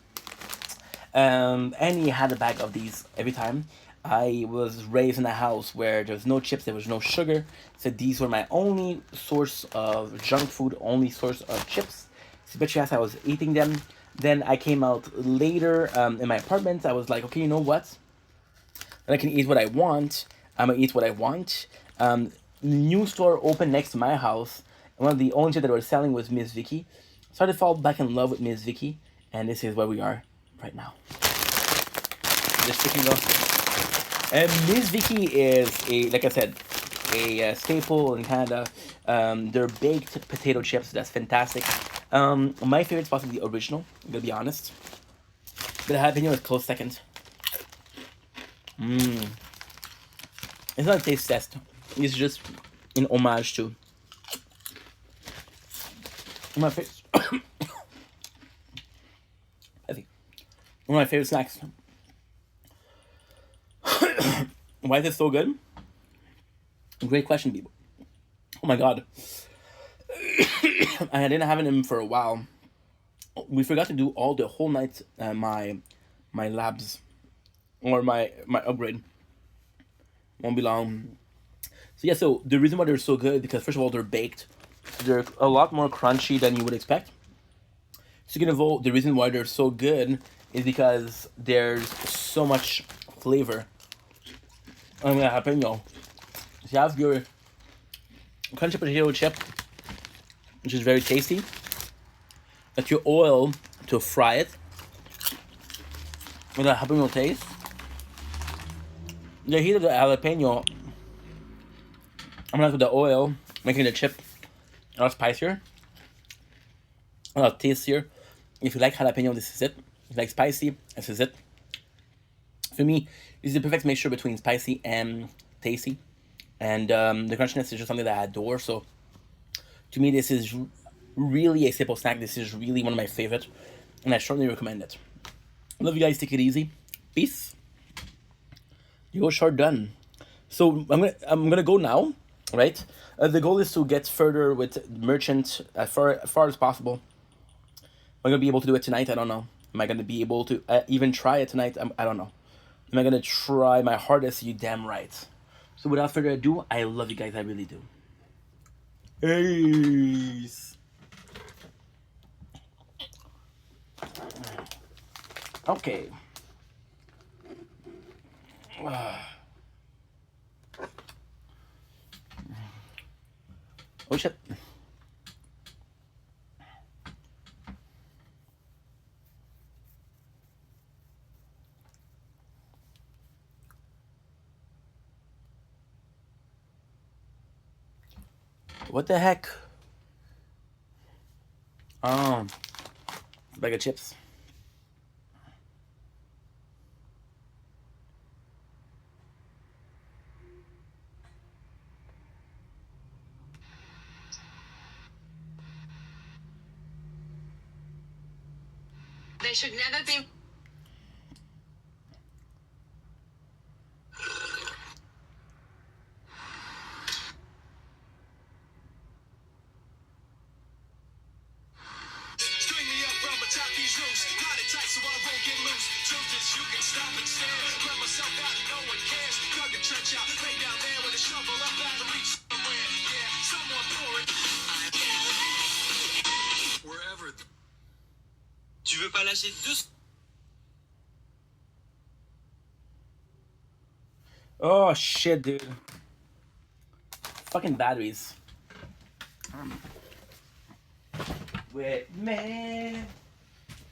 And he had a bag of these every time. I was raised in a house where there was no chips, there was no sugar. So these were my only source of junk food, only source of chips. So bet you ass I was eating them. Then I came out later in my apartment. I was like, okay, you know what? I can eat what I want. I'm gonna eat what I want. New store opened next to my house. And one of the only shit that they were selling was Miss Vicky. Started to fall back in love with Miss Vicky. And this is where we are right now. Just freaking go. And Miss Vicky is like I said, a staple in Canada. They're baked potato chips. That's fantastic. My favorite is possibly the original. I'm gonna be honest. But the jalapeno is close second. It's not a taste test. It's just an homage to my face. I think one of my favorite snacks. Why is it so good? Great question, people. Oh my god. I didn't have them for a while. We forgot to do all the whole night my labs or my upgrade. Won't be long. So yeah, so the reason why they're so good because first of all they're baked. They're a lot more crunchy than you would expect. Second of all, the reason why they're so good is because there's so much flavor. I'm gonna jalapeno. So you have your crunchy potato chip, which is very tasty. Got your oil to fry it. With a jalapeno taste. The heat of the jalapeno, I'm gonna with the oil, making the chip a lot spicier, a lot tastier. If you like jalapeno, this is it. If you like spicy, this is it. For me, this is the perfect mixture between spicy and tasty. And the crunchiness is just something that I adore. So, to me, this is really a simple snack. This is really one of my favorites. and I strongly recommend it. Love you guys. Take it easy. Peace. You go short done. So I'm gonna go now, right? The goal is to get further with merchant as far as possible. Am I gonna be able to do it tonight? I don't know. Am I gonna be able to even try it tonight? I don't know. Am I gonna try my hardest? You damn right. So without further ado, I love you guys. I really do. Peace. Okay. Oh shit. What the heck? Oh, bag of chips. They should never be. String me up, rubber top these loose. Got it tight so I won't get loose. Truth is, you can stop and stare. Let myself out and no one cares. Dug a trench out, lay down there with a shovel up out of reach somewhere. Yeah, someone pour it. Wherever. Tu veux pas lâcher deux? Oh shit, dude. Fucking batteries. With me,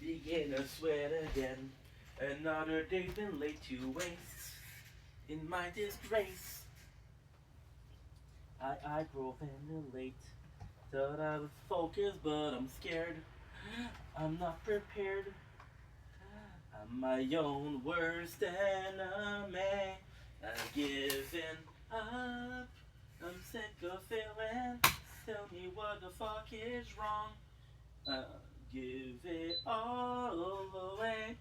begin to sweat again. Another day's been late to waste. In my disgrace, I late. Thought I was focused, but I'm scared. I'm not prepared. I'm my own worst enemy. I've given up. I'm sick of failing. Tell me what the fuck is wrong. Give it all away.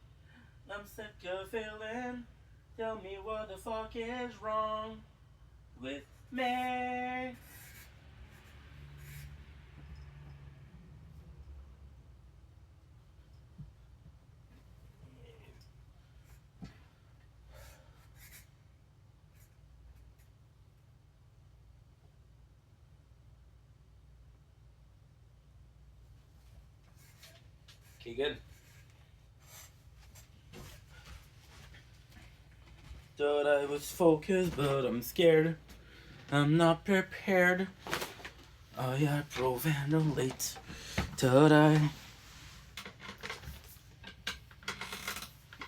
I'm sick of failing. Tell me what the fuck is wrong with me. Okay, good. Thought I was focused, but I'm scared. I'm not prepared. Oh yeah, late. Thought I.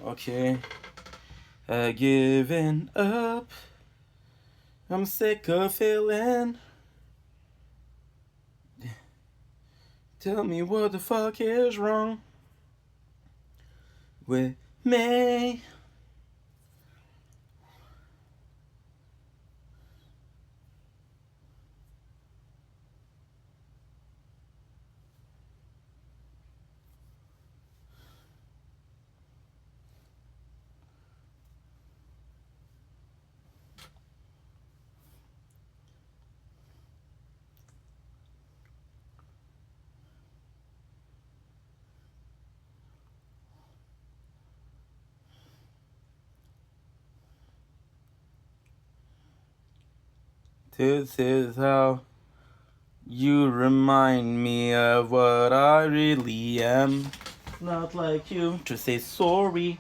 Okay. Giving up. I'm sick of failing. Tell me what the fuck is wrong with me. This is how you remind me of what I really am. Not like you to say sorry.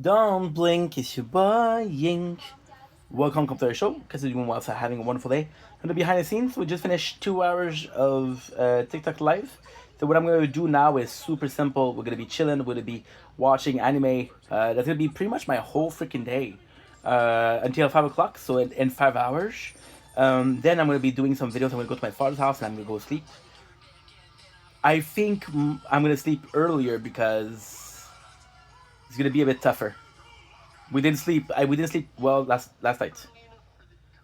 Don't blink, it's your boy Yink. Welcome to the show. Because you're doing well, so having a wonderful day. And the behind the scenes, we just finished 2 hours of TikTok live. So what I'm gonna do now is super simple. We're gonna be chilling. We're gonna be watching anime. That's gonna be pretty much my whole freaking day until 5 o'clock. So in 5 hours. Then I'm gonna be doing some videos. I'm gonna go to my father's house and I'm gonna go sleep. I think I'm gonna sleep earlier because it's gonna be a bit tougher. We didn't sleep. We didn't sleep well last night.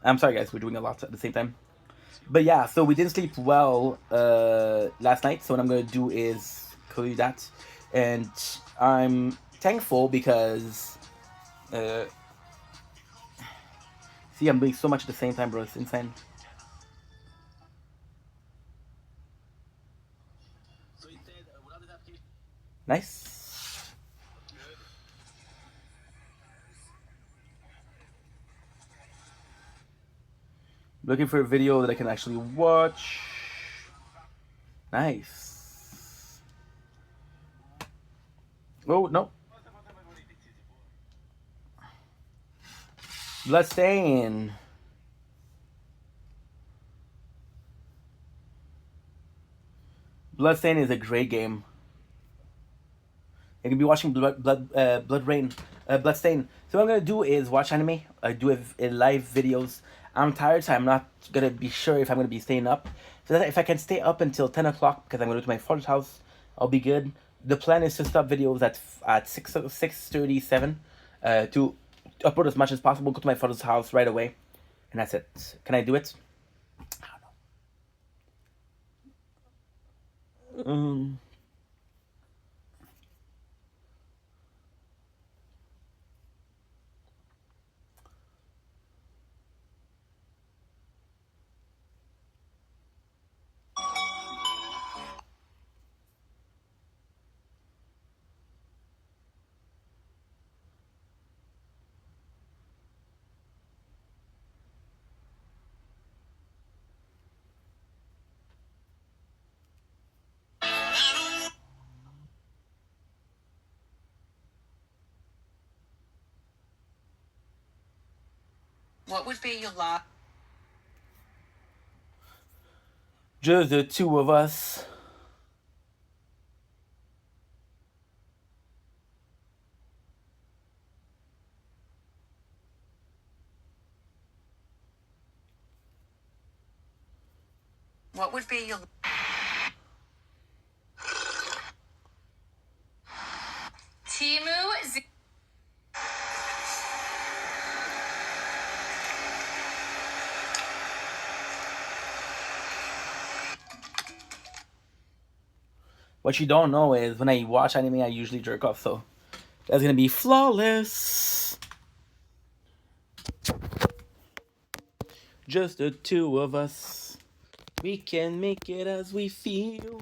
I'm sorry, guys. We're doing a lot at the same time. But yeah, so we didn't sleep well last night. So what I'm gonna do is call you that, and I'm thankful because see, I'm doing so much at the same time, bro. It's insane. Nice. Looking for a video that I can actually watch. Nice. Oh, no. Bloodstain. Bloodstain is a great game. You can be watching Bloodstain. So what I'm gonna do is watch anime. I do it in live videos. I'm tired, so I'm not gonna be sure if I'm gonna be staying up. So that if I can stay up until 10 o'clock because I'm gonna go to my father's house, I'll be good. The plan is to stop videos at 6:37 to upload as much as possible. Go to my father's house right away, and that's it. Can I do it? I don't know. What would be your last? Just the two of us. What would be your? Timu Z. What you don't know is when I watch anime, I usually jerk off, so that's gonna be flawless. Just the two of us. We can make it as we feel.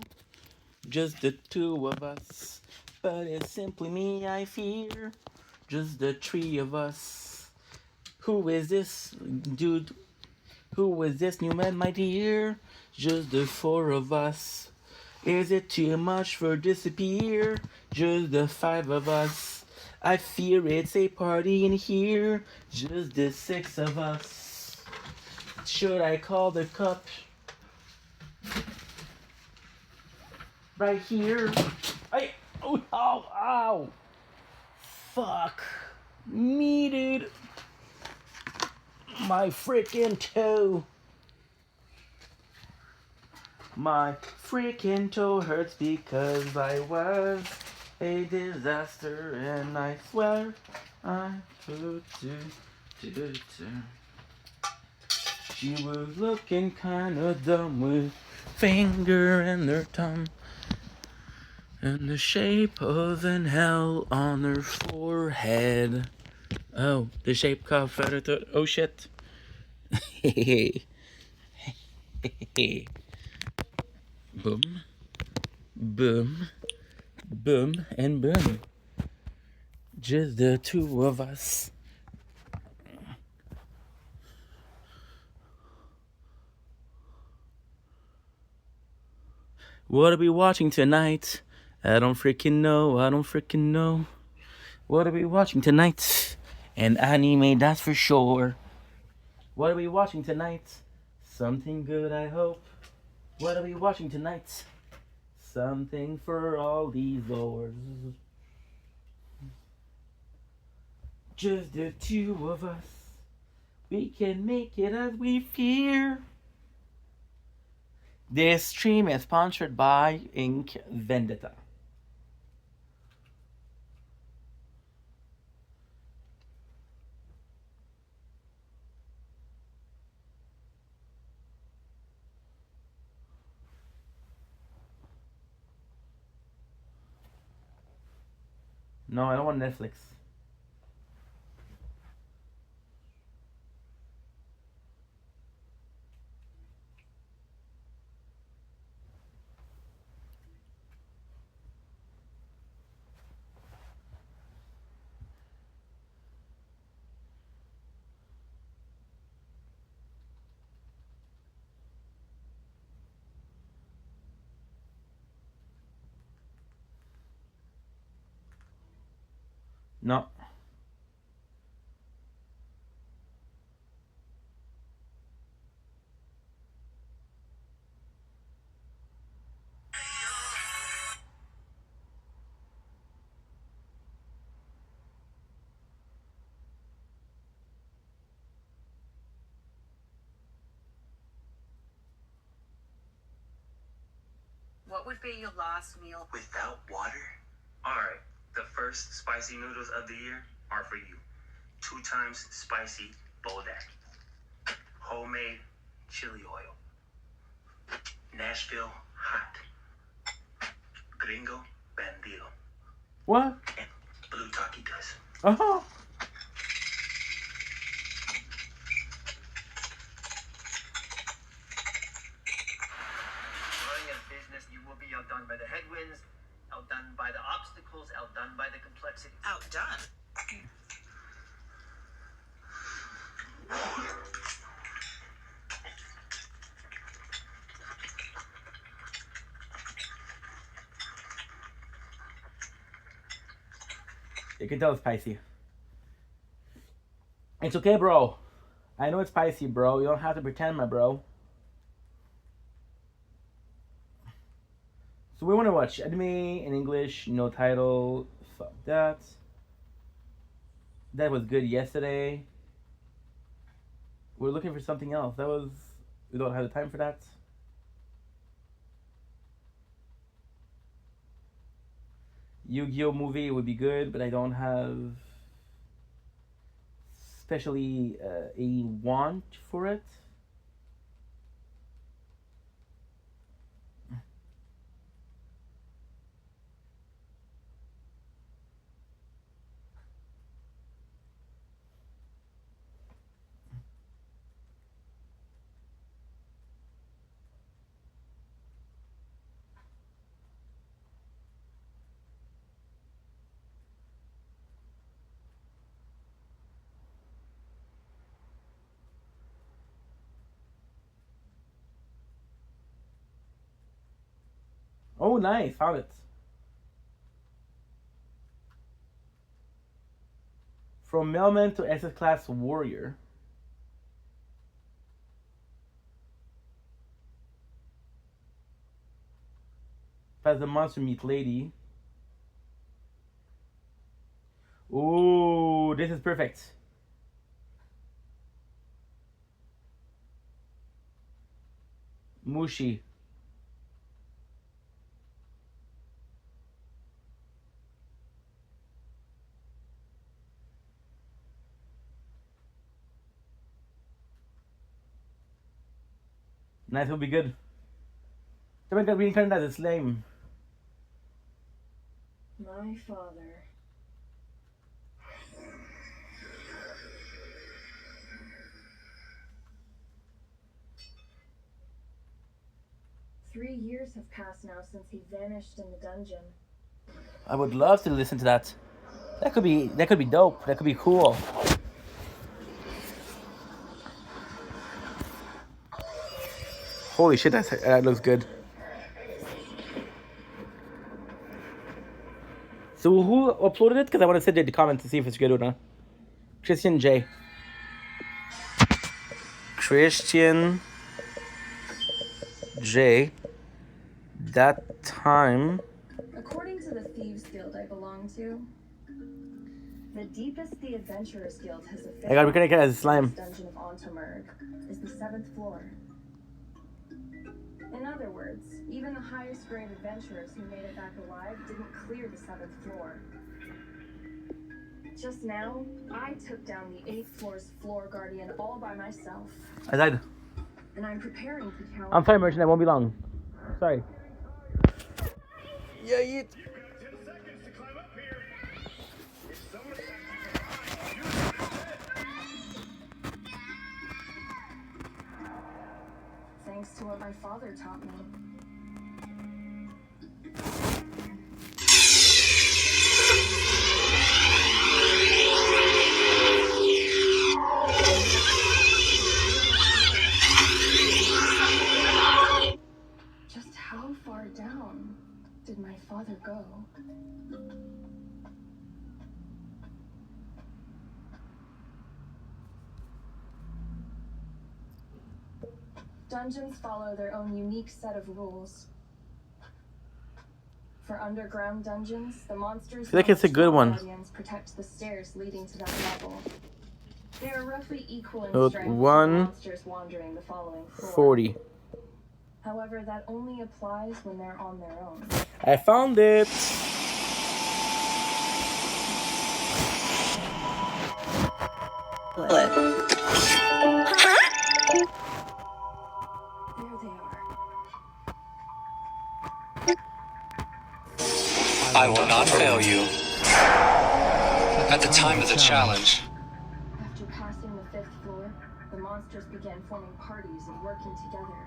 Just the two of us. But it's simply me I fear. Just the three of us. Who is this dude? Who is this new man, my dear? Just the four of us. Is it too much for disappear? Just the five of us. I fear it's a party in here. Just the six of us. Should I call the cup? Right here. Oh, ow, ow. Fuck. Me, dude. My freaking toe. My freaking toe hurts because I was a disaster, and I swear I could do. She was looking kinda dumb with finger and her thumb and the shape of an L on her forehead. Oh, the shape of her. Oh shit. Boom, boom, boom, and boom. Just the two of us. What are we watching tonight? I don't freaking know. What are we watching tonight? An anime, that's for sure. What are we watching tonight? Something good, I hope. What are we watching tonight? something for all these hours. Just the two of us. We can make it as we fear. This stream is sponsored by Ink Vendetta. No, I don't want Netflix. No. What would be your last meal? Without water? Alright, the first spicy noodles of the year are for you. 2 times spicy Bodak. Homemade chili oil. Nashville hot. Gringo bandido. What? And blue taquitos. Oh. Running a business, you will be outdone by the headwinds, outdone by the obstacles, outdone by the complexity. Outdone? You can tell it's spicy. It's okay, bro. I know it's spicy, bro. You don't have to pretend, my bro. So we want to watch anime in English, no title. Fuck that. That was good yesterday. We're looking for something else. That was... We don't have the time for that. Yu-Gi-Oh movie would be good, but I don't have... especially a want for it. Oh, nice. Found it. From Mailman to SS Class Warrior. As the monster meet lady. Ooh, this is perfect. Mushi. Nice, will be good. Someone got reincarnated as a slime. My father. Three years have passed now since he vanished in the dungeon. I would love to listen to that. That could be dope. That could be cool. Holy shit, that looks good. So who uploaded it? Because I want to sit there in the comments to see if it's good or not. Christian J. Christian J. that time. According to the Thieves Guild I belong to, the deepest the Adventurers Guild has officially I gotta reconnect it as a slime. dungeon of Ontamerg is the 7th floor. In other words, even the highest grade adventurers who made it back alive didn't clear the 7th floor. Just now, I took down the 8th floor's floor guardian all by myself. I died. And I'm preparing to challenge. I'm sorry, merchant. I won't be long. Sorry. Yeah, You got 10 seconds to climb up here. If someone attacks you from behind, Thanks to what my father taught me. Just how far down did my father go? Dungeons follow their own unique set of rules. For underground dungeons, the monsters I feel like it's a good one. guardians protect the stairs leading to that level. They are roughly equal in About strength to the 140. monsters wandering the following floor. However, that only applies when they're on their own. I found it. There they are. I will not fail you. At the time of the challenge, After passing the 5th floor, the monsters began forming parties and working together.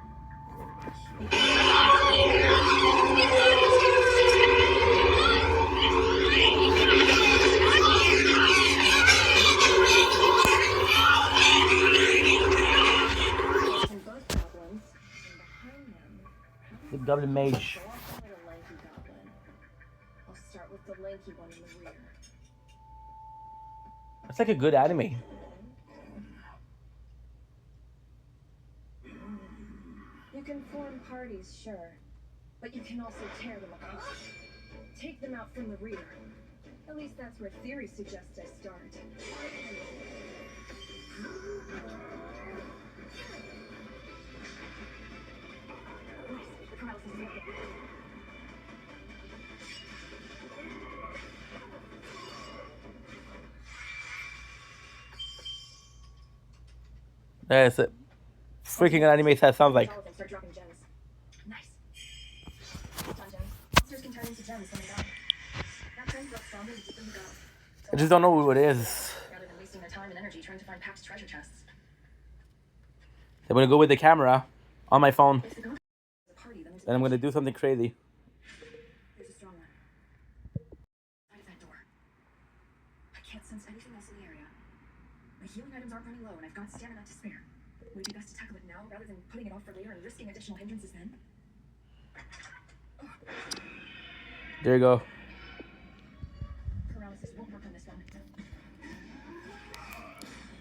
The goblin mage. I'll start with the lanky one in the rear. It's like a good anime. You can form parties, sure, but you can also tear them apart. Take them out from the rear. At least that's where theory suggests I start. That's it. Freaking anime that sounds like. Start dropping gems. Nice. Done, gems. Monsters can turn into gems when they die. That turns up stronger the deeper you go. I just don't know who it is. Rather than wasting their time and energy trying to find packed treasure chests. I'm gonna go with the camera on my phone, If the ghost is a party, then it's and I'm gonna do something crazy. There's a strong one. Out of that door. I can't sense anything else in the area. My healing items aren't running low, and I've got stamina to spare. Would it be best to tackle it now rather than putting it off for later and risking additional hindrances then? There you go. Paralysis won't work on this one.